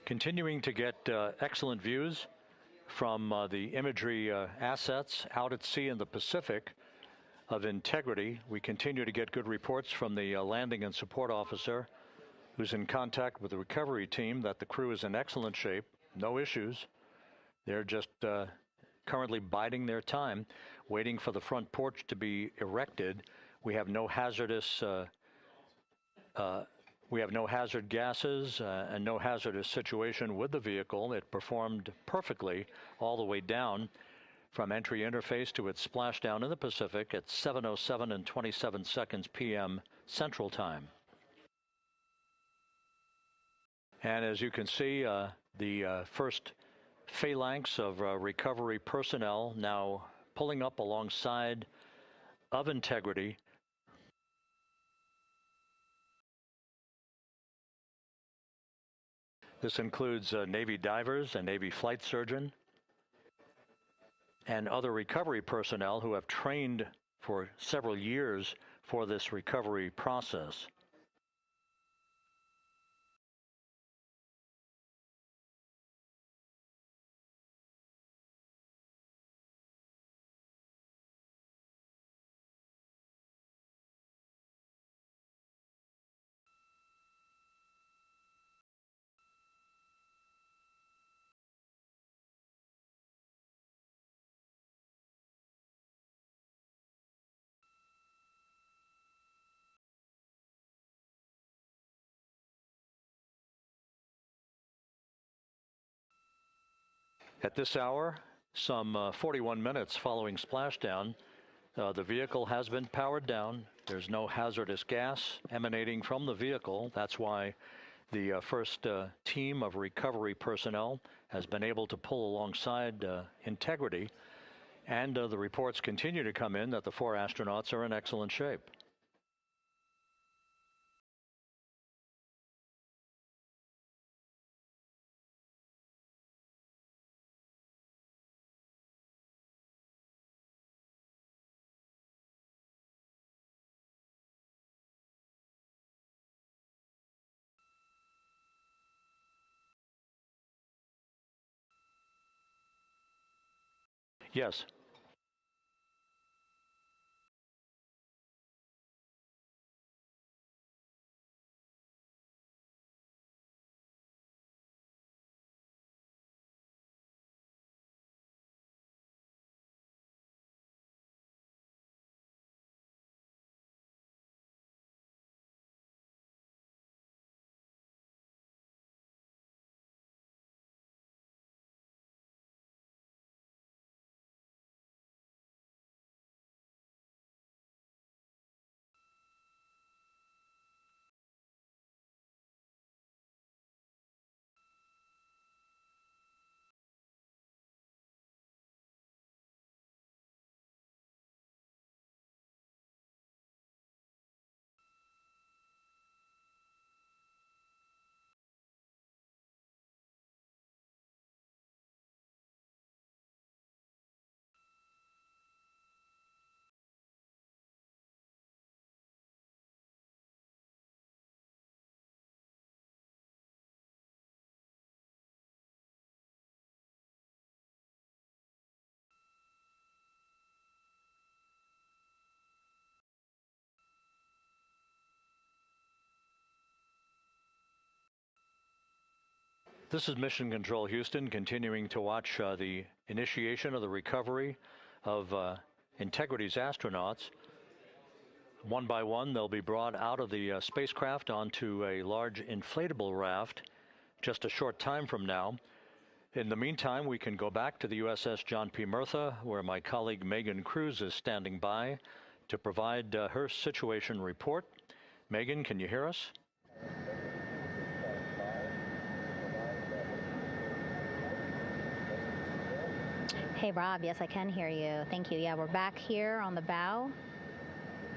Continuing to get excellent views from the imagery assets out at sea in the Pacific of integrity. We continue to get good reports from the landing and support officer, who's in contact with the recovery team, that the crew is in excellent shape, no issues. They're just currently biding their time, waiting for the front porch to be erected. We have no hazardous hazard gases and no hazardous situation with the vehicle. It performed perfectly all the way down from entry interface to its splashdown in the Pacific at 7:07 and 27 seconds p.m. Central Time. And as you can see, the first phalanx of recovery personnel now pulling up alongside of integrity. This includes Navy divers, a Navy flight surgeon, and other recovery personnel who have trained for several years for this recovery process. At this hour, some 41 minutes following splashdown, The vehicle has been powered down. There's no hazardous gas emanating from the vehicle. That's why the first team of recovery personnel has been able to pull alongside Integrity. And the reports continue to come in that the 4 astronauts are in excellent shape. Yes. This is Mission Control Houston, continuing to watch the initiation of the recovery of Integrity's astronauts. One by one, they'll be brought out of the spacecraft onto a large inflatable raft just a short time from now. In the meantime, we can go back to the USS John P. Murtha, where my colleague Megan Cruz is standing by to provide her situation report. Megan, can you hear us? Hey, Rob. Yes, I can hear you. Thank you. Yeah, we're back here on the bow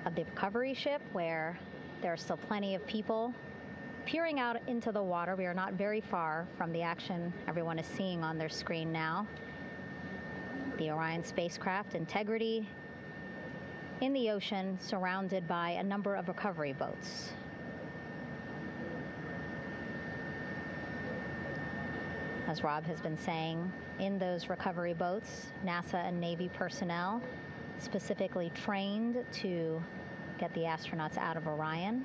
of the recovery ship where there are still plenty of people peering out into the water. We are not very far from the action everyone is seeing on their screen now. The Orion spacecraft, Integrity, in the ocean, surrounded by a number of recovery boats. As Rob has been saying, in those recovery boats, NASA and Navy personnel specifically trained to get the astronauts out of Orion.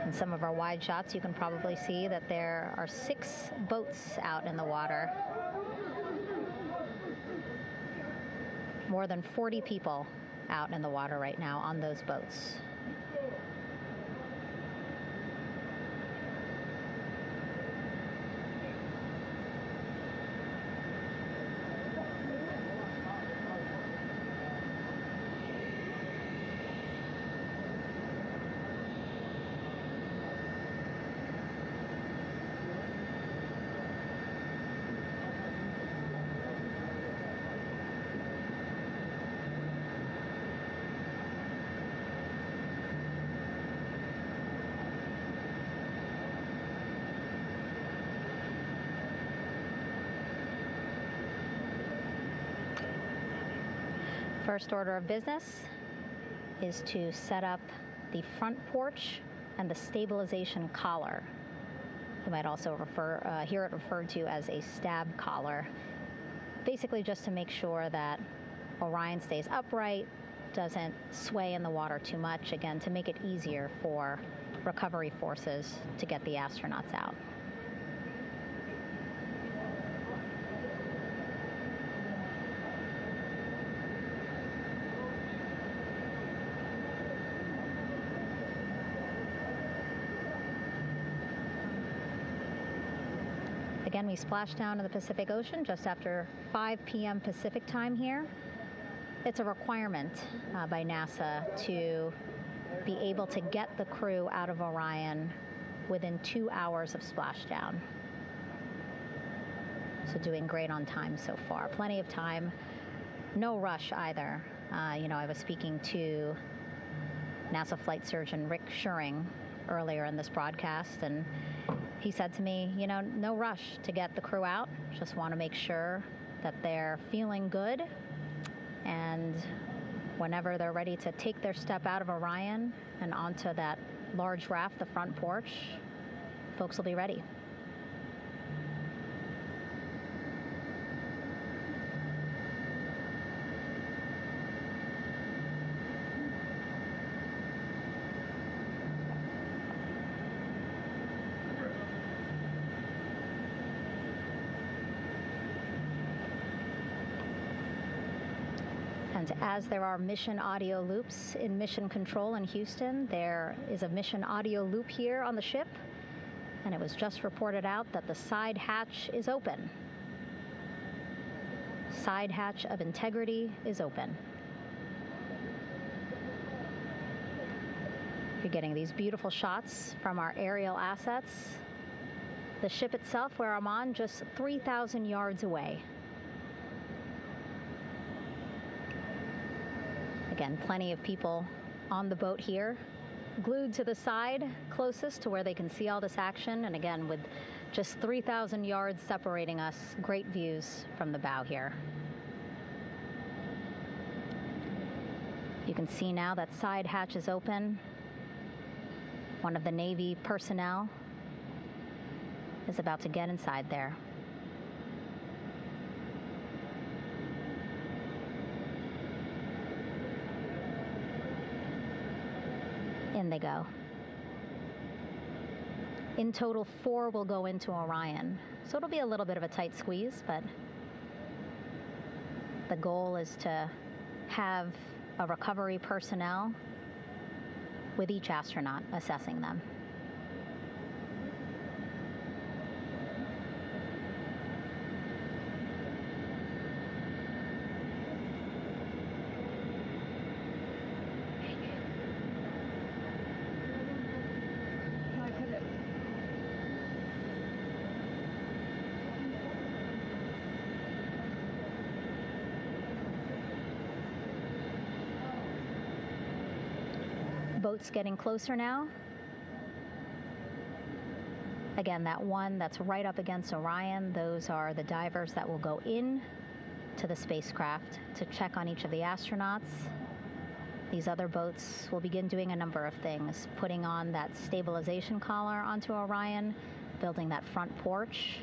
In some of our wide shots, you can probably see that there are 6 boats out in the water. More than 40 people out in the water right now on those boats. First order of business is to set up the front porch and the stabilization collar. You might also hear it referred to as a stab collar. Basically just to make sure that Orion stays upright, doesn't sway in the water too much, again, to make it easier for recovery forces to get the astronauts out. Again, we splashed down in the Pacific Ocean just after 5 p.m. Pacific time here. It's a requirement by NASA to be able to get the crew out of Orion within 2 hours of splashdown. So doing great on time so far. Plenty of time. No rush either. I was speaking to NASA flight surgeon Rick Schuring earlier in this broadcast, and he said to me, no rush to get the crew out. Just want to make sure that they're feeling good, and whenever they're ready to take their step out of Orion and onto that large raft, the front porch, folks will be ready. And as there are mission audio loops in mission control in Houston, there is a mission audio loop here on the ship, and it was just reported out that the side hatch is open. Side hatch of integrity is open. You're getting these beautiful shots from our aerial assets. The ship itself, where I'm on, just 3,000 yards away. Again, plenty of people on the boat here, glued to the side closest to where they can see all this action. And again, with just 3,000 yards separating us, great views from the bow here. You can see now that side hatch is open. One of the Navy personnel is about to get inside there. In they go. In total, 4 will go into Orion. So it'll be a little bit of a tight squeeze, but the goal is to have a recovery personnel with each astronaut assessing them. Boats getting closer now. Again, that one that's right up against Orion, those are the divers that will go in to the spacecraft to check on each of the astronauts. These other boats will begin doing a number of things, putting on that stabilization collar onto Orion, building that front porch.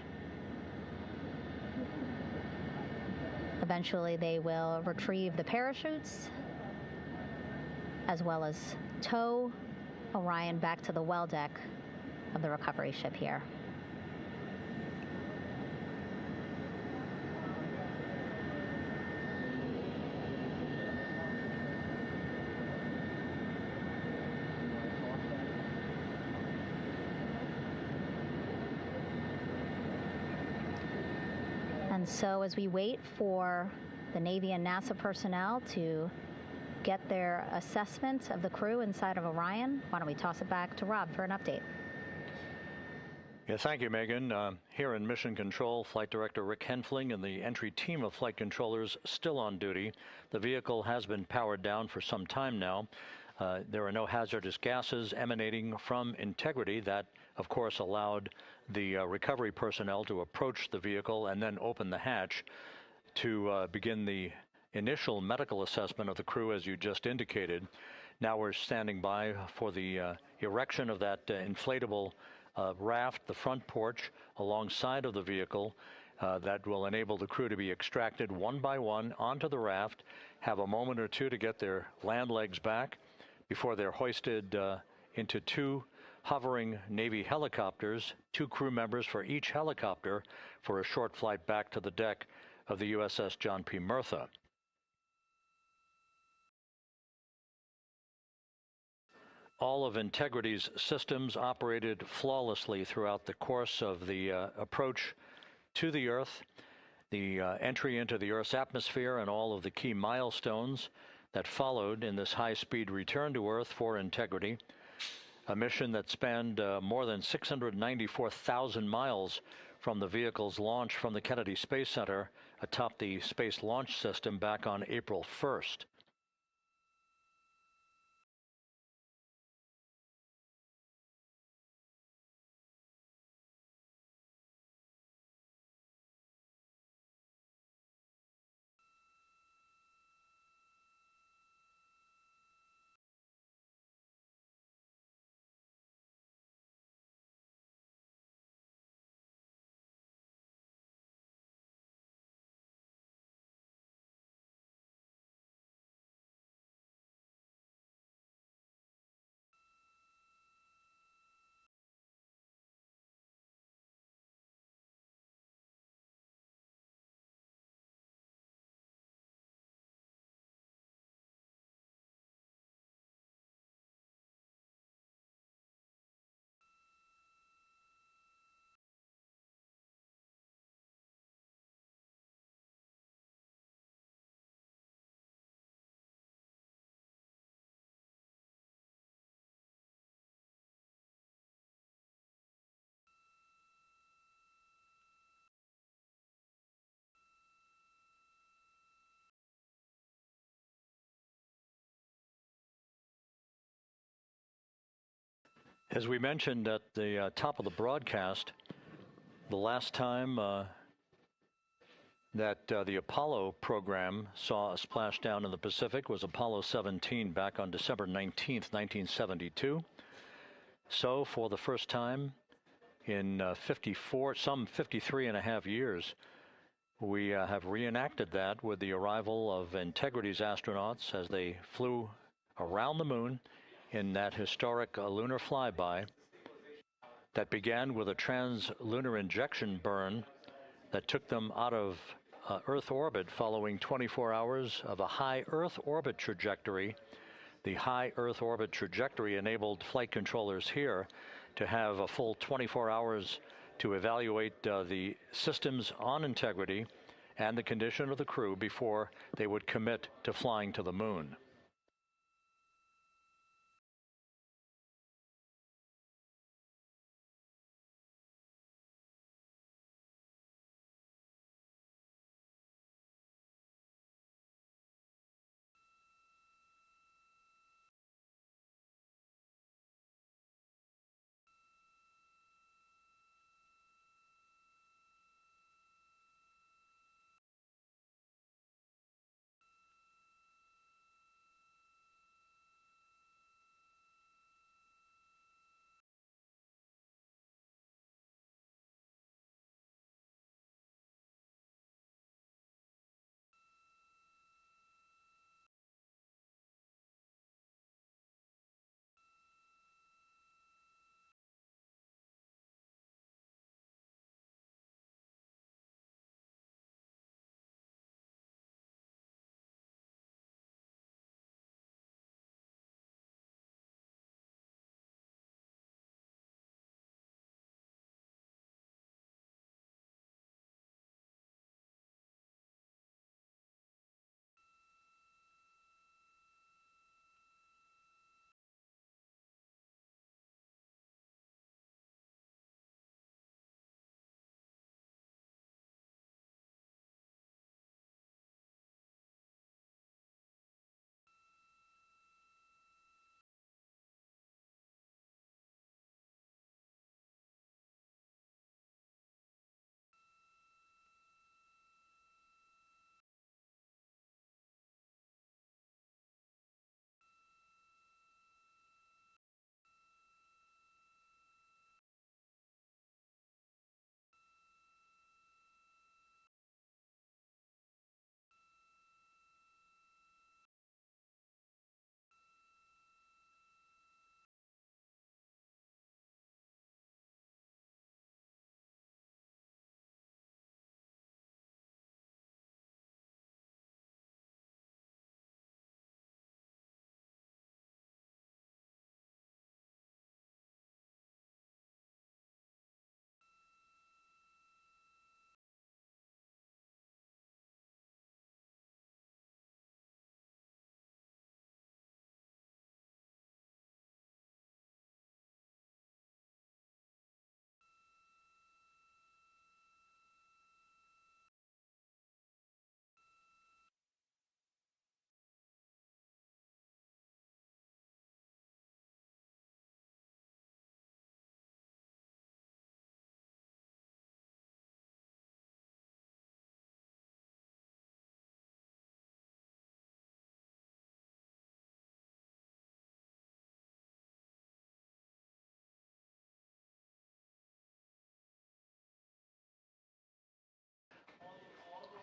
Eventually, they will retrieve the parachutes, as well as tow Orion back to the well deck of the recovery ship here. And so as we wait for the Navy and NASA personnel to get their assessment of the crew inside of Orion, why don't we toss it back to Rob for an update? Yeah, thank you, Megan. Here in Mission Control, Flight Director Rick Henfling and the entry team of flight controllers still on duty. The vehicle has been powered down for some time now. There are no hazardous gases emanating from integrity. That, of course, allowed the recovery personnel to approach the vehicle and then open the hatch to begin the initial medical assessment of the crew, as you just indicated. Now we're standing by for the erection of that inflatable raft, the front porch, alongside of the vehicle that will enable the crew to be extracted one by one onto the raft, have a moment or two to get their land legs back before they're hoisted into 2 hovering Navy helicopters, 2 crew members for each helicopter, for a short flight back to the deck of the USS John P. Murtha. All of Integrity's systems operated flawlessly throughout the course of the approach to the Earth, the entry into the Earth's atmosphere, and all of the key milestones that followed in this high-speed return to Earth for integrity. A mission that spanned more than 694,000 miles from the vehicle's launch from the Kennedy Space Center atop the Space Launch System back on April 1st. As we mentioned at the top of the broadcast, the last time that the Apollo program saw a splashdown in the Pacific was Apollo 17 back on December 19th, 1972. So for the first time in 53 and a half years, we have reenacted that with the arrival of Integrity's astronauts as they flew around the moon in that historic lunar flyby that began with a trans-lunar injection burn that took them out of Earth orbit following 24 hours of a high Earth orbit trajectory. The high Earth orbit trajectory enabled flight controllers here to have a full 24 hours to evaluate the systems on Integrity and the condition of the crew before they would commit to flying to the moon.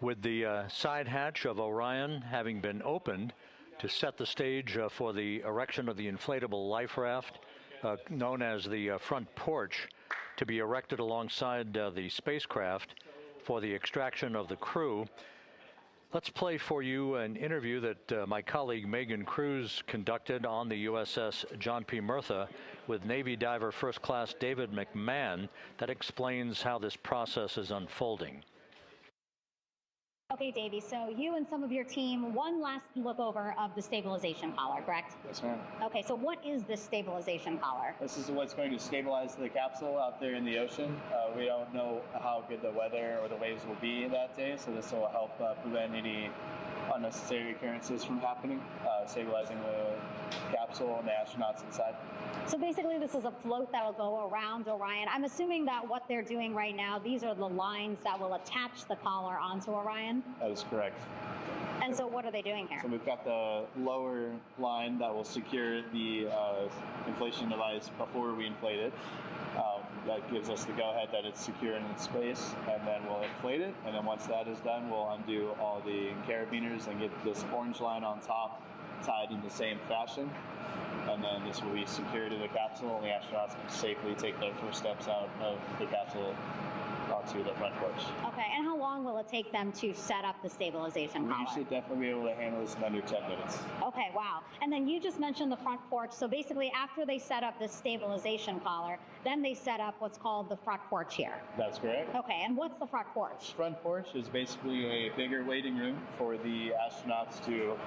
With the side hatch of Orion having been opened to set the stage for the erection of the inflatable life raft known as the front porch, to be erected alongside the spacecraft for the extraction of the crew. Let's play for you an interview that my colleague Megan Cruz conducted on the USS John P. Murtha with Navy diver First Class David McMahon that explains how this process is unfolding. Okay, Davey, so you and some of your team, one last look over of the stabilization collar, correct? Yes, ma'am. Okay, so what is this stabilization collar? This is what's going to stabilize the capsule out there in the ocean. We don't know how good the weather or the waves will be that day, so this will help prevent any unnecessary occurrences from happening, stabilizing the capsule and the astronauts inside. So basically this is a float that will go around Orion. I'm assuming that what they're doing right now, these are the lines that will attach the collar onto Orion? That is correct. And so what are they doing here? So we've got the lower line that will secure the inflation device before we inflate it. That gives us the go-ahead that it's secure in its space, and then we'll inflate it. And then once that is done, we'll undo all the carabiners and get this orange line on top tied in the same fashion. And then this will be secured to the capsule, and the astronauts can safely take their first steps out of the capsule onto the front porch. Okay, and how long will it take them to set up the stabilization collar? We should definitely be able to handle this in under 10 minutes. Okay, wow. And then you just mentioned the front porch. So basically after they set up this stabilization collar, then they set up what's called the front porch here. That's correct. Okay, and what's the front porch? Front porch is basically a bigger waiting room for the astronauts to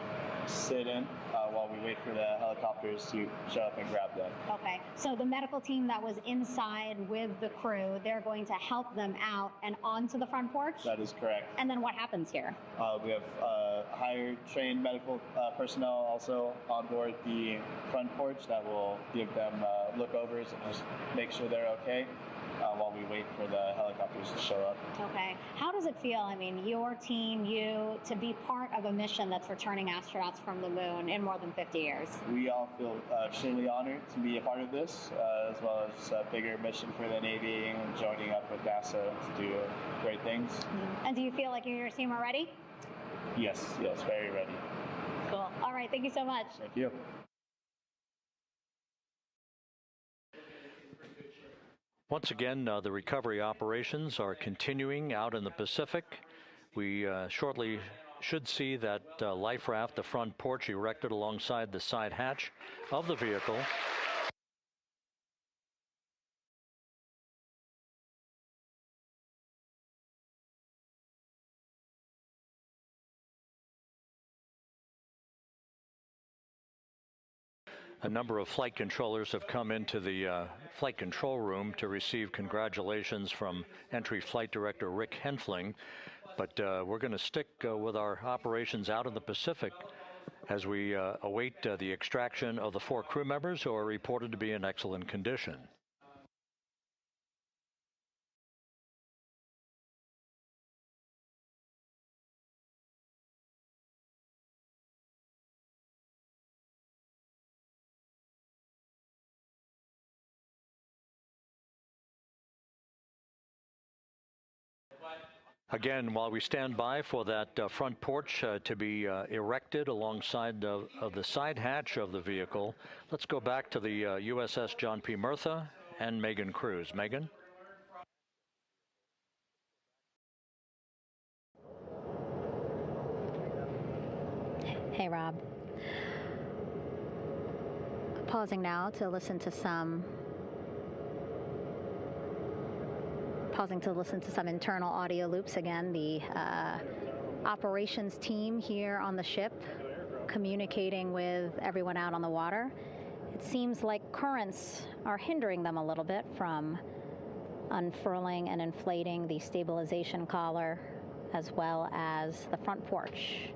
sit in while we wait for the helicopters to show up and grab them. Okay, so the medical team that was inside with the crew, they're going to help them out and onto the front porch? That is correct. And then what happens here? We have higher trained medical personnel also on board the front porch that will give them lookovers and just make sure they're okay while we wait for the helicopters to show up. Okay. How does it feel, I mean, your team, you, to be part of a mission that's returning astronauts from the moon in more than 50 years? We all feel extremely honored to be a part of this, as well as a bigger mission for the Navy and joining up with NASA to do great things. Mm-hmm. And do you feel like you and your team are ready? Yes, very ready. Cool. All right, thank you so much. Thank you. Once again, the recovery operations are continuing out in the Pacific. We shortly should see that life raft, the front porch, erected alongside the side hatch of the vehicle. A number of flight controllers have come into the flight control room to receive congratulations from Entry Flight Director Rick Henfling. But we're going to stick with our operations out in the Pacific as we await the extraction of the 4 crew members who are reported to be in excellent condition. Again, while we stand by for that front porch to be erected alongside of the side hatch of the vehicle, let's go back to the USS John P. Murtha and Megan Cruz. Megan? Hey, Rob. Pausing now to listen to some internal audio loops. Again, the operations team here on the ship communicating with everyone out on the water. It seems like currents are hindering them a little bit from unfurling and inflating the stabilization collar as well as the front porch.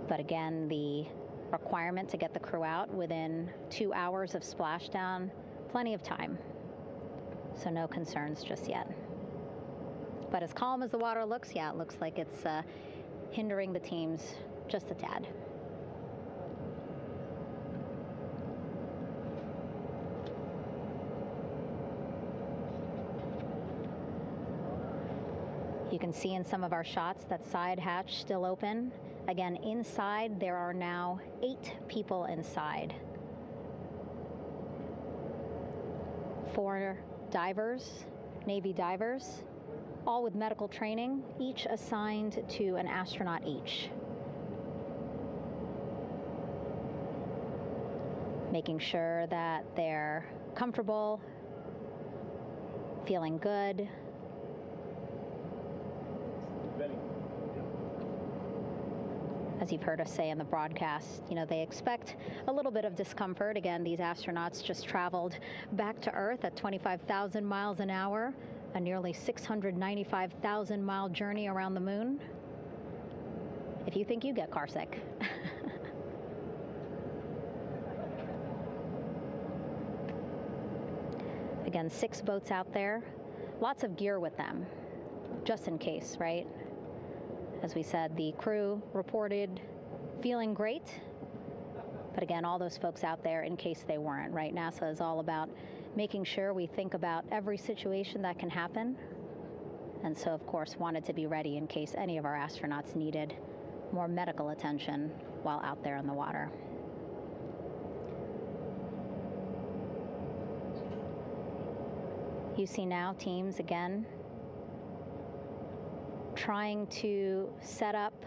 But again, the requirement to get the crew out within 2 hours of splashdown, plenty of time. So no concerns just yet. But as calm as the water looks, yeah, it looks like it's hindering the teams just a tad. You can see in some of our shots that side hatch still open. Again, inside there are now 8 people inside. 4 divers, Navy divers, all with medical training, each assigned to an astronaut each. Making sure that they're comfortable, feeling good. As you've heard us say in the broadcast, you know, they expect a little bit of discomfort. Again, these astronauts just traveled back to Earth at 25,000 miles an hour, a nearly 695,000-mile journey around the moon. If you think you get car sick. Again, 6 boats out there, lots of gear with them, just in case, right? As we said, the crew reported feeling great, but again, all those folks out there in case they weren't, right? NASA is all about making sure we think about every situation that can happen, and so, of course, wanted to be ready in case any of our astronauts needed more medical attention while out there in the water. You see now teams, again, trying to set up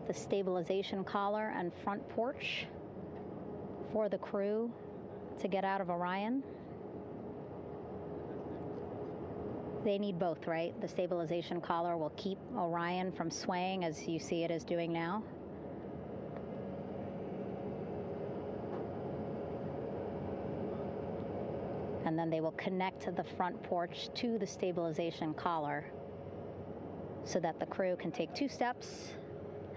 the stabilization collar and front porch for the crew to get out of Orion. They need both, right? The stabilization collar will keep Orion from swaying as you see it is doing now. And then they will connect the front porch to the stabilization collar so that the crew can take 2 steps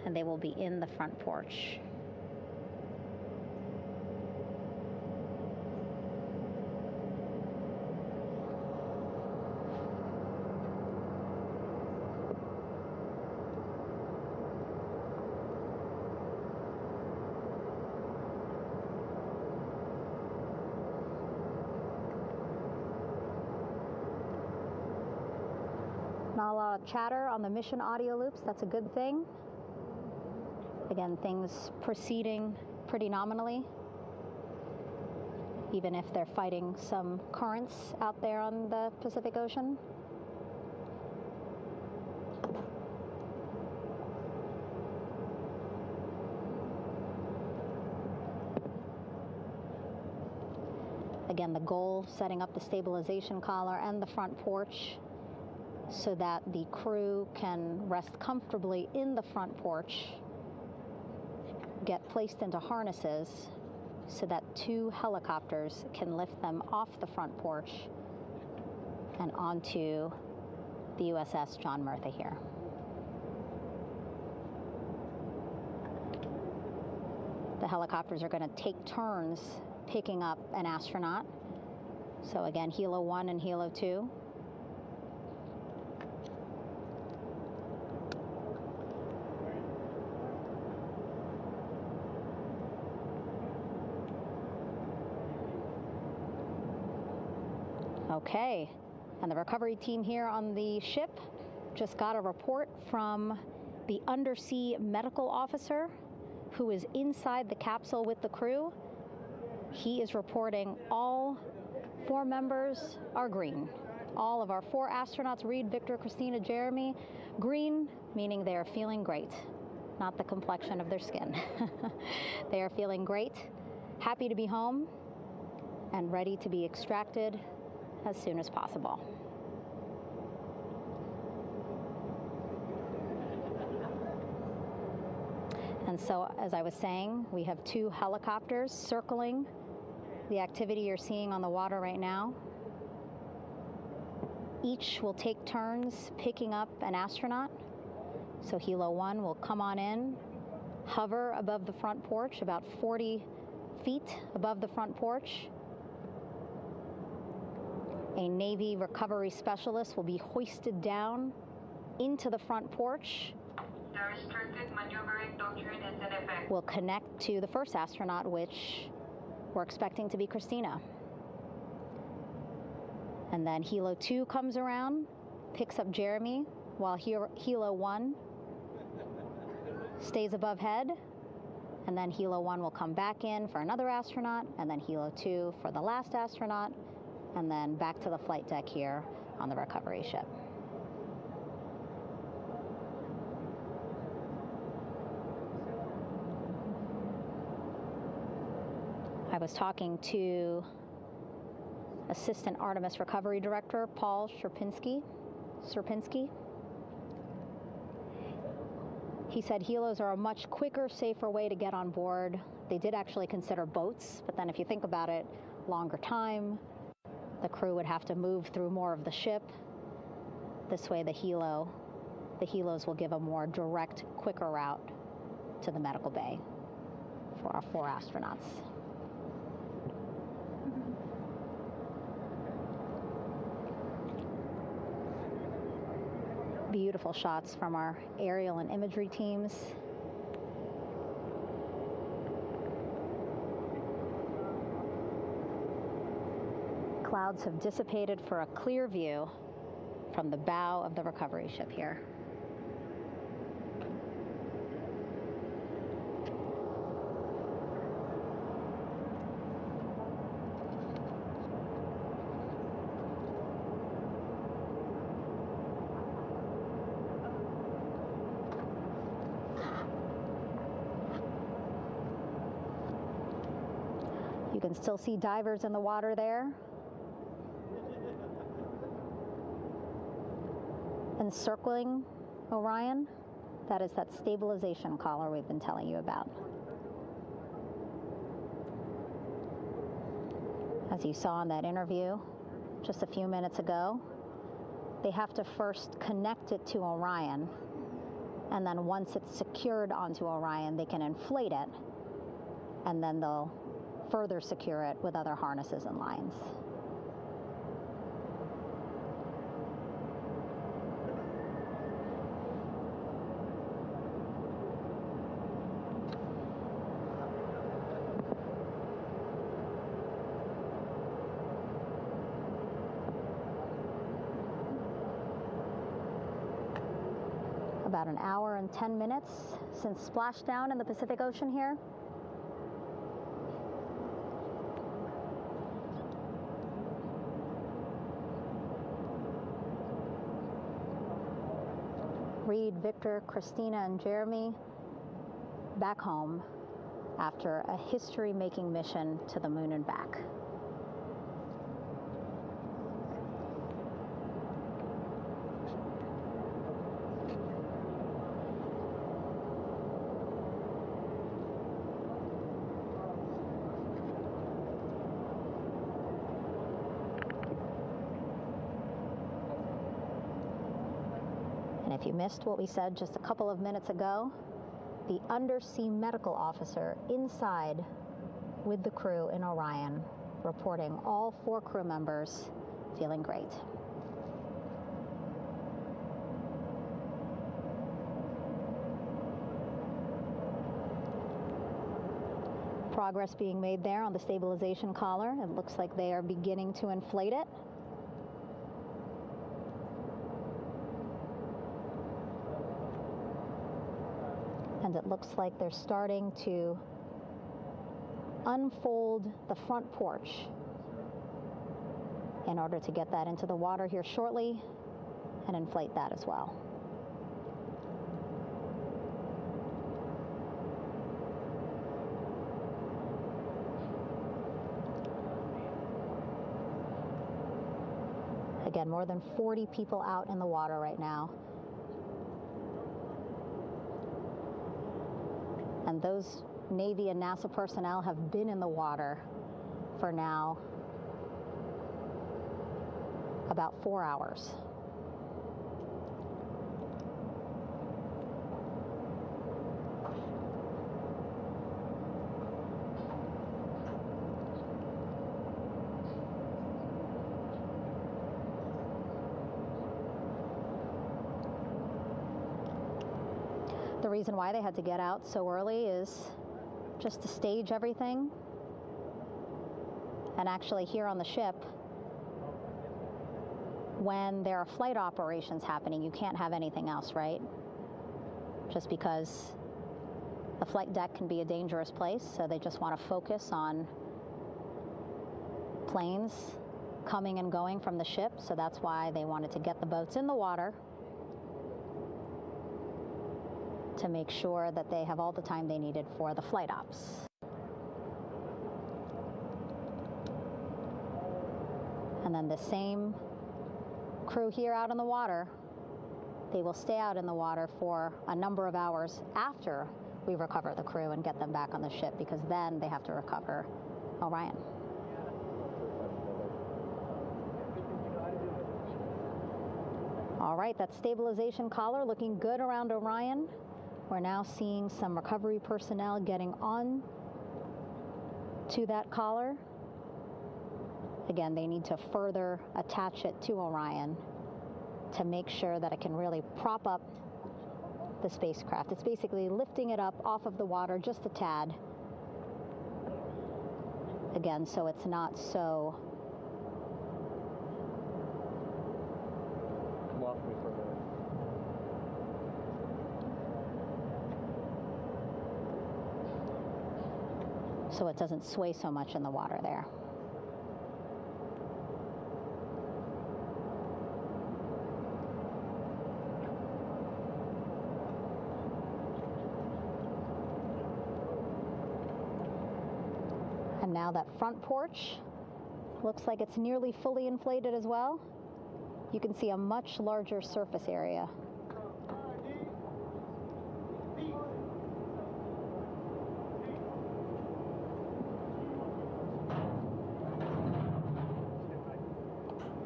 and they will be in the front porch. Not a lot of chatter on the mission audio loops. That's a good thing. Again, things proceeding pretty nominally, even if they're fighting some currents out there on the Pacific Ocean. Again, the goal, setting up the stabilization collar and the front porch so that the crew can rest comfortably in the front porch, get placed into harnesses so that 2 helicopters can lift them off the front porch and onto the USS John Murtha here. The helicopters are going to take turns picking up an astronaut. So again, Helo 1 and Helo 2. Okay, and the recovery team here on the ship just got a report from the undersea medical officer who is inside the capsule with the crew. He is reporting all 4 members are green. All of our 4 astronauts, Reed, Victor, Christina, Jeremy, green, meaning they are feeling great, not the complexion of their skin. They are feeling great, happy to be home, and ready to be extracted as soon as possible. And so, as I was saying, we have 2 helicopters circling the activity you're seeing on the water right now. Each will take turns picking up an astronaut. So Helo 1 will come on in, hover above the front porch, about 40 feet above the front porch. A Navy recovery specialist will be hoisted down into the front porch. The restricted maneuvering doctrine is in effect. Will connect to the first astronaut, which we're expecting to be Christina. And then Helo 2 comes around, picks up Jeremy, while Helo 1 stays above head, and then Helo 1 will come back in for another astronaut, and then Helo 2 for the last astronaut, and then back to the flight deck here on the recovery ship. I was talking to Assistant Artemis Recovery Director Paul Sierpinski. He said helos are a much quicker, safer way to get on board. They did actually consider boats, but then if you think about it, longer time, the crew would have to move through more of the ship. This way the helos will give a more direct, quicker route to the medical bay for our 4 astronauts. Beautiful shots from our aerial and imagery teams. Clouds have dissipated for a clear view from the bow of the recovery ship here. You can still see divers in the water there. Encircling Orion, that is that stabilization collar we've been telling you about. As you saw in that interview just a few minutes ago, they have to first connect it to Orion, and then once it's secured onto Orion, they can inflate it, and then they'll further secure it with other harnesses and lines. About an hour and 10 minutes since splashdown in the Pacific Ocean here. Reed, Victor, Christina, and Jeremy back home after a history-making mission to the moon and back. If you missed what we said just a couple of minutes ago, the undersea medical officer inside with the crew in Orion, reporting all 4 crew members feeling great. Progress being made there on the stabilization collar. It looks like they are beginning to inflate it. And it looks like they're starting to unfold the front porch in order to get that into the water here shortly and inflate that as well. Again, more than 40 people out in the water right now. And those Navy and NASA personnel have been in the water for now about 4 hours. The reason why they had to get out so early is just to stage everything. And actually here on the ship, when there are flight operations happening, you can't have anything else, right? Just because the flight deck can be a dangerous place, so they just want to focus on planes coming and going from the ship, so that's why they wanted to get the boats in the water to make sure that they have all the time they needed for the flight ops. And then the same crew here out in the water, they will stay out in the water for a number of hours after we recover the crew and get them back on the ship, because then they have to recover Orion. All right, that stabilization collar looking good around Orion. We're now seeing some recovery personnel getting on to that collar. Again, they need to further attach it to Orion to make sure that it can really prop up the spacecraft. It's basically lifting it up off of the water just a tad. Again, so it's not so so it doesn't sway so much in the water there. And now that front porch looks like it's nearly fully inflated as well. You can see a much larger surface area.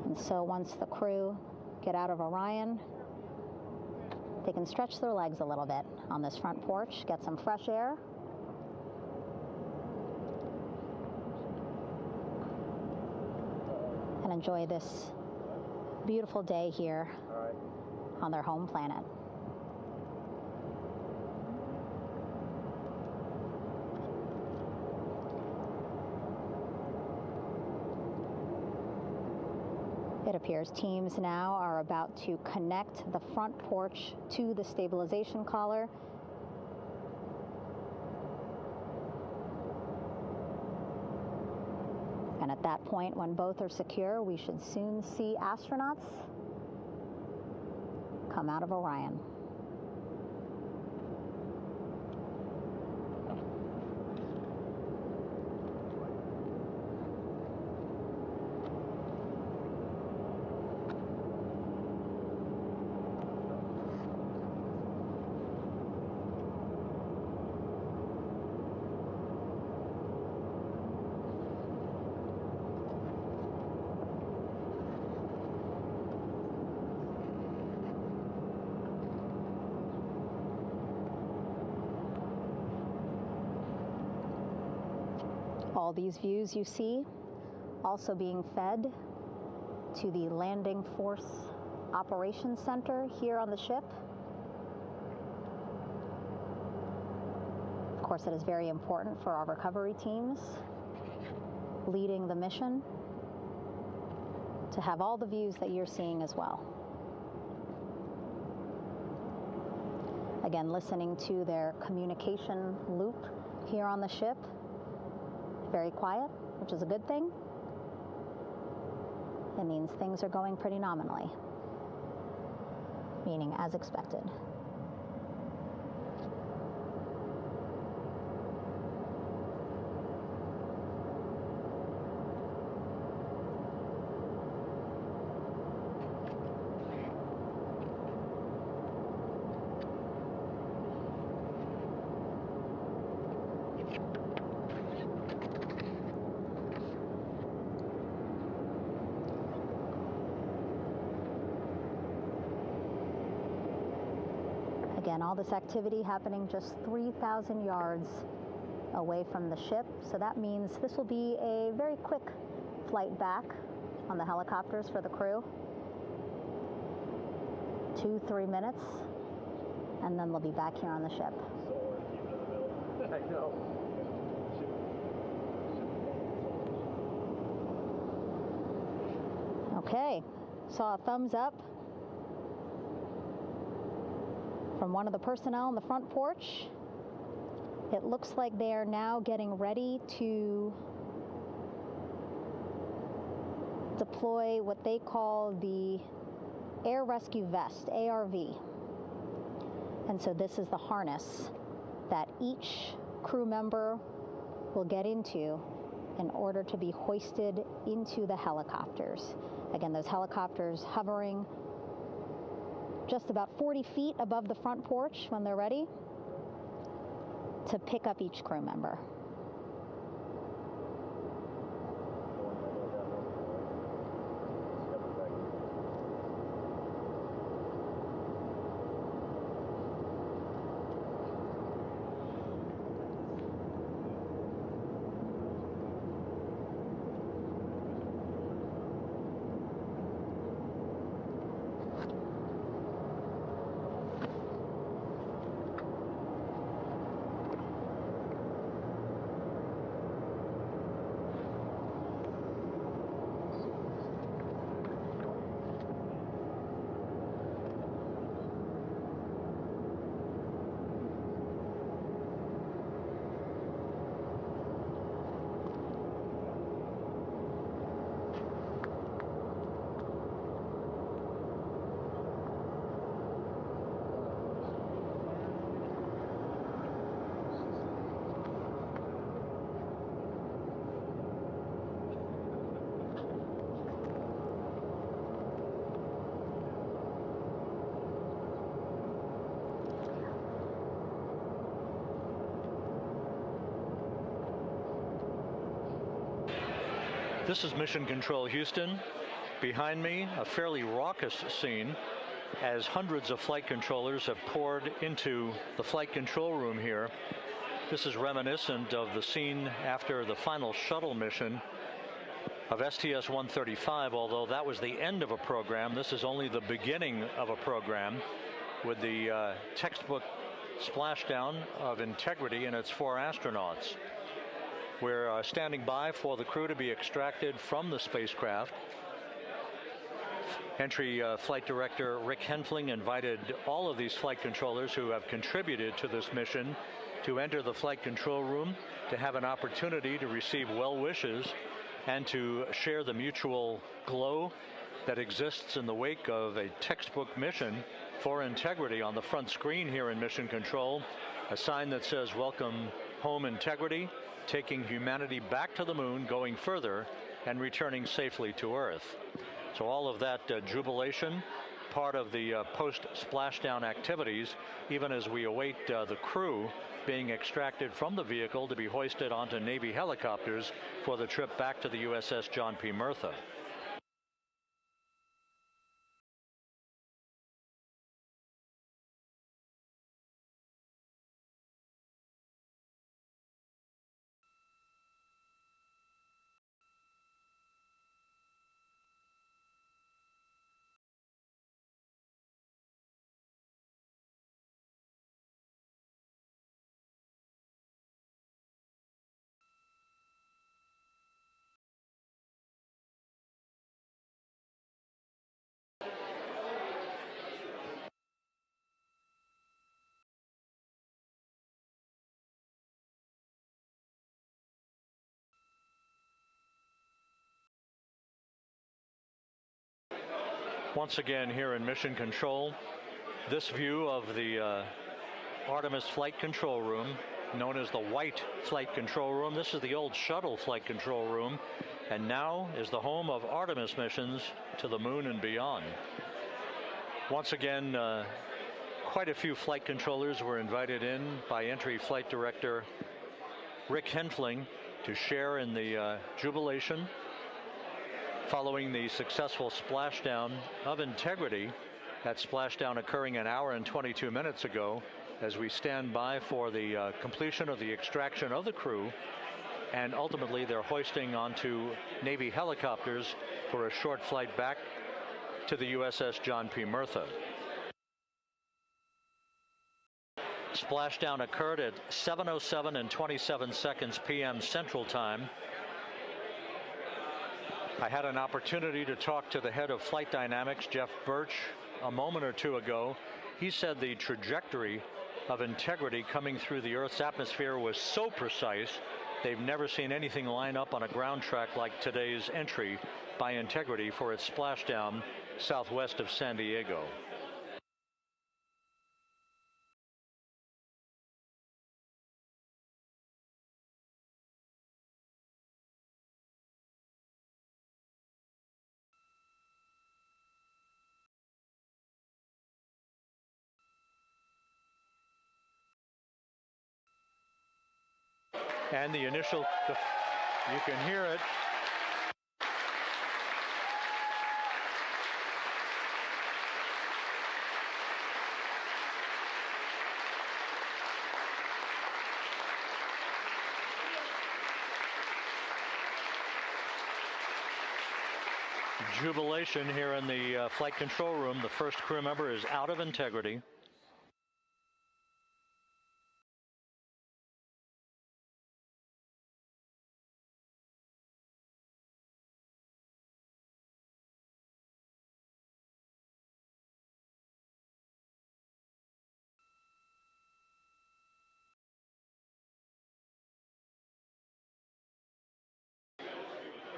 And so once the crew get out of Orion, they can stretch their legs a little bit on this front porch, get some fresh air. And enjoy this beautiful day here on their home planet. It appears teams now are about to connect the front porch to the stabilization collar. And at that point, when both are secure, we should soon see astronauts come out of Orion. All these views you see also being fed to the Landing Force Operations Center here on the ship. Of course, it is very important for our recovery teams leading the mission to have all the views that you're seeing as well. Again, listening to their communication loop here on the ship. Very quiet, which is a good thing. It means things are going pretty nominally, meaning as expected. Again, all this activity happening just 3,000 yards away from the ship. So that means this will be a very quick flight back on the helicopters for the crew. 2-3 minutes, and then they'll be back here on the ship. I know. Okay, saw a thumbs up from one of the personnel on the front porch. It looks like they are now getting ready to deploy what they call the Air Rescue Vest, ARV. And so this is the harness that each crew member will get into in order to be hoisted into the helicopters. Again, those helicopters hovering just about 40 feet above the front porch when they're ready to pick up each crew member. This is Mission Control Houston. Behind me, a fairly raucous scene as hundreds of flight controllers have poured into the flight control room here. This is reminiscent of the scene after the final shuttle mission of STS-135, although that was the end of a program. This is only the beginning of a program with the textbook splashdown of Integrity and its 4 astronauts. We're standing by for the crew to be extracted from the spacecraft. Entry Flight Director Rick Henfling invited all of these flight controllers who have contributed to this mission to enter the flight control room to have an opportunity to receive well wishes and to share the mutual glow that exists in the wake of a textbook mission for Integrity. On the front screen here in Mission Control, a sign that says "Welcome Home, Integrity," taking humanity back to the moon, going further, and returning safely to Earth. So all of that jubilation, part of the post-splashdown activities, even as we await the crew being extracted from the vehicle to be hoisted onto Navy helicopters for the trip back to the USS John P. Murtha. Once again here in Mission Control, this view of the Artemis flight control room, known as the White Flight Control Room. This is the old shuttle flight control room, and now is the home of Artemis missions to the moon and beyond. Once again, quite a few flight controllers were invited in by Entry Flight Director Rick Henfling to share in the jubilation following the successful splashdown of Integrity. That splashdown occurring an hour and 22 minutes ago, as we stand by for the completion of the extraction of the crew, and ultimately they're hoisting onto Navy helicopters for a short flight back to the USS John P. Murtha. Splashdown occurred at 7:07 and 27 seconds p.m. Central Time. I had an opportunity to talk to the head of flight dynamics, Jeff Birch, a moment or two ago. He said the trajectory of Integrity coming through the Earth's atmosphere was so precise, they've never seen anything line up on a ground track like today's entry by Integrity for its splashdown southwest of San Diego. And the initial, you can hear it. Jubilation here in the flight control room. The first crew member is out of Integrity.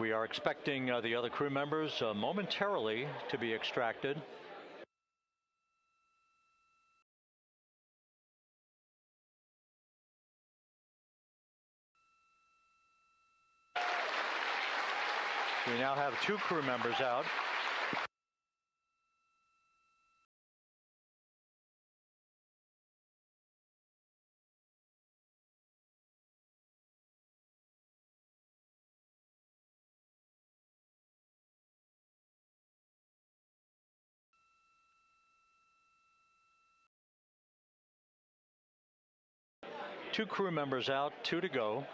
We are expecting the other crew members momentarily to be extracted. We now have 2 crew members out. Two crew members out, 2 to go.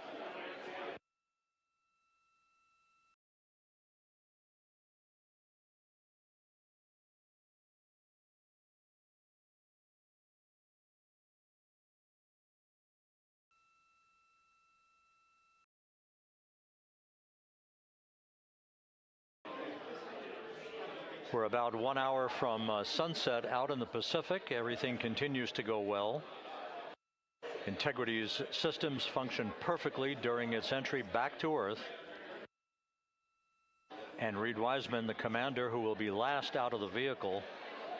We're about 1 hour from sunset out in the Pacific. Everything continues to go well. Integrity's systems function perfectly during its entry back to Earth. And Reed Wiseman, the commander who will be last out of the vehicle,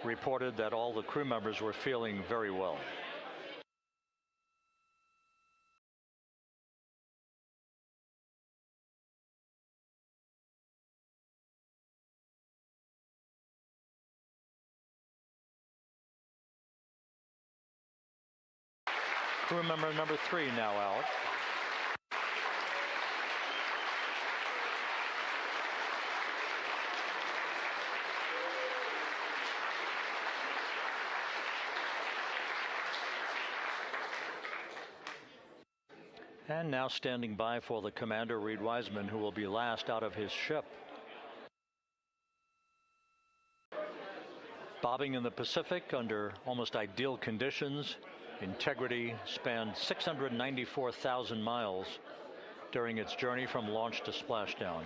reported that all the crew members were feeling very well. Crew member number 3 now out. And now standing by for the commander, Reed Wiseman, who will be last out of his ship. Bobbing in the Pacific under almost ideal conditions, Integrity spanned 694,000 miles during its journey from launch to splashdown.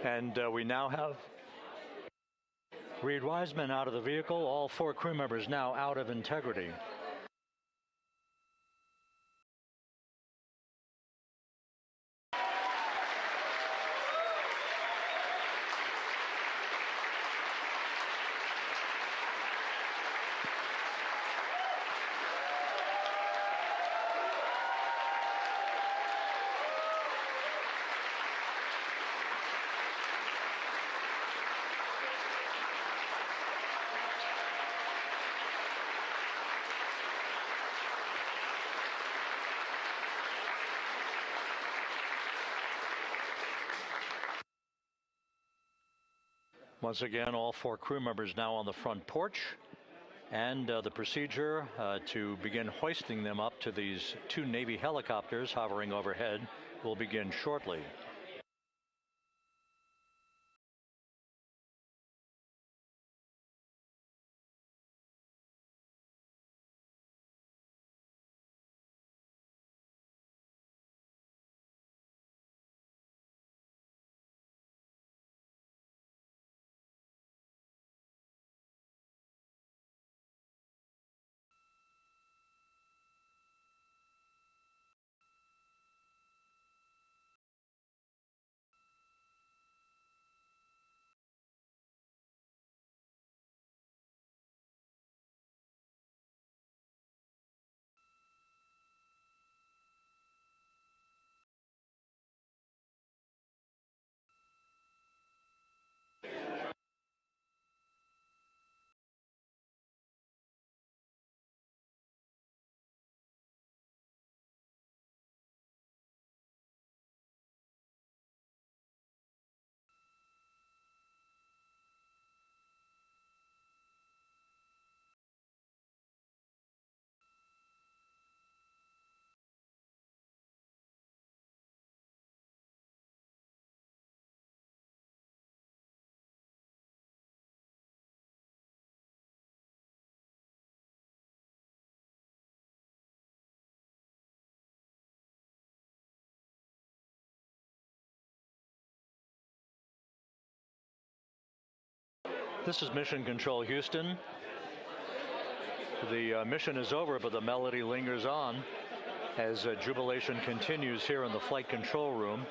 And we now have Reed Wiseman out of the vehicle, all 4 crew members now out of Integrity. Once again, all 4 crew members now on the front porch, and the procedure to begin hoisting them up to these 2 Navy helicopters hovering overhead will begin shortly. This is Mission Control Houston. The mission is over, but the melody lingers on as jubilation continues here in the flight control room.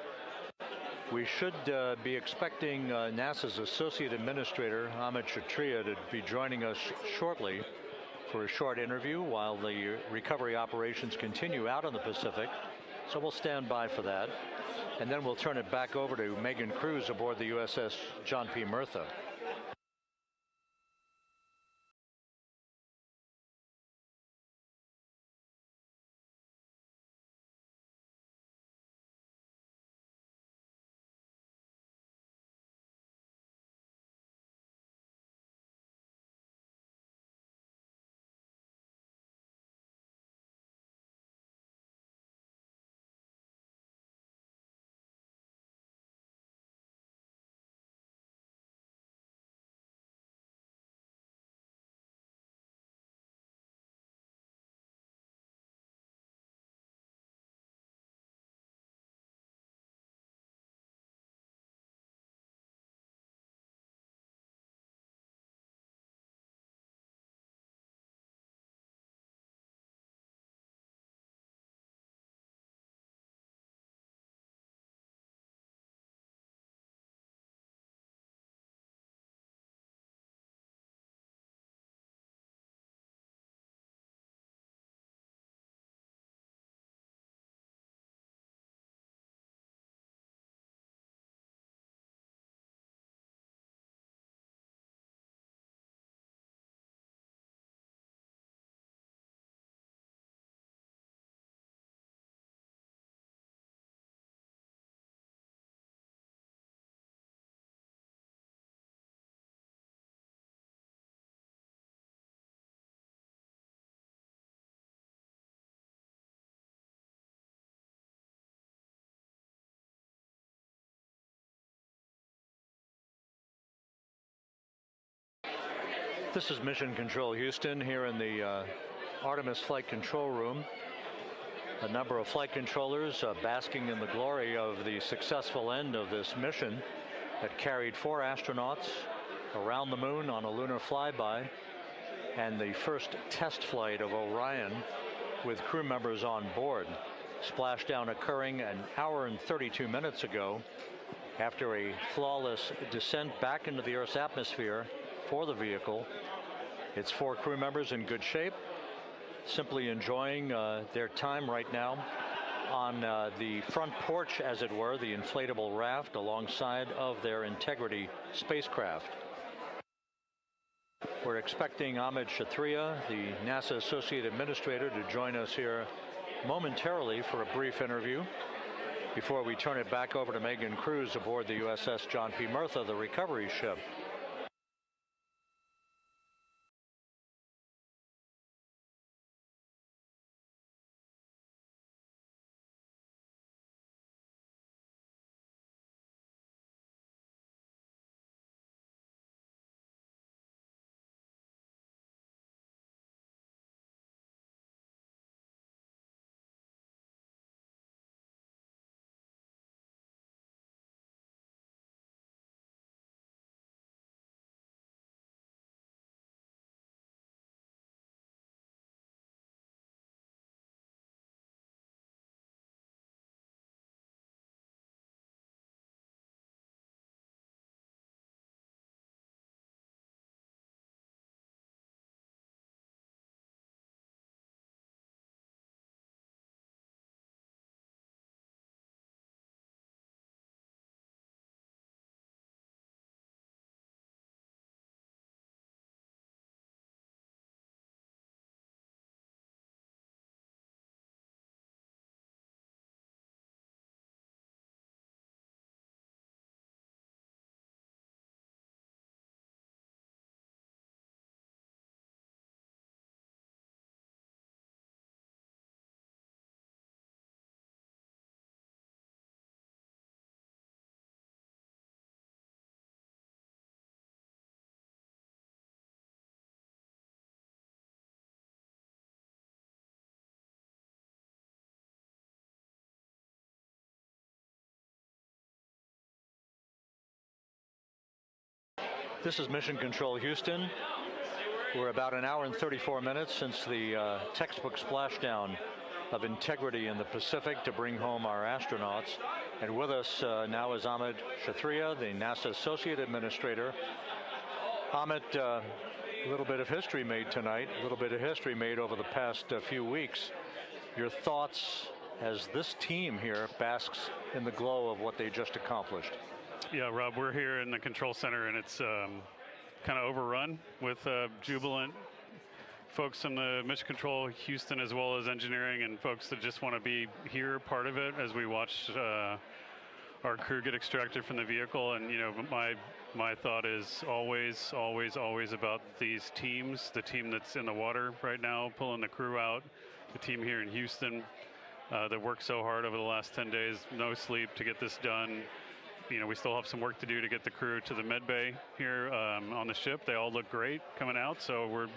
We should be expecting NASA's Associate Administrator, Amit Kshatriya, to be joining us shortly for a short interview while the recovery operations continue out in the Pacific. So we'll stand by for that. And then we'll turn it back over to Megan Cruz aboard the USS John P. Murtha. This is Mission Control Houston here in the Artemis flight control room. A number of flight controllers basking in the glory of the successful end of this mission that carried 4 astronauts around the moon on a lunar flyby, and the first test flight of Orion with crew members on board. Splashdown occurring an hour and 32 minutes ago after a flawless descent back into the Earth's atmosphere for the vehicle. Its 4 crew members in good shape, simply enjoying their time right now on the front porch, as it were, the inflatable raft alongside of their Integrity spacecraft. We're expecting Amit Kshatriya, the NASA Associate Administrator, to join us here momentarily for a brief interview before we turn it back over to Megan Cruz aboard the USS John P. Murtha, the recovery ship. This is Mission Control Houston. We're about an hour and 34 minutes since the textbook splashdown of integrity in the Pacific to bring home our astronauts. And with us now is Amit Kshatriya, the NASA Associate Administrator. Amit, a little bit of history made tonight, a little bit of history made over the past few weeks. Your thoughts as this team here basks in the glow of what they just accomplished? Yeah, Rob, we're here in the control center, and it's kind of overrun with jubilant folks in the Mission Control Houston, as well as engineering, and folks that just want to be here, part of it, as we watch our crew get extracted from the vehicle. And you know, my thought is always about these teams. The team that's in the water right now, pulling the crew out. The team here in Houston that worked so hard over the last 10 days, no sleep to get this done. You know, we still have some work to do to get the crew to the med bay here on the ship. They all look great coming out, so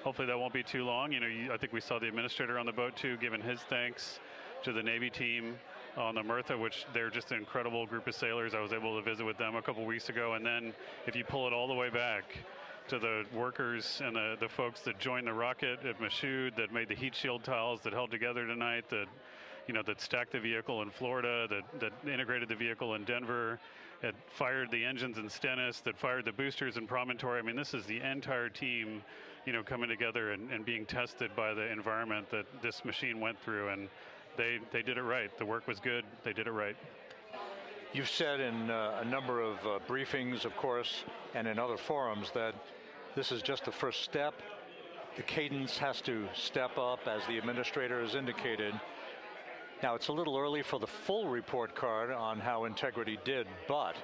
hopefully that won't be too long. You know, I think we saw the administrator on the boat too, giving his thanks to the Navy team on the Mirtha, which they're just an incredible group of sailors. I was able to visit with them a couple weeks ago. And then if you pull it all the way back to the workers and the folks that joined the rocket at Michoud, that made the heat shield tiles that held together tonight, that stacked the vehicle in Florida, that integrated the vehicle in Denver, that fired the engines in Stennis, that fired the boosters in Promontory. I mean, this is the entire team, coming together and being tested by the environment that this machine went through, and they did it right. The work was good. They did it right. You've said in a number of briefings, of course, and in other forums that this is just the first step. The cadence has to step up, as the administrator has indicated. Now, it's a little early for the full report card on how integrity did, but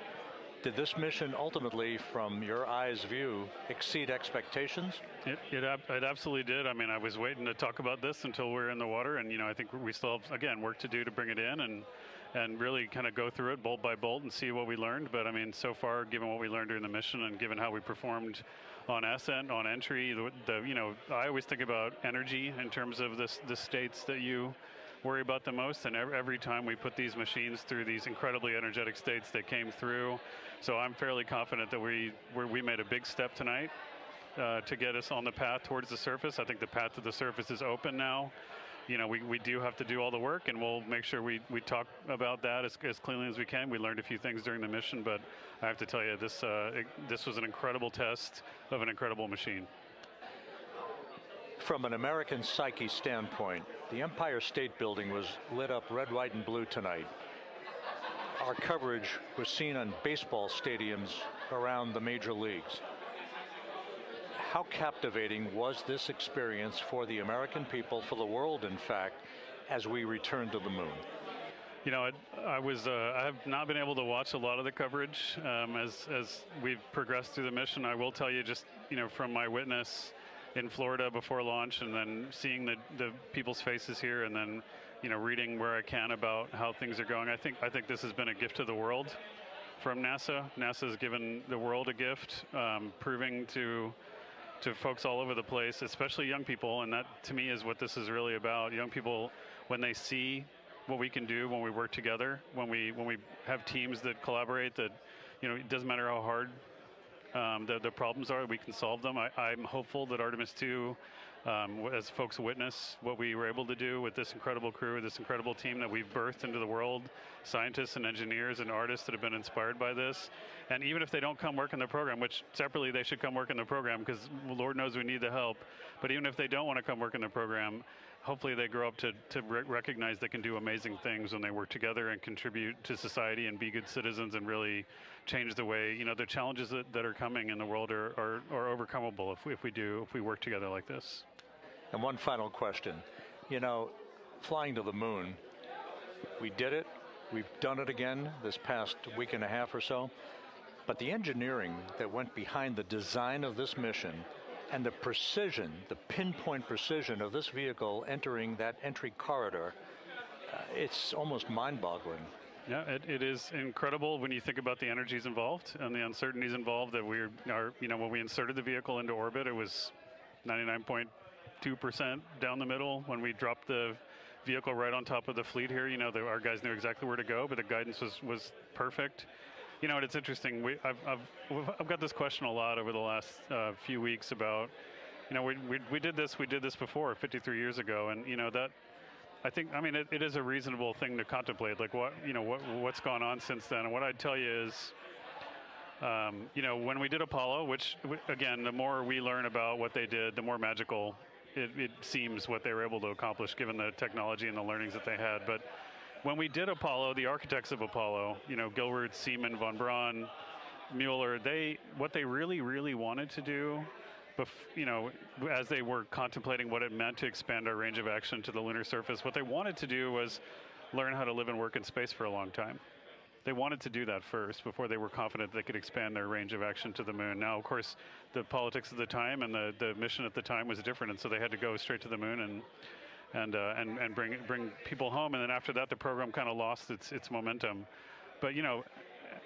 did this mission ultimately, from your eyes view, exceed expectations? It absolutely did. I mean, I was waiting to talk about this until we're in the water, and I think we still have, again, work to do to bring it in and really kind of go through it bolt by bolt and see what we learned. But I mean, so far, given what we learned during the mission and given how we performed on ascent, on entry, I always think about energy in terms of the states that you worry about the most, and every time we put these machines through these incredibly energetic states, they came through. So I'm fairly confident that we made a big step tonight to get us on the path towards the surface. I think the path to the surface is open now. We do have to do all the work, and we'll make sure we talk about that as cleanly as we can. We learned a few things during the mission, but I have to tell you, this was an incredible test of an incredible machine. From an American psyche standpoint, the Empire State Building was lit up red, white, and blue tonight. Our coverage was seen on baseball stadiums around the major leagues. How captivating was this experience for the American people, for the world, in fact, as we returned to the moon? I have not been able to watch a lot of the coverage as we've progressed through the mission. I will tell you, just from my witness in Florida before launch, and then seeing the people's faces here, and then reading where I can about how things are going. I think this has been a gift to the world from NASA. NASA has given the world a gift, proving to folks all over the place, especially young people, and that to me is what this is really about. Young people, when they see what we can do when we work together, when we have teams that collaborate, that it doesn't matter how hard the problems are, we can solve them. I'm hopeful that Artemis II, as folks witness what we were able to do with this incredible crew, this incredible team that we've birthed into the world, scientists and engineers and artists that have been inspired by this. And even if they don't come work in the program, which separately they should come work in the program, because Lord knows we need the help, but even if they don't want to come work in the program, hopefully they grow up to recognize they can do amazing things when they work together and contribute to society and be good citizens and really change the way, the challenges that are coming in the world are overcomable if we work together like this. And one final question. Flying to the moon, we did it. We've done it again this past week and a half or so. But the engineering that went behind the design of this mission and the precision, the pinpoint precision of this vehicle entering that entry corridor, it's almost mind-boggling. Yeah, it is incredible when you think about the energies involved and the uncertainties involved. That when we inserted the vehicle into orbit, it was 99.2% down the middle. When we dropped the vehicle right on top of the fleet here, our guys knew exactly where to go, but the guidance was perfect. You know, and it's interesting. I've got this question a lot over the last few weeks about, you know, we did this before 53 years ago, and you know that. I mean, it is a reasonable thing to contemplate, like what's gone on since then. And what I'd tell you is, you know, when we did Apollo, which again, the more we learn about what they did, the more magical it seems what they were able to accomplish given the technology and the learnings that they had. But when we did Apollo, the architects of Apollo, you know, Gilbert, Seaman, von Braun, Mueller, what they really wanted to do, you know, as they were contemplating what it meant to expand our range of action to the lunar surface, what they wanted to do was learn how to live and work in space for a long time. They wanted to do that first before they were confident they could expand their range of action to the moon. Now, of course, the politics of the time and the mission at the time was different, and so they had to go straight to the moon and bring people home. And then after that, the program kind of lost its momentum. But you know,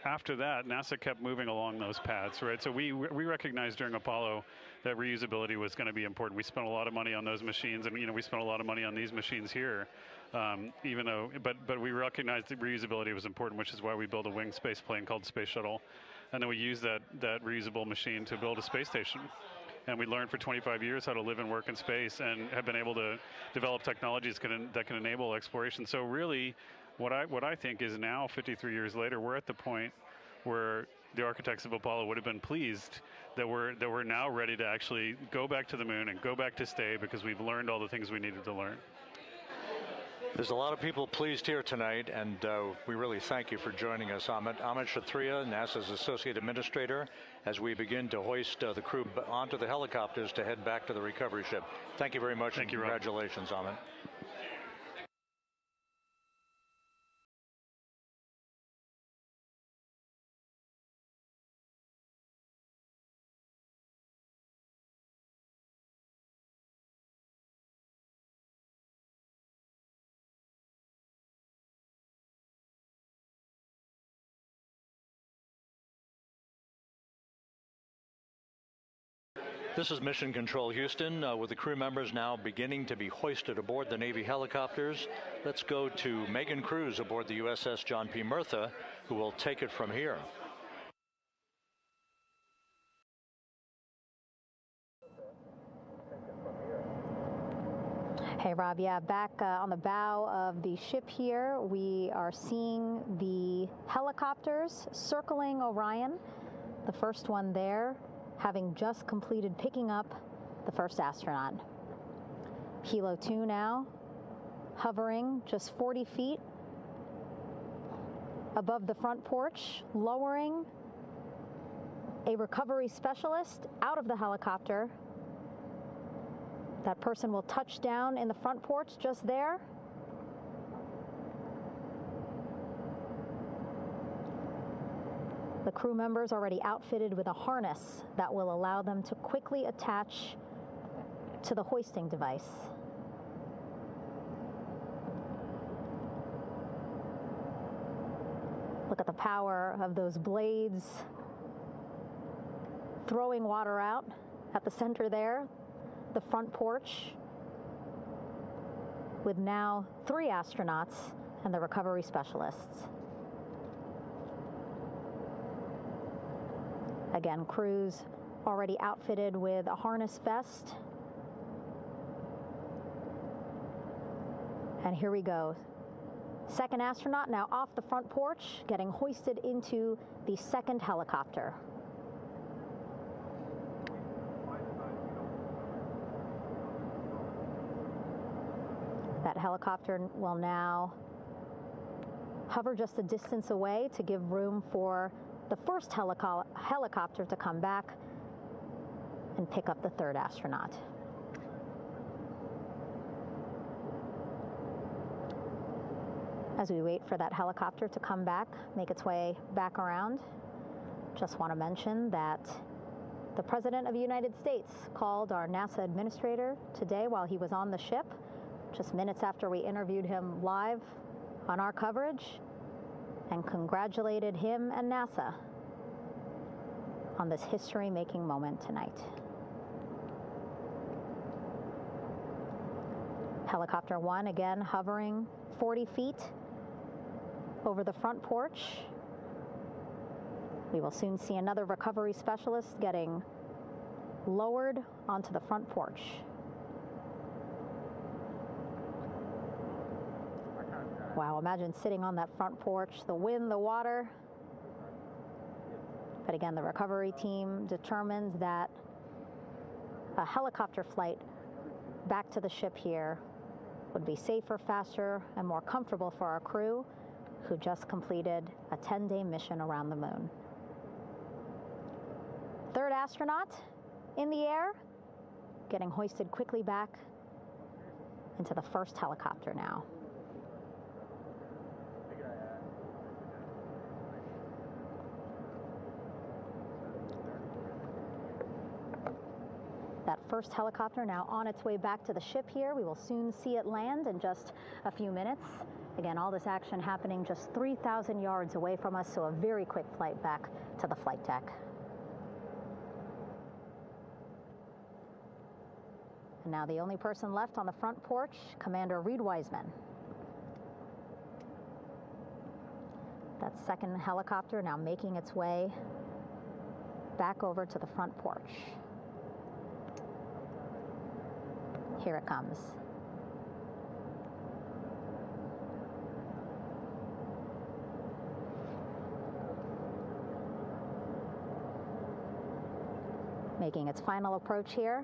after that, NASA kept moving along those paths, right? So we recognized during Apollo that reusability was going to be important. We spent a lot of money on those machines, and you know, we spent a lot of money on these machines here. Even though, but we recognized that reusability was important, which is why we built a winged space plane called Space Shuttle, and then we used that reusable machine to build a space station. And we learned for 25 years how to live and work in space, and have been able to develop technologies that can enable exploration. So really, what I think is now, 53 years later, we're at the point where the architects of Apollo would have been pleased that we're now ready to actually go back to the moon and go back to stay, because we've learned all the things we needed to learn. There's a lot of people pleased here tonight, and we really thank you for joining us. Amit Kshatriya, NASA's Associate Administrator, as we begin to hoist the crew onto the helicopters to head back to the recovery ship. Thank you very much. Thank you, congratulations, Amit. This is Mission Control Houston, with the crew members now beginning to be hoisted aboard the Navy helicopters. Let's go to Megan Cruz aboard the USS John P. Murtha, who will take it from here. Hey, Rob. Yeah, back on the bow of the ship here, we are seeing the helicopters circling Orion. The first one there, having just completed picking up the first astronaut. Helo 2 now, hovering just 40 feet above the front porch, lowering a recovery specialist out of the helicopter. That person will touch down in the front porch just there. The crew members already outfitted with a harness that will allow them to quickly attach to the hoisting device. Look at the power of those blades throwing water out at the center there, the front porch, with now 3 astronauts and the recovery specialists. Again, crews already outfitted with a harness vest. And here we go. Second astronaut now off the front porch, getting hoisted into the second helicopter. That helicopter will now hover just a distance away to give room for the first helicopter to come back and pick up the third astronaut. As we wait for that helicopter to come back, make its way back around, just want to mention that the President of the United States called our NASA administrator today while he was on the ship, just minutes after we interviewed him live on our coverage, and congratulated him and NASA on this history-making moment tonight. Helicopter 1 again hovering 40 feet over the front porch. We will soon see another recovery specialist getting lowered onto the front porch. Wow, imagine sitting on that front porch, the wind, the water. But again, the recovery team determined that a helicopter flight back to the ship here would be safer, faster, and more comfortable for our crew who just completed a 10-day mission around the moon. Third astronaut in the air, getting hoisted quickly back into the first helicopter now. That first helicopter now on its way back to the ship here. We will soon see it land in just a few minutes. Again, all this action happening just 3,000 yards away from us, so a very quick flight back to the flight deck. And now the only person left on the front porch, Commander Reed Wiseman. That second helicopter now making its way back over to the front porch. Here it comes. Making its final approach here.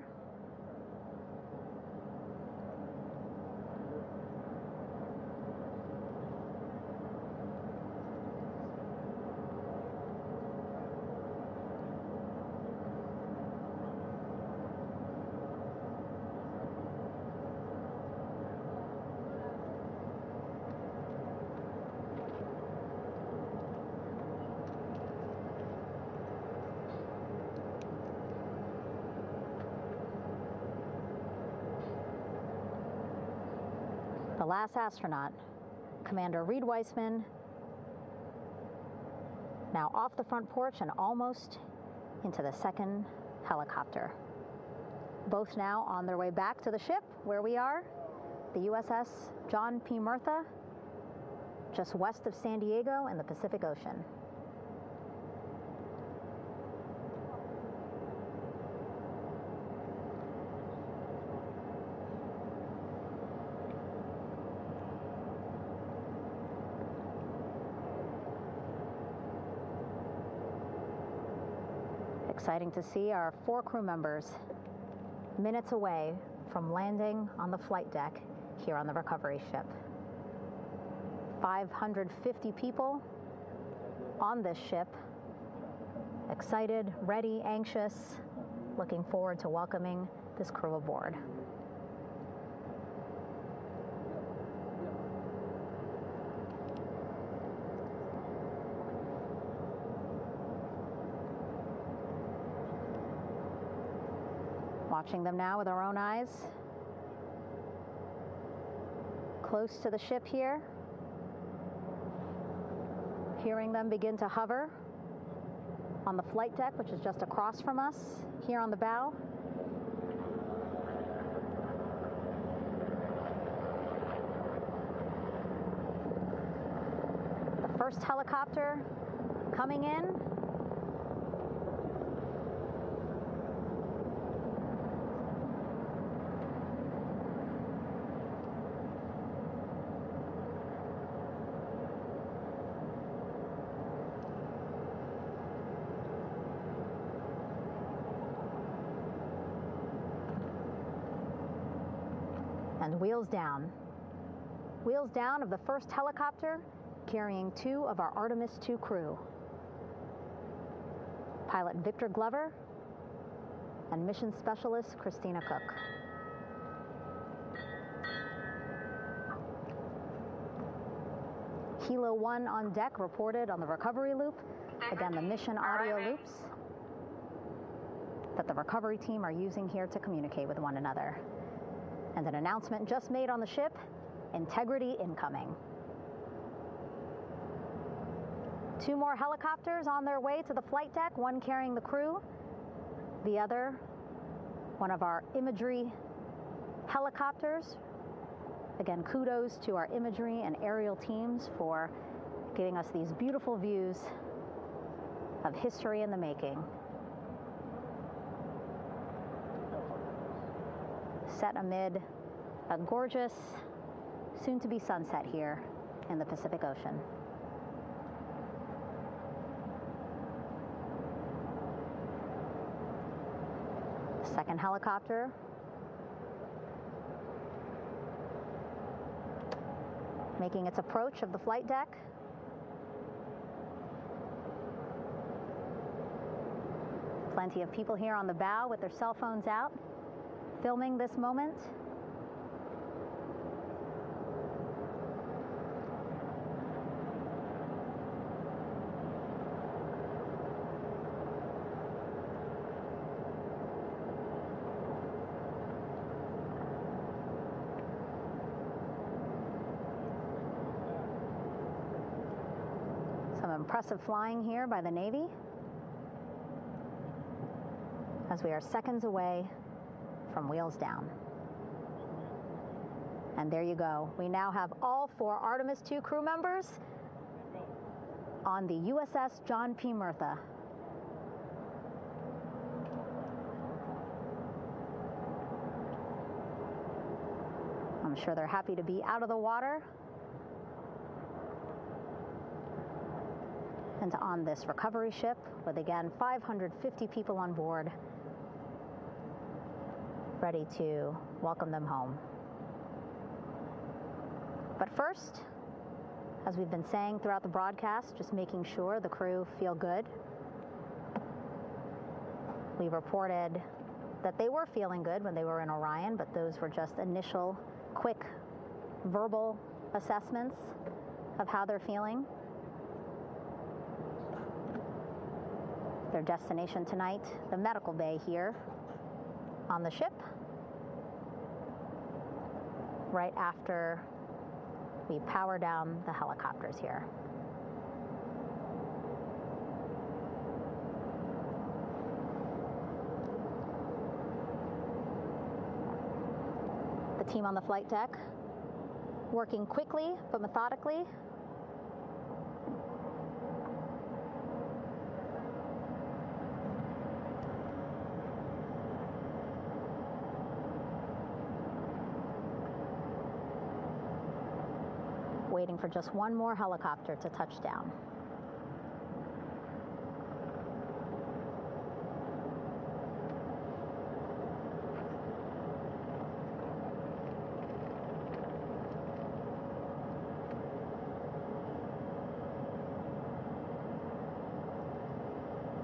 The last astronaut, Commander Reed Wiseman, now off the front porch and almost into the second helicopter. Both now on their way back to the ship where we are, the USS John P. Murtha, just west of San Diego in the Pacific Ocean. Exciting to see our 4 crew members minutes away from landing on the flight deck here on the recovery ship. 550 people on this ship, excited, ready, anxious, looking forward to welcoming this crew aboard. Watching them now with our own eyes. Close to the ship here. Hearing them begin to hover on the flight deck, which is just across from us, here on the bow. The first helicopter coming in. And wheels down. Wheels down of the first helicopter carrying 2 of our Artemis II crew. Pilot Victor Glover and mission specialist Christina Cook. Hilo 1 on deck reported on the recovery loop. Again, the mission audio loops that the recovery team are using here to communicate with one another. And an announcement just made on the ship, integrity incoming. 2 more helicopters on their way to the flight deck, one carrying the crew, the other, one of our imagery helicopters. Again, kudos to our imagery and aerial teams for giving us these beautiful views of history in the making. Set amid a gorgeous, soon-to-be sunset here in the Pacific Ocean. Second helicopter making its approach of the flight deck. Plenty of people here on the bow with their cell phones out, filming this moment. Some impressive flying here by the Navy as we are seconds away from wheels down. And there you go. We now have all 4 Artemis II crew members on the USS John P. Murtha. I'm sure they're happy to be out of the water and on this recovery ship with, again, 550 people on board, ready to welcome them home. But first, as we've been saying throughout the broadcast, just making sure the crew feel good. We reported that they were feeling good when they were in Orion, but those were just initial, quick, verbal assessments of how they're feeling. Their destination tonight, the medical bay here on the ship, right after we power down the helicopters here. The team on the flight deck working quickly but methodically. Waiting for just one more helicopter to touch down.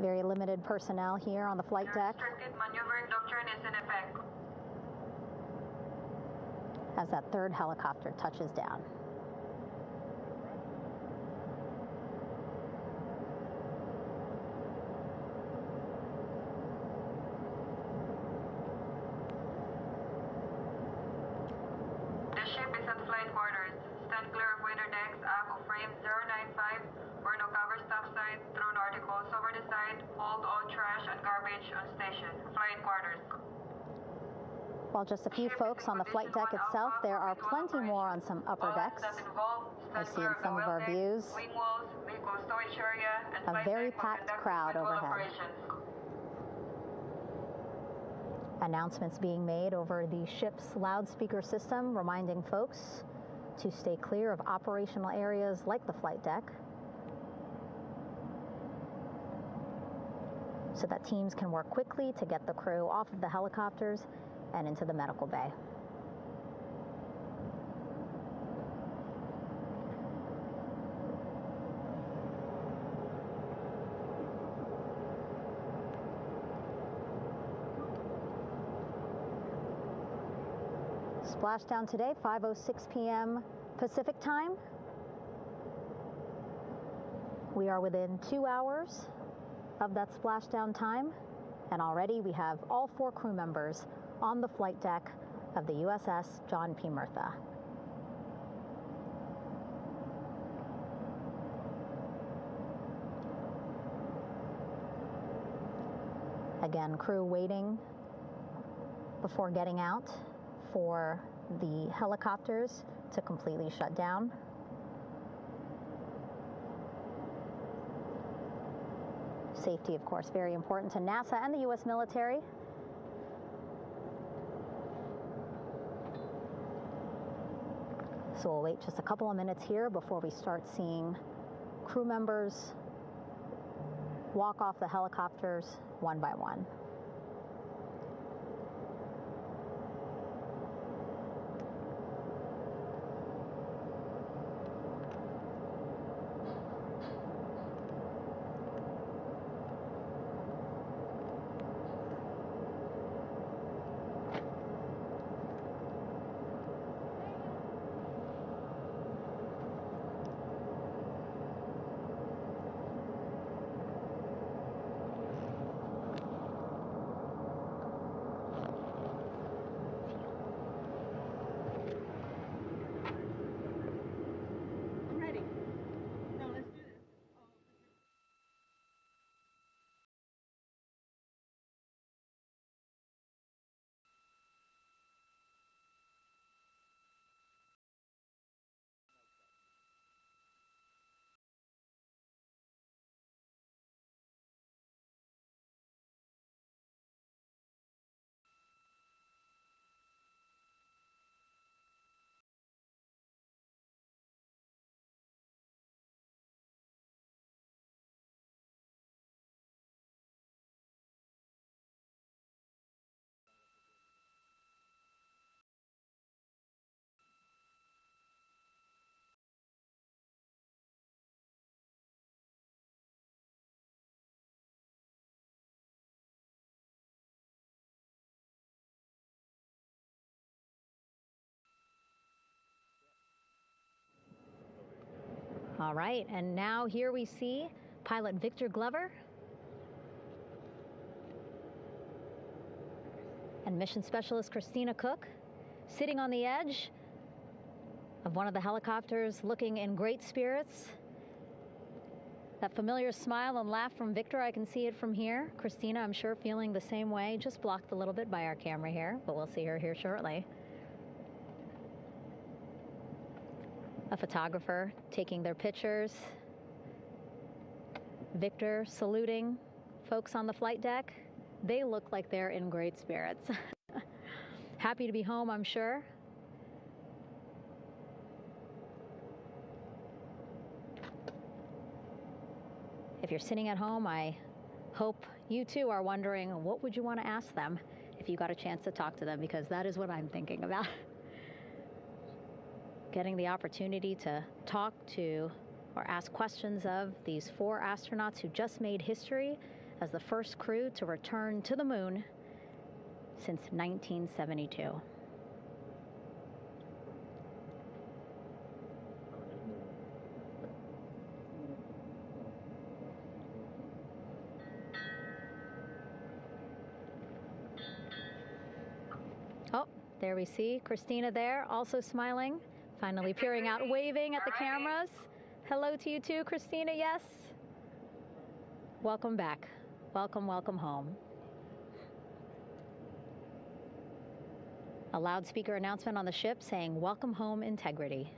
Very limited personnel here on the flight deck. Restricted maneuvering doctrine is in effect. As that third helicopter touches down. The ship is at flight quarters. Stand clear of weather decks, aft of frame 095. Burn no cover stop side. Thrown articles over the side. Hold all trash and garbage on station. Flight quarters. While just a few folks on the flight deck itself, there are plenty more on some upper decks. I see in some of our views a very packed crowd overhead. Announcements being made over the ship's loudspeaker system, reminding folks to stay clear of operational areas like the flight deck, so that teams can work quickly to get the crew off of the helicopters and into the medical bay. Splashdown today, 5:06 p.m. Pacific time. We are within 2 hours of that splashdown time, and already we have all 4 crew members on the flight deck of the USS John P. Murtha. Again, crew waiting before getting out for the helicopters to completely shut down. Safety, of course, very important to NASA and the U.S. military. So we'll wait just a couple of minutes here before we start seeing crew members walk off the helicopters one by one. All right, and now here we see pilot Victor Glover and mission specialist Christina Cook sitting on the edge of one of the helicopters, looking in great spirits. That familiar smile and laugh from Victor, I can see it from here. Christina, I'm sure, feeling the same way, just blocked a little bit by our camera here, but we'll see her here shortly. A photographer taking their pictures. Victor saluting folks on the flight deck. They look like they're in great spirits. Happy to be home, I'm sure. If you're sitting at home, I hope you too are wondering, what would you want to ask them if you got a chance to talk to them? Because that is what I'm thinking about. Getting the opportunity to talk to or ask questions of these 4 astronauts who just made history as the first crew to return to the moon since 1972. Oh, there we see Christina there, also smiling. Finally peering out, waving at the cameras. Hello to you too, Christina, yes. Welcome back. Welcome, welcome home. A loudspeaker announcement on the ship saying, "Welcome home, Integrity."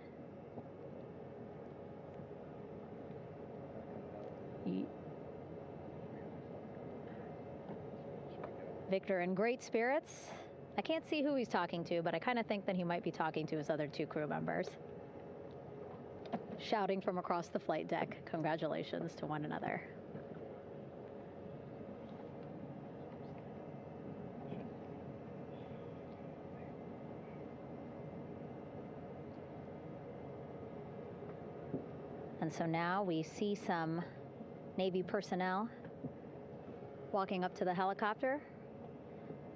Victor in great spirits. I can't see who he's talking to, but I kind of think that he might be talking to his other 2 crew members. Shouting from across the flight deck, congratulations to one another. And so now we see some Navy personnel walking up to the helicopter.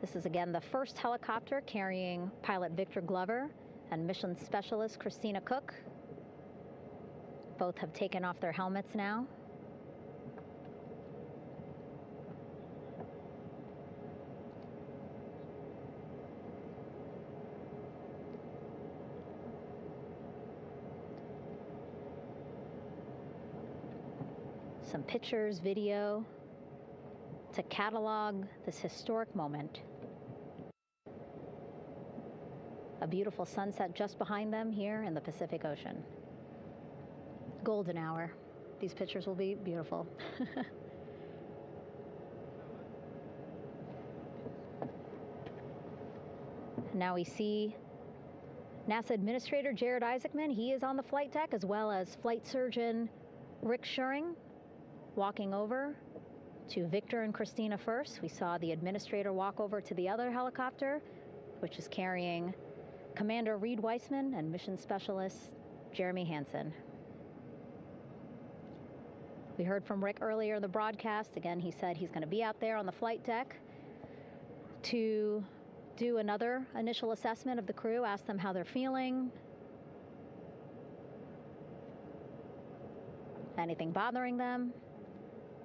This is again the first helicopter carrying pilot Victor Glover and mission specialist Christina Cook. Both have taken off their helmets now. Some pictures, video to catalog this historic moment. A beautiful sunset just behind them here in the Pacific Ocean. Golden hour. These pictures will be beautiful. Now we see NASA Administrator Jared Isaacman. He is on the flight deck, as well as flight surgeon Rick Schuring walking over to Victor and Christina first. We saw the administrator walk over to the other helicopter, which is carrying Commander Reed Weissman and mission specialist Jeremy Hansen. We heard from Rick earlier in the broadcast. Again, he said he's going to be out there on the flight deck to do another initial assessment of the crew, ask them how they're feeling, anything bothering them.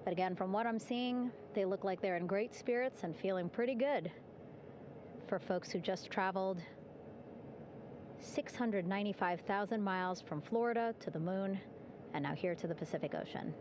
But again, from what I'm seeing, they look like they're in great spirits and feeling pretty good for folks who just traveled 695,000 miles from Florida to the moon and now here to the Pacific Ocean.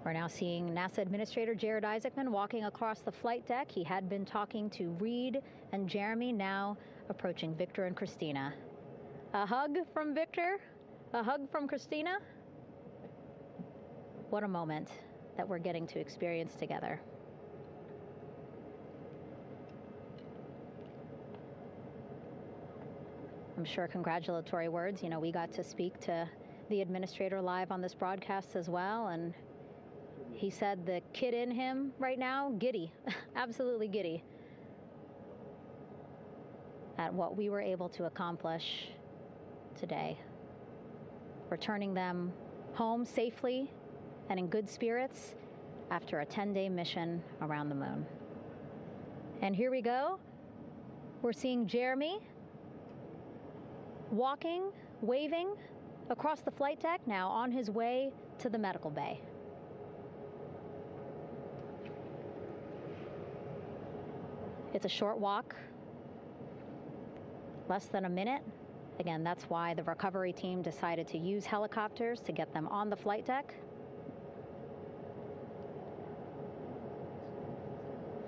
We're now seeing NASA Administrator Jared Isaacman walking across the flight deck. He had been talking to Reed and Jeremy, now approaching Victor and Christina. A hug from Victor? A hug from Christina? What a moment that we're getting to experience together. I'm sure congratulatory words. You know, we got to speak to the administrator live on this broadcast as well, and he said the kid in him right now, giddy, absolutely giddy at what we were able to accomplish today. Returning them home safely and in good spirits after a 10-day mission around the moon. And here we go. We're seeing Jeremy walking, waving across the flight deck, now on his way to the medical bay. It's a short walk, less than a minute. Again, that's why the recovery team decided to use helicopters to get them on the flight deck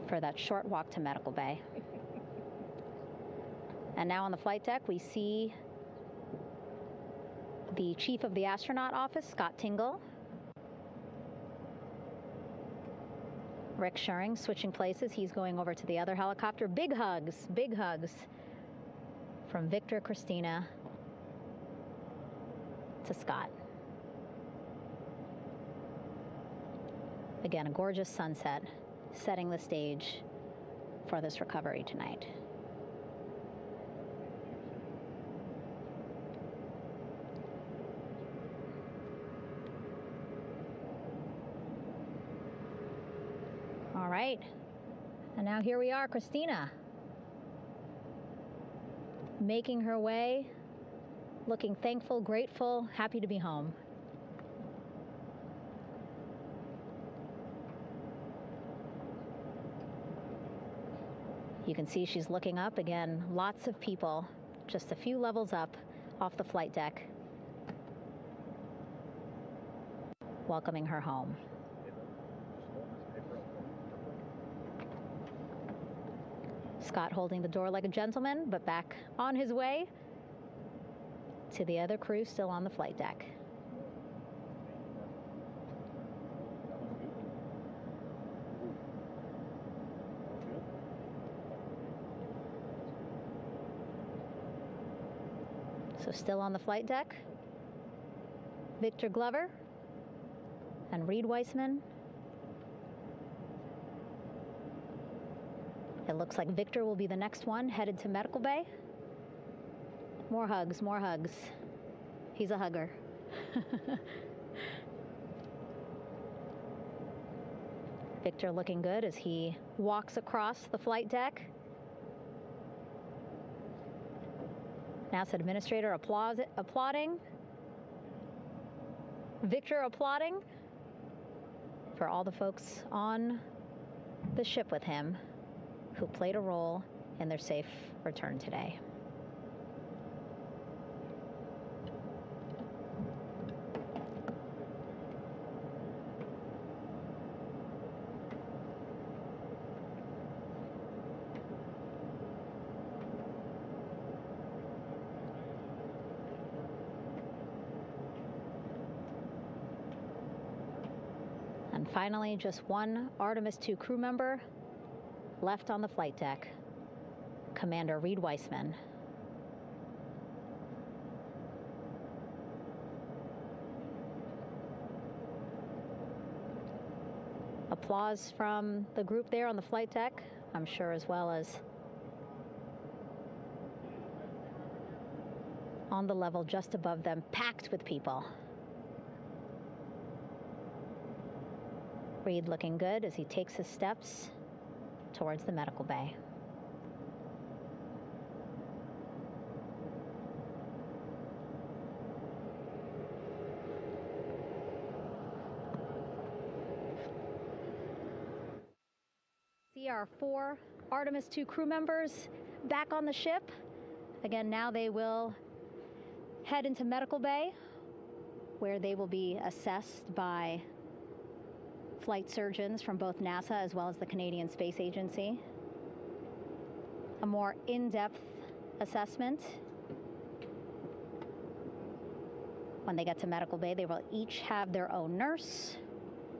for that short walk to medical bay. And now on the flight deck, we see the chief of the astronaut office, Scott Tingle. Rick Schuring switching places. He's going over to the other helicopter. Big hugs from Victor, Christina to Scott. Again, a gorgeous sunset setting the stage for this recovery tonight. All right, and now here we are, Christina, making her way, looking thankful, grateful, happy to be home. You can see she's looking up. Again, lots of people, just a few levels up off the flight deck, welcoming her home. Scott holding the door like a gentleman, but back on his way to the other crew still on the flight deck. So still on the flight deck, Victor Glover and Reed Weissman. It looks like Victor will be the next one headed to medical bay. More hugs, more hugs. He's a hugger. Victor looking good as he walks across the flight deck. NASA Administrator applauding. Victor applauding for all the folks on the ship with him who played a role in their safe return today. And finally, just one Artemis II crew member left on the flight deck, Commander Reed Weissman. Applause from the group there on the flight deck, I'm sure, as well as on the level just above them, packed with people. Reed looking good as he takes his steps towards the medical bay. See our 4 Artemis II crew members back on the ship. Again, now they will head into medical bay, where they will be assessed by flight surgeons from both NASA as well as the Canadian Space Agency. A more in-depth assessment. When they get to medical bay, they will each have their own nurse.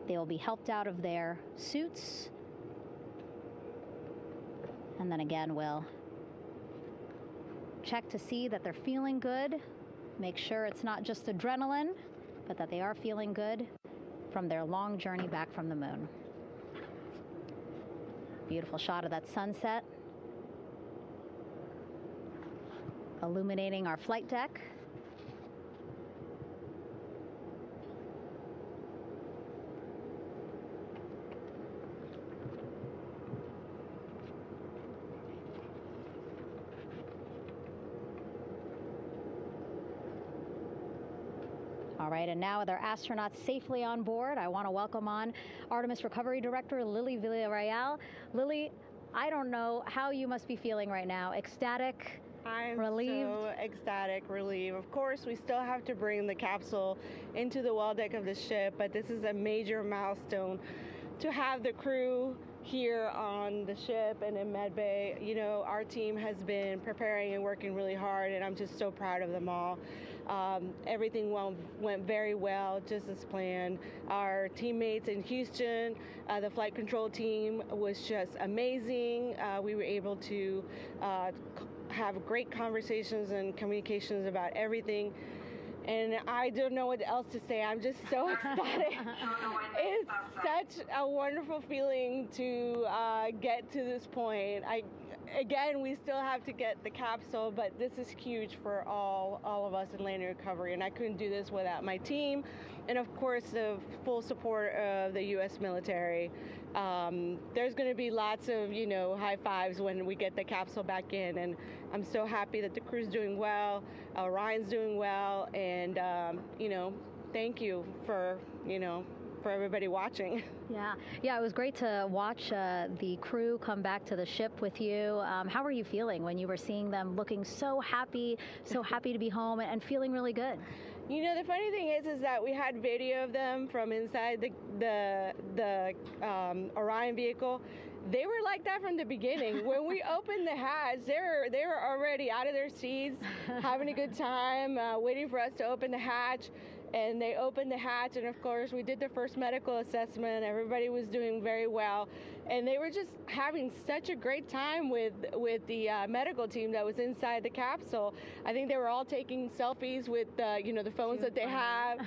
They will be helped out of their suits. And then again, we'll check to see that they're feeling good. Make sure it's not just adrenaline, but that they are feeling good from their long journey back from the moon. Beautiful shot of that sunset, illuminating our flight deck. All right, and now with our astronauts safely on board, I want to welcome on Artemis Recovery Director Lily Villarreal. Lily, I don't know how you must be feeling right now. Ecstatic, relieved? So ecstatic, relieved. Of course, we still have to bring the capsule into the well deck of the ship, but this is a major milestone to have the crew here on the ship and in medbay. You know, our team has been preparing and working really hard, and I'm just so proud of them all. Everything went very well, just as planned. Our teammates in Houston, the flight control team was just amazing. We were able to have great conversations and communications about everything. And I don't know what else to say. I'm just so ecstatic. It's such a wonderful feeling to get to this point. Again, we still have to get the capsule, but this is huge for all of us in landing recovery, and I couldn't do this without my team, and of course the full support of the U.S. military. There's going to be lots of, high fives when we get the capsule back in, and I'm so happy that the crew's doing well, Orion's doing well, and thank you for everybody watching. Yeah, it was great to watch the crew come back to the ship with you. How were you feeling when you were seeing them looking so happy to be home and feeling really good? The funny thing is that we had video of them from inside the Orion vehicle. They were like that from the beginning. When we opened the hatch, they were already out of their seats, having a good time, waiting for us to open the hatch. And they opened the hatch, and of course we did the first medical assessment. Everybody was doing very well, and they were just having such a great time with the medical team that was inside the capsule. I think they were all taking selfies with the phones that they have,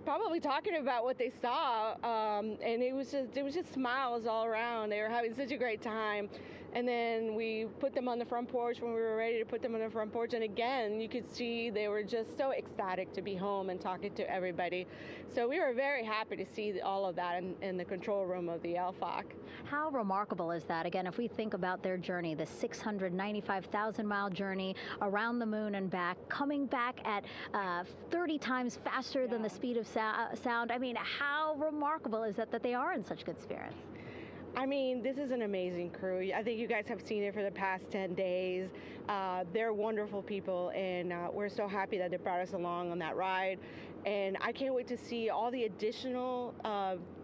probably talking about what they saw, and it was just smiles all around. They were having such a great time. And then we put them on the front porch when we were ready to put them on the front porch. And again, you could see they were just so ecstatic to be home and talking to everybody. So we were very happy to see all of that in the control room of the LFOC. How remarkable is that? Again, if we think about their journey, the 695,000-mile journey around the moon and back, coming back at 30 times faster than the speed of sound. I mean, how remarkable is that they are in such good spirits? I mean, this is an amazing crew. I think you guys have seen it for the past 10 days. They're wonderful people, and we're so happy that they brought us along on that ride. And I can't wait to see all the additional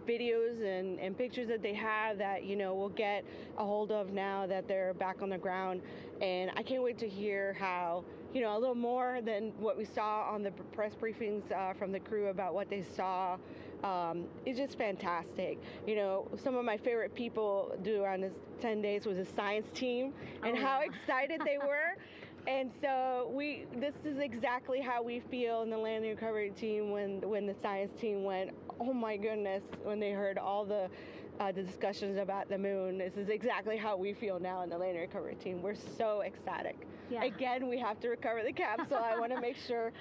videos and pictures that they have that, we'll get a hold of now that they're back on the ground. And I can't wait to hear how, a little more than what we saw on the press briefings from the crew about what they saw It's just fantastic. You know, some of my favorite people around this 10 days was the science team and how excited they were. And so this is exactly how we feel in the landing recovery team when the science team went, oh my goodness, when they heard all the discussions about the moon. This is exactly how we feel now in the landing recovery team. We're so ecstatic. Yeah. Again, we have to recover the capsule. I want to make sure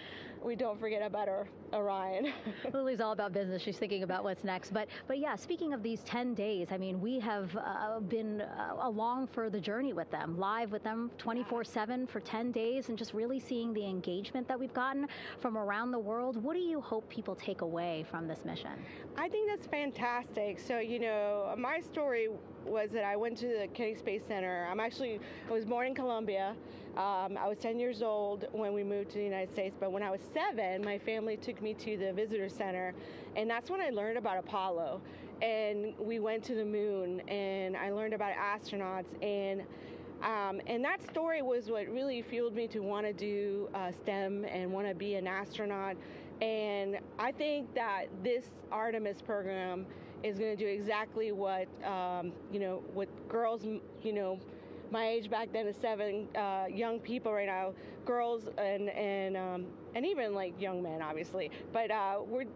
we don't forget about our Orion. Lily's all about business. She's thinking about what's next. But yeah, speaking of these 10 days, I mean, we have been along for the journey with them, live with them 24/7 for 10 days, and just really seeing the engagement that we've gotten from around the world. What do you hope people take away from this mission? I think that's fantastic. So, you know, my story was that I went to the Kennedy Space Center. I was born in Colombia. I was 10 years old when we moved to the United States, but when I was 7, my family took me to the visitor center, and that's when I learned about Apollo. And we went to the moon, and I learned about astronauts, and that story was what really fueled me to want to do STEM and want to be an astronaut. And I think that this Artemis program is going to do exactly what, what girls, my age back then is 7, young people right now, girls and even like young men, obviously. But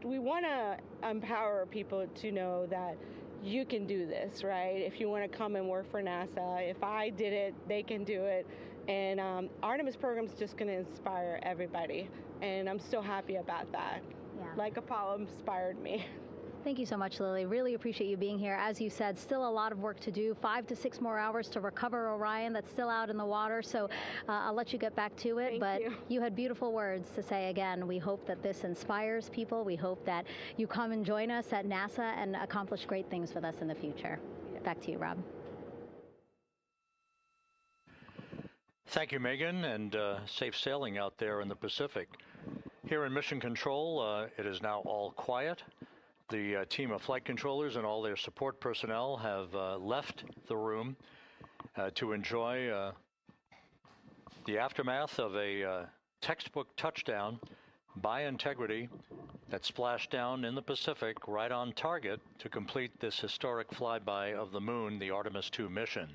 we want to empower people to know that you can do this, right? If you want to come and work for NASA, if I did it, they can do it. And Artemis program is just going to inspire everybody. And I'm so happy about that. Yeah. Like Apollo inspired me. Thank you so much, Lily. Really appreciate you being here. As you said, still a lot of work to do, 5 to 6 more hours to recover Orion that's still out in the water. So I'll let you get back to it. But you had beautiful words to say again. We hope that this inspires people. We hope that you come and join us at NASA and accomplish great things with us in the future. Back to you, Rob. Thank you, Megan, and safe sailing out there in the Pacific. Here in Mission Control, it is now all quiet. The team of flight controllers and all their support personnel have left the room to enjoy the aftermath of a textbook touchdown by Integrity that splashed down in the Pacific right on target to complete this historic flyby of the moon, the Artemis II mission.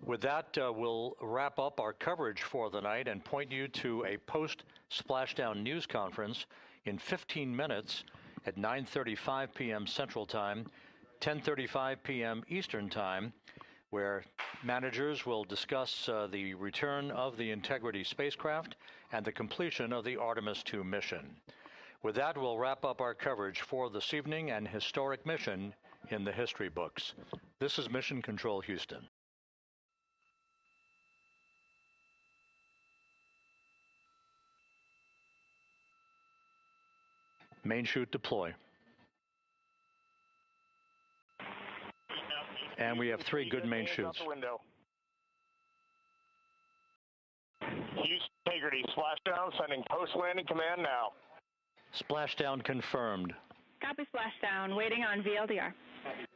With that, we'll wrap up our coverage for the night and point you to a post-splashdown news conference in 15 minutes at 9:35 p.m. Central Time, 10:35 p.m. Eastern Time, where managers will discuss the return of the Integrity spacecraft and the completion of the Artemis II mission. With that, we'll wrap up our coverage for this evening and historic mission in the history books. This is Mission Control Houston. Main chute deploy. And we have 3 good main chutes. Houston Integrity, splashdown, sending post-landing command now. Splashdown confirmed. Copy splashdown, waiting on VLDR.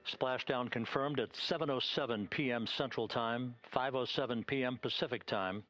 Splashdown confirmed at 7:07 p.m. Central Time, 5:07 p.m. Pacific Time.